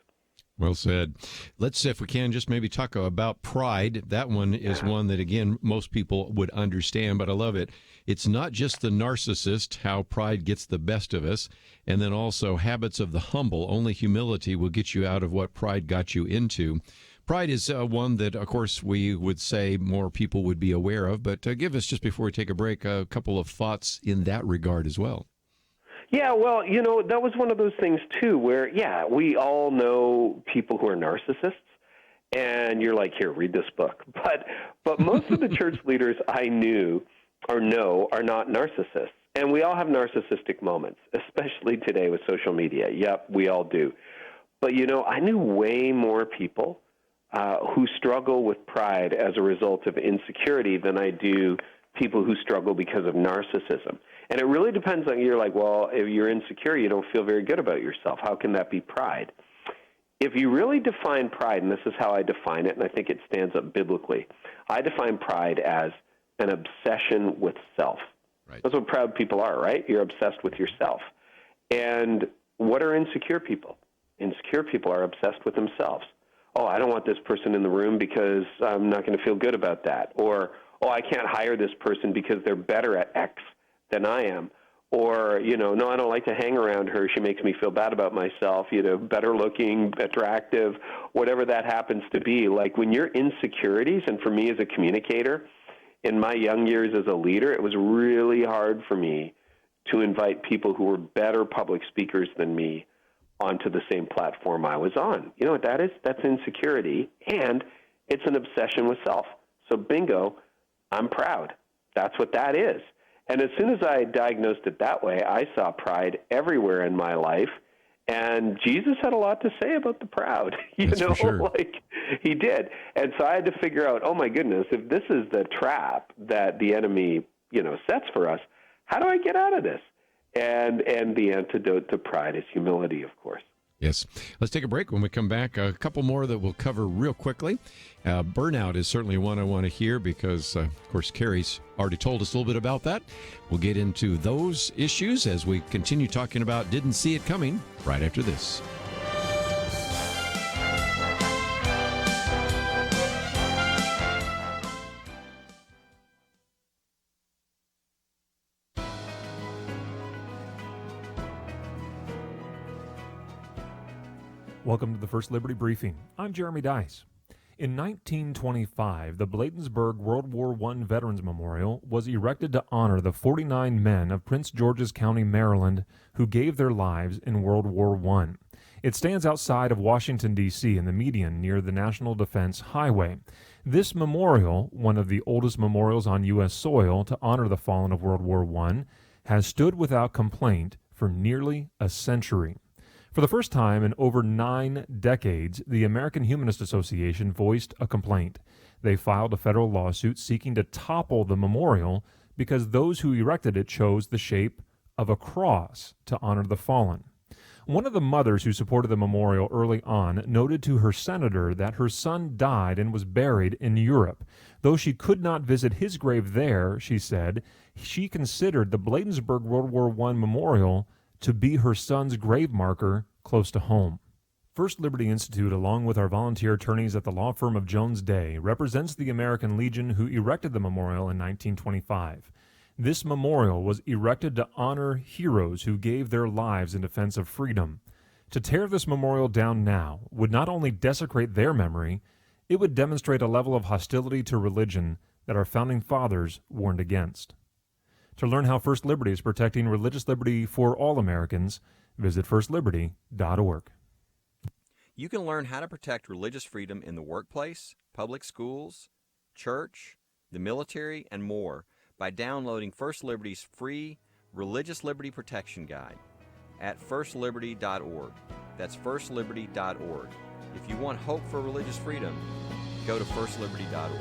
Well said. Let's, if we can, just maybe talk about pride. That one is one that, again, most people would understand, but I love it. It's not just the narcissist, how pride gets the best of us, and then also habits of the humble. Only humility will get you out of what pride got you into. Pride is one that, of course, we would say more people would be aware of, but give us, just before we take a break, a couple of thoughts in that regard as well. Yeah, well, that was one of those things, too, where, we all know people who are narcissists, and you're like, here, read this book. But most of the church leaders I knew or know are not narcissists, and we all have narcissistic moments, especially today with social media. Yep, we all do. But, I knew way more people who struggle with pride as a result of insecurity than I do people who struggle because of narcissism. And it really depends on, you're like, well, if you're insecure, you don't feel very good about yourself. How can that be pride? If you really define pride, and this is how I define it, and I think it stands up biblically, I define pride as an obsession with self. Right. That's what proud people are, right? You're obsessed with yourself. And what are insecure people? Insecure people are obsessed with themselves. Oh, I don't want this person in the room because I'm not going to feel good about that. Or, oh, I can't hire this person because they're better at X than I am. Or, no, I don't like to hang around her. She makes me feel bad about myself, better looking, attractive, whatever that happens to be. Like when your insecurities, and for me as a communicator, in my young years as a leader, it was really hard for me to invite people who were better public speakers than me onto the same platform I was on. You know what that is? That's insecurity, and it's an obsession with self. So bingo, I'm proud. That's what that is. And as soon as I diagnosed it that way, I saw pride everywhere in my life. And Jesus had a lot to say about the proud, That's for sure. like he did. And so I had to figure out, oh my goodness, if this is the trap that the enemy, sets for us, how do I get out of this? And the antidote to pride is humility, of course. Yes. Let's take a break. When we come back, a couple more that we'll cover real quickly. Burnout is certainly one I want to hear because, of course, Carey's already told us a little bit about that. We'll get into those issues as we continue talking about Didn't See It Coming right after this. Welcome to the First Liberty Briefing. I'm Jeremy Dice. In 1925, the Bladensburg World War I Veterans Memorial was erected to honor the 49 men of Prince George's County, Maryland, who gave their lives in World War I. It stands outside of Washington, D.C. in the median near the National Defense Highway. This memorial, one of the oldest memorials on U.S. soil to honor the fallen of World War I, has stood without complaint for nearly a century. For the first time in over 9 decades, the American Humanist Association voiced a complaint. They filed a federal lawsuit seeking to topple the memorial because those who erected it chose the shape of a cross to honor the fallen. One of the mothers who supported the memorial early on noted to her senator that her son died and was buried in Europe. Though she could not visit his grave there, she said, she considered the Bladensburg World War I memorial to be her son's grave marker close to home. First Liberty Institute, along with our volunteer attorneys at the law firm of Jones Day, represents the American Legion who erected the memorial in 1925. This memorial was erected to honor heroes who gave their lives in defense of freedom. To tear this memorial down now would not only desecrate their memory, it would demonstrate a level of hostility to religion that our founding fathers warned against. To learn how First Liberty is protecting religious liberty for all Americans, visit firstliberty.org. You can learn how to protect religious freedom in the workplace, public schools, church, the military, and more by downloading First Liberty's free Religious Liberty Protection Guide at firstliberty.org. That's firstliberty.org. If you want hope for religious freedom, go to firstliberty.org.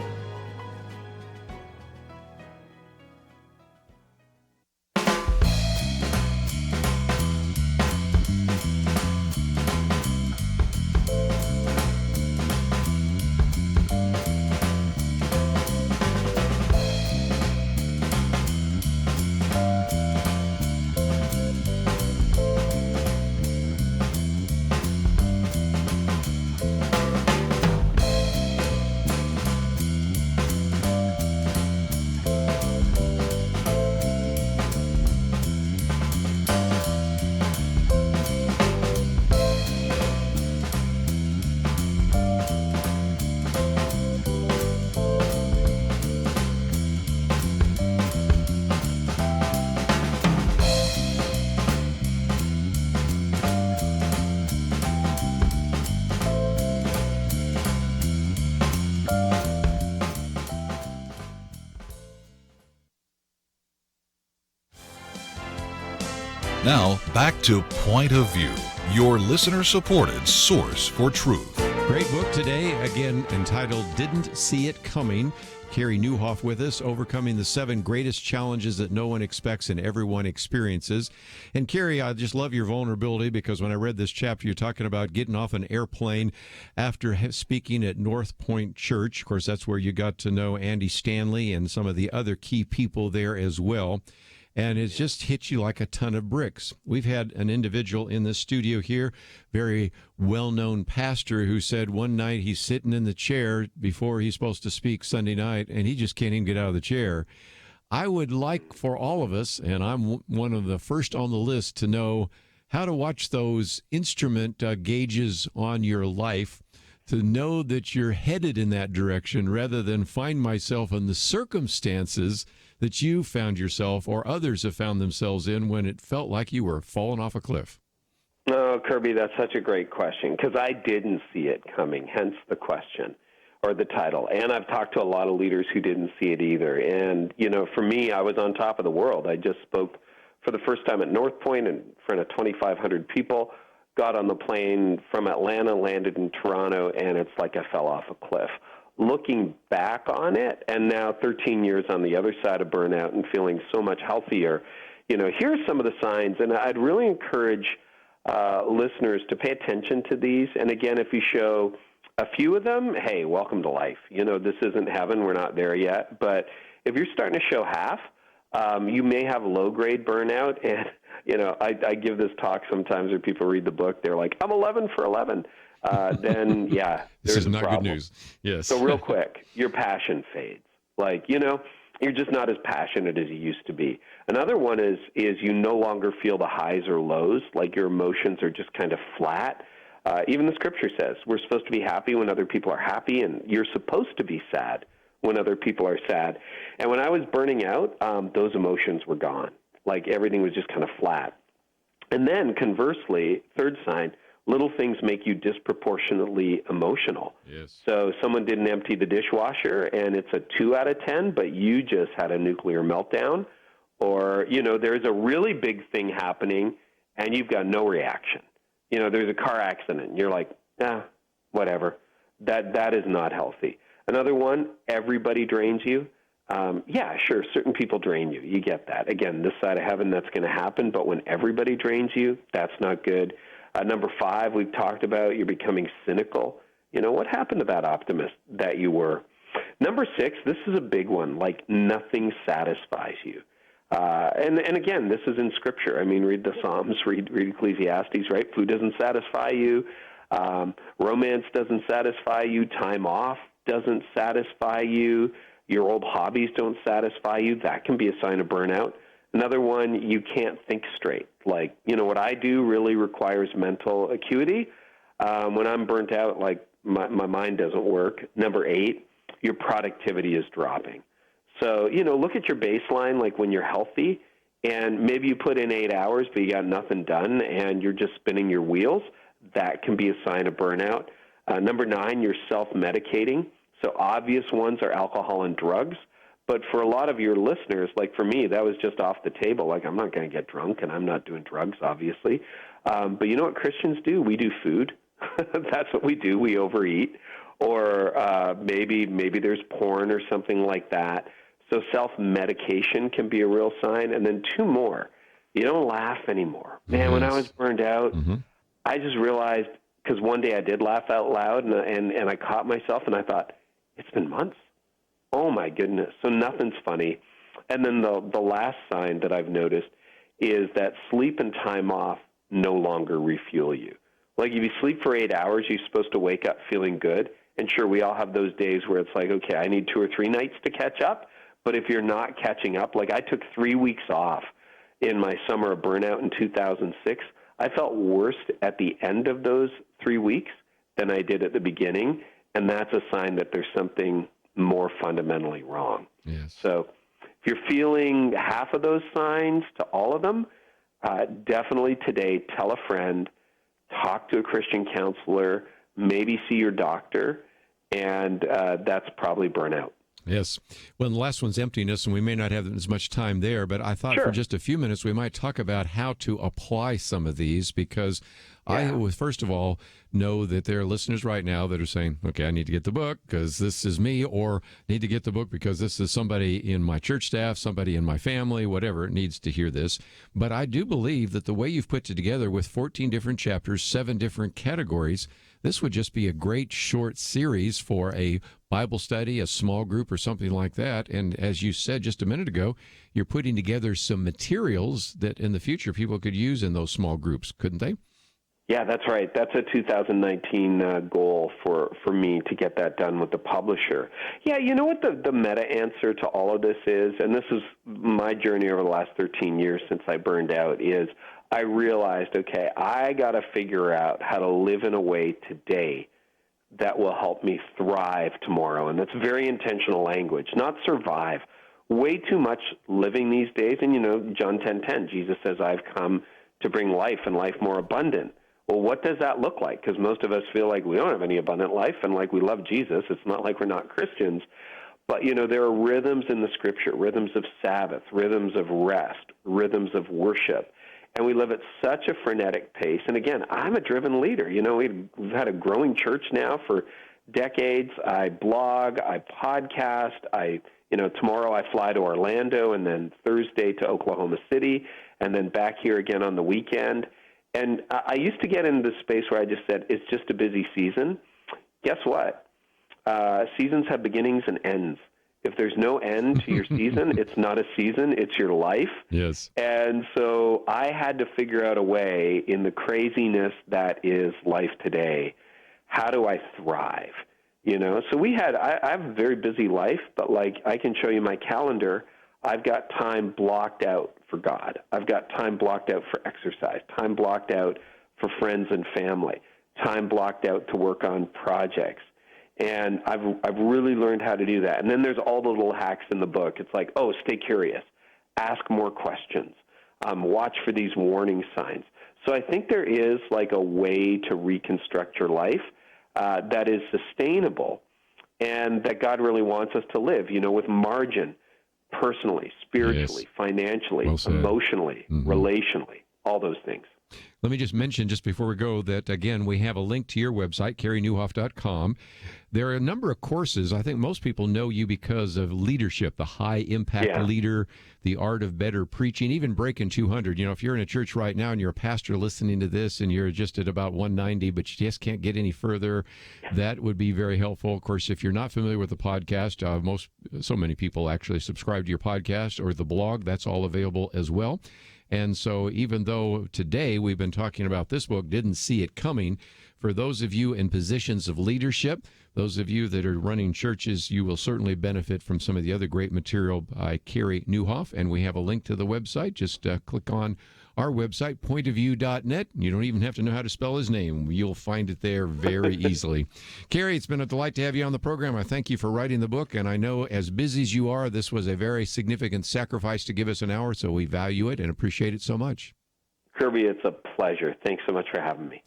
Now, back to Point of View, your listener-supported source for truth. Great book today, again entitled Didn't See It Coming. Carey Nieuwhof with us, Overcoming the 7 Greatest Challenges That No One Expects and Everyone Experiences. And Carey, I just love your vulnerability because when I read this chapter, you're talking about getting off an airplane after speaking at North Point Church. Of course, that's where you got to know Andy Stanley and some of the other key people there as well. And it just hits you like a ton of bricks. We've had an individual in this studio here, very well-known pastor, who said one night he's sitting in the chair before he's supposed to speak Sunday night, and he just can't even get out of the chair. I would like for all of us, and I'm one of the first on the list, to know how to watch those instrument gauges on your life, to know that you're headed in that direction rather than find myself in the circumstances that you found yourself or others have found themselves in when it felt like you were falling off a cliff? Oh, Kerby, that's such a great question because I didn't see it coming, hence the question or the title. And I've talked to a lot of leaders who didn't see it either. And, for me, I was on top of the world. I just spoke for the first time at North Point in front of 2,500 people, got on the plane from Atlanta, landed in Toronto, and it's like I fell off a cliff. Looking back on it, and now 13 years on the other side of burnout and feeling so much healthier, here's some of the signs, and I'd really encourage listeners to pay attention to these. And again, if you show a few of them, hey, welcome to life. This isn't heaven. We're not there yet. But if you're starting to show half, you may have low-grade burnout. And, I give this talk sometimes where people read the book. They're like, I'm 11 for 11. Then, yeah, this is not problem. Good news. Yes. So real quick, your passion fades. You're just not as passionate as you used to be. Another one is you no longer feel the highs or lows, like your emotions are just kind of flat. Even the scripture says we're supposed to be happy when other people are happy, and you're supposed to be sad when other people are sad. And when I was burning out, those emotions were gone. Like everything was just kind of flat. And then conversely, third sign, little things make you disproportionately emotional. Yes. So someone didn't empty the dishwasher and it's a 2 out of 10, but you just had a nuclear meltdown. Or, there's a really big thing happening and you've got no reaction. There's a car accident and you're like, whatever. That is not healthy. Another one, everybody drains you. Yeah, sure, certain people drain you. You get that. Again, this side of heaven, that's going to happen. But when everybody drains you, that's not good. Number 5, we've talked about, you're becoming cynical. What happened to that optimist that you were? Number 6, this is a big one, like nothing satisfies you. And again, this is in Scripture. I mean, read the Psalms, read Ecclesiastes, right? Food doesn't satisfy you. Romance doesn't satisfy you. Time off doesn't satisfy you. Your old hobbies don't satisfy you. That can be a sign of burnout. Another one, you can't think straight. Like, what I do really requires mental acuity. When I'm burnt out, like my mind doesn't work. Number 8, your productivity is dropping. So, look at your baseline, like when you're healthy, and maybe you put in 8 hours, but you got nothing done, and you're just spinning your wheels. That can be a sign of burnout. Number 9, you're self-medicating. So obvious ones are alcohol and drugs. But for a lot of your listeners, like for me, that was just off the table. Like, I'm not going to get drunk, and I'm not doing drugs, obviously. But you know what Christians do? We do food. That's what we do. We overeat. Or maybe there's porn or something like that. So self-medication can be a real sign. And then 2 more. You don't laugh anymore. Man, when I was burned out, I just realized, because one day I did laugh out loud, and I caught myself, and I thought, it's been months. Oh, my goodness. So nothing's funny. And then the last sign that I've noticed is that sleep and time off no longer refuel you. Like if you sleep for 8 hours, you're supposed to wake up feeling good. And sure, we all have those days where it's like, okay, I need 2 or 3 nights to catch up. But if you're not catching up, like I took 3 weeks off in my summer of burnout in 2006. I felt worse at the end of those 3 weeks than I did at the beginning. And that's a sign that there's something more fundamentally wrong. Yes. So if you're feeling half of those signs to all of them, definitely today tell a friend, talk to a Christian counselor, maybe see your doctor, and that's probably burnout. Yes. Well, the last one's emptiness, and we may not have as much time there, but I thought for just a few minutes we might talk about how to apply some of these, because I would, first of all, know that there are listeners right now that are saying, okay, I need to get the book because this is me, or need to get the book because this is somebody in my church staff, somebody in my family, whatever, needs to hear this. But I do believe that the way you've put it together with 14 different chapters, 7 different categories, this would just be a great short series for a Bible study, a small group, or something like that. And as you said just a minute ago, you're putting together some materials that in the future people could use in those small groups, couldn't they? Yeah, that's right. That's a 2019 goal for me to get that done with the publisher. Yeah, you know what the meta answer to all of this is, and this is my journey over the last 13 years since I burned out, is I realized, okay, I got to figure out how to live in a way today that will help me thrive tomorrow. And that's very intentional language, not survive. way too much living these days. And, John 10:10, Jesus says, I've come to bring life and life more abundant. Well, what does that look like? Because most of us feel like we don't have any abundant life, and like we love Jesus. It's not like we're not Christians. But, there are rhythms in the Scripture, rhythms of Sabbath, rhythms of rest, rhythms of worship. And we live at such a frenetic pace. And again, I'm a driven leader. We've had a growing church now for decades. I blog, I podcast, tomorrow I fly to Orlando, and then Thursday to Oklahoma City, and then back here again on the weekend. And I used to get into this space where I just said, it's just a busy season. Guess what? Seasons have beginnings and ends. If there's no end to your season, it's not a season, it's your life. Yes. And so I had to figure out a way in the craziness that is life today. How do I thrive? So I have a very busy life, but I can show you my calendar. I've got time blocked out for God. I've got time blocked out for exercise, time blocked out for friends and family, time blocked out to work on projects. And I've really learned how to do that. And then there's all the little hacks in the book. It's like, stay curious, ask more questions, watch for these warning signs. So I think there is a way to reconstruct your life that is sustainable and that God really wants us to live, with margin, personally, spiritually, financially, emotionally, relationally, all those things. Let me just mention, just before we go, that, again, we have a link to your website, CareyNieuwhof.com. There are a number of courses. I think most people know you because of leadership, the high-impact leader, the art of better preaching, even Breaking 200. If you're in a church right now and you're a pastor listening to this and you're just at about 190, but you just can't get any further, that would be very helpful. Of course, if you're not familiar with the podcast, so many people actually subscribe to your podcast or the blog. That's all available as well. And so even though today we've been talking about this book, Didn't See It Coming, for those of you in positions of leadership, those of you that are running churches, you will certainly benefit from some of the other great material by Carey Nieuwhof. And we have a link to the website. Just click on our website, pointofview.net. You don't even have to know how to spell his name. You'll find it there very easily. Carey, it's been a delight to have you on the program. I thank you for writing the book. And I know as busy as you are, this was a very significant sacrifice to give us an hour. So we value it and appreciate it so much. Kirby, it's a pleasure. Thanks so much for having me.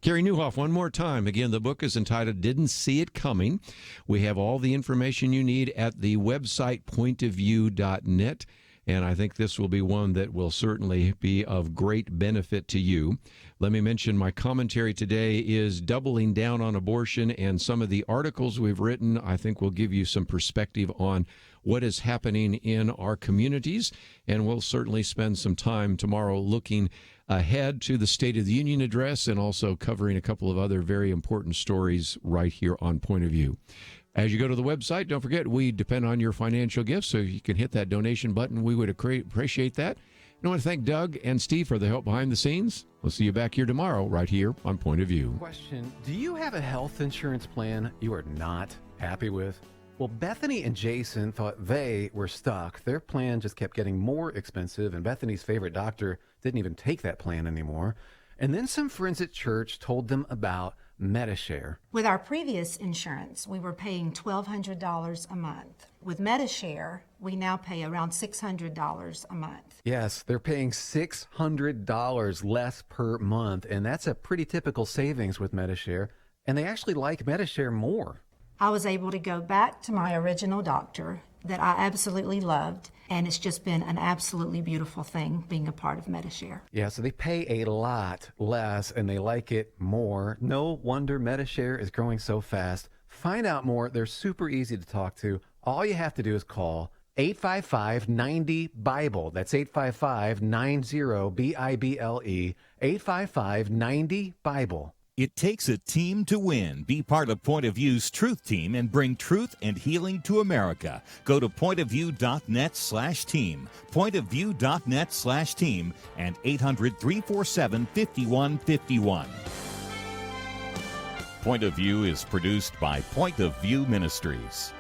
Carey Nieuwhof, one more time. Again, the book is entitled Didn't See It Coming. We have all the information you need at the website pointofview.net. And I think this will be one that will certainly be of great benefit to you. Let me mention my commentary today is doubling down on abortion, and some of the articles we've written I think will give you some perspective on what is happening in our communities. And we'll certainly spend some time tomorrow looking ahead to the State of the Union address and also covering a couple of other very important stories right here on Point of View. As you go to the website, don't forget, we depend on your financial gifts, so if you can hit that donation button, we would appreciate that. And I want to thank Doug and Steve for the help behind the scenes. We'll see you back here tomorrow, right here on Point of View. Question, do you have a health insurance plan you are not happy with? Well, Bethany and Jason thought they were stuck. Their plan just kept getting more expensive, and Bethany's favorite doctor didn't even take that plan anymore. And then some friends at church told them about MediShare. With our previous insurance, we were paying $1,200 a month. With MediShare, we now pay around $600 a month. Yes, they're paying $600 less per month, and that's a pretty typical savings with MediShare. And they actually like MediShare more. I was able to go back to my original doctor that I absolutely loved, and it's just been an absolutely beautiful thing being a part of MediShare. Yeah, so they pay a lot less and they like it more. No wonder MediShare is growing so fast. Find out more. They're super easy to talk to. All you have to do is call 855-90-BIBLE. That's 855-90-BIBLE. 855-90-BIBLE. It takes a team to win. Be part of Point of View's Truth Team and bring truth and healing to America. Go to pointofview.net/team, pointofview.net/team, and 800-347-5151. Point of View is produced by Point of View Ministries.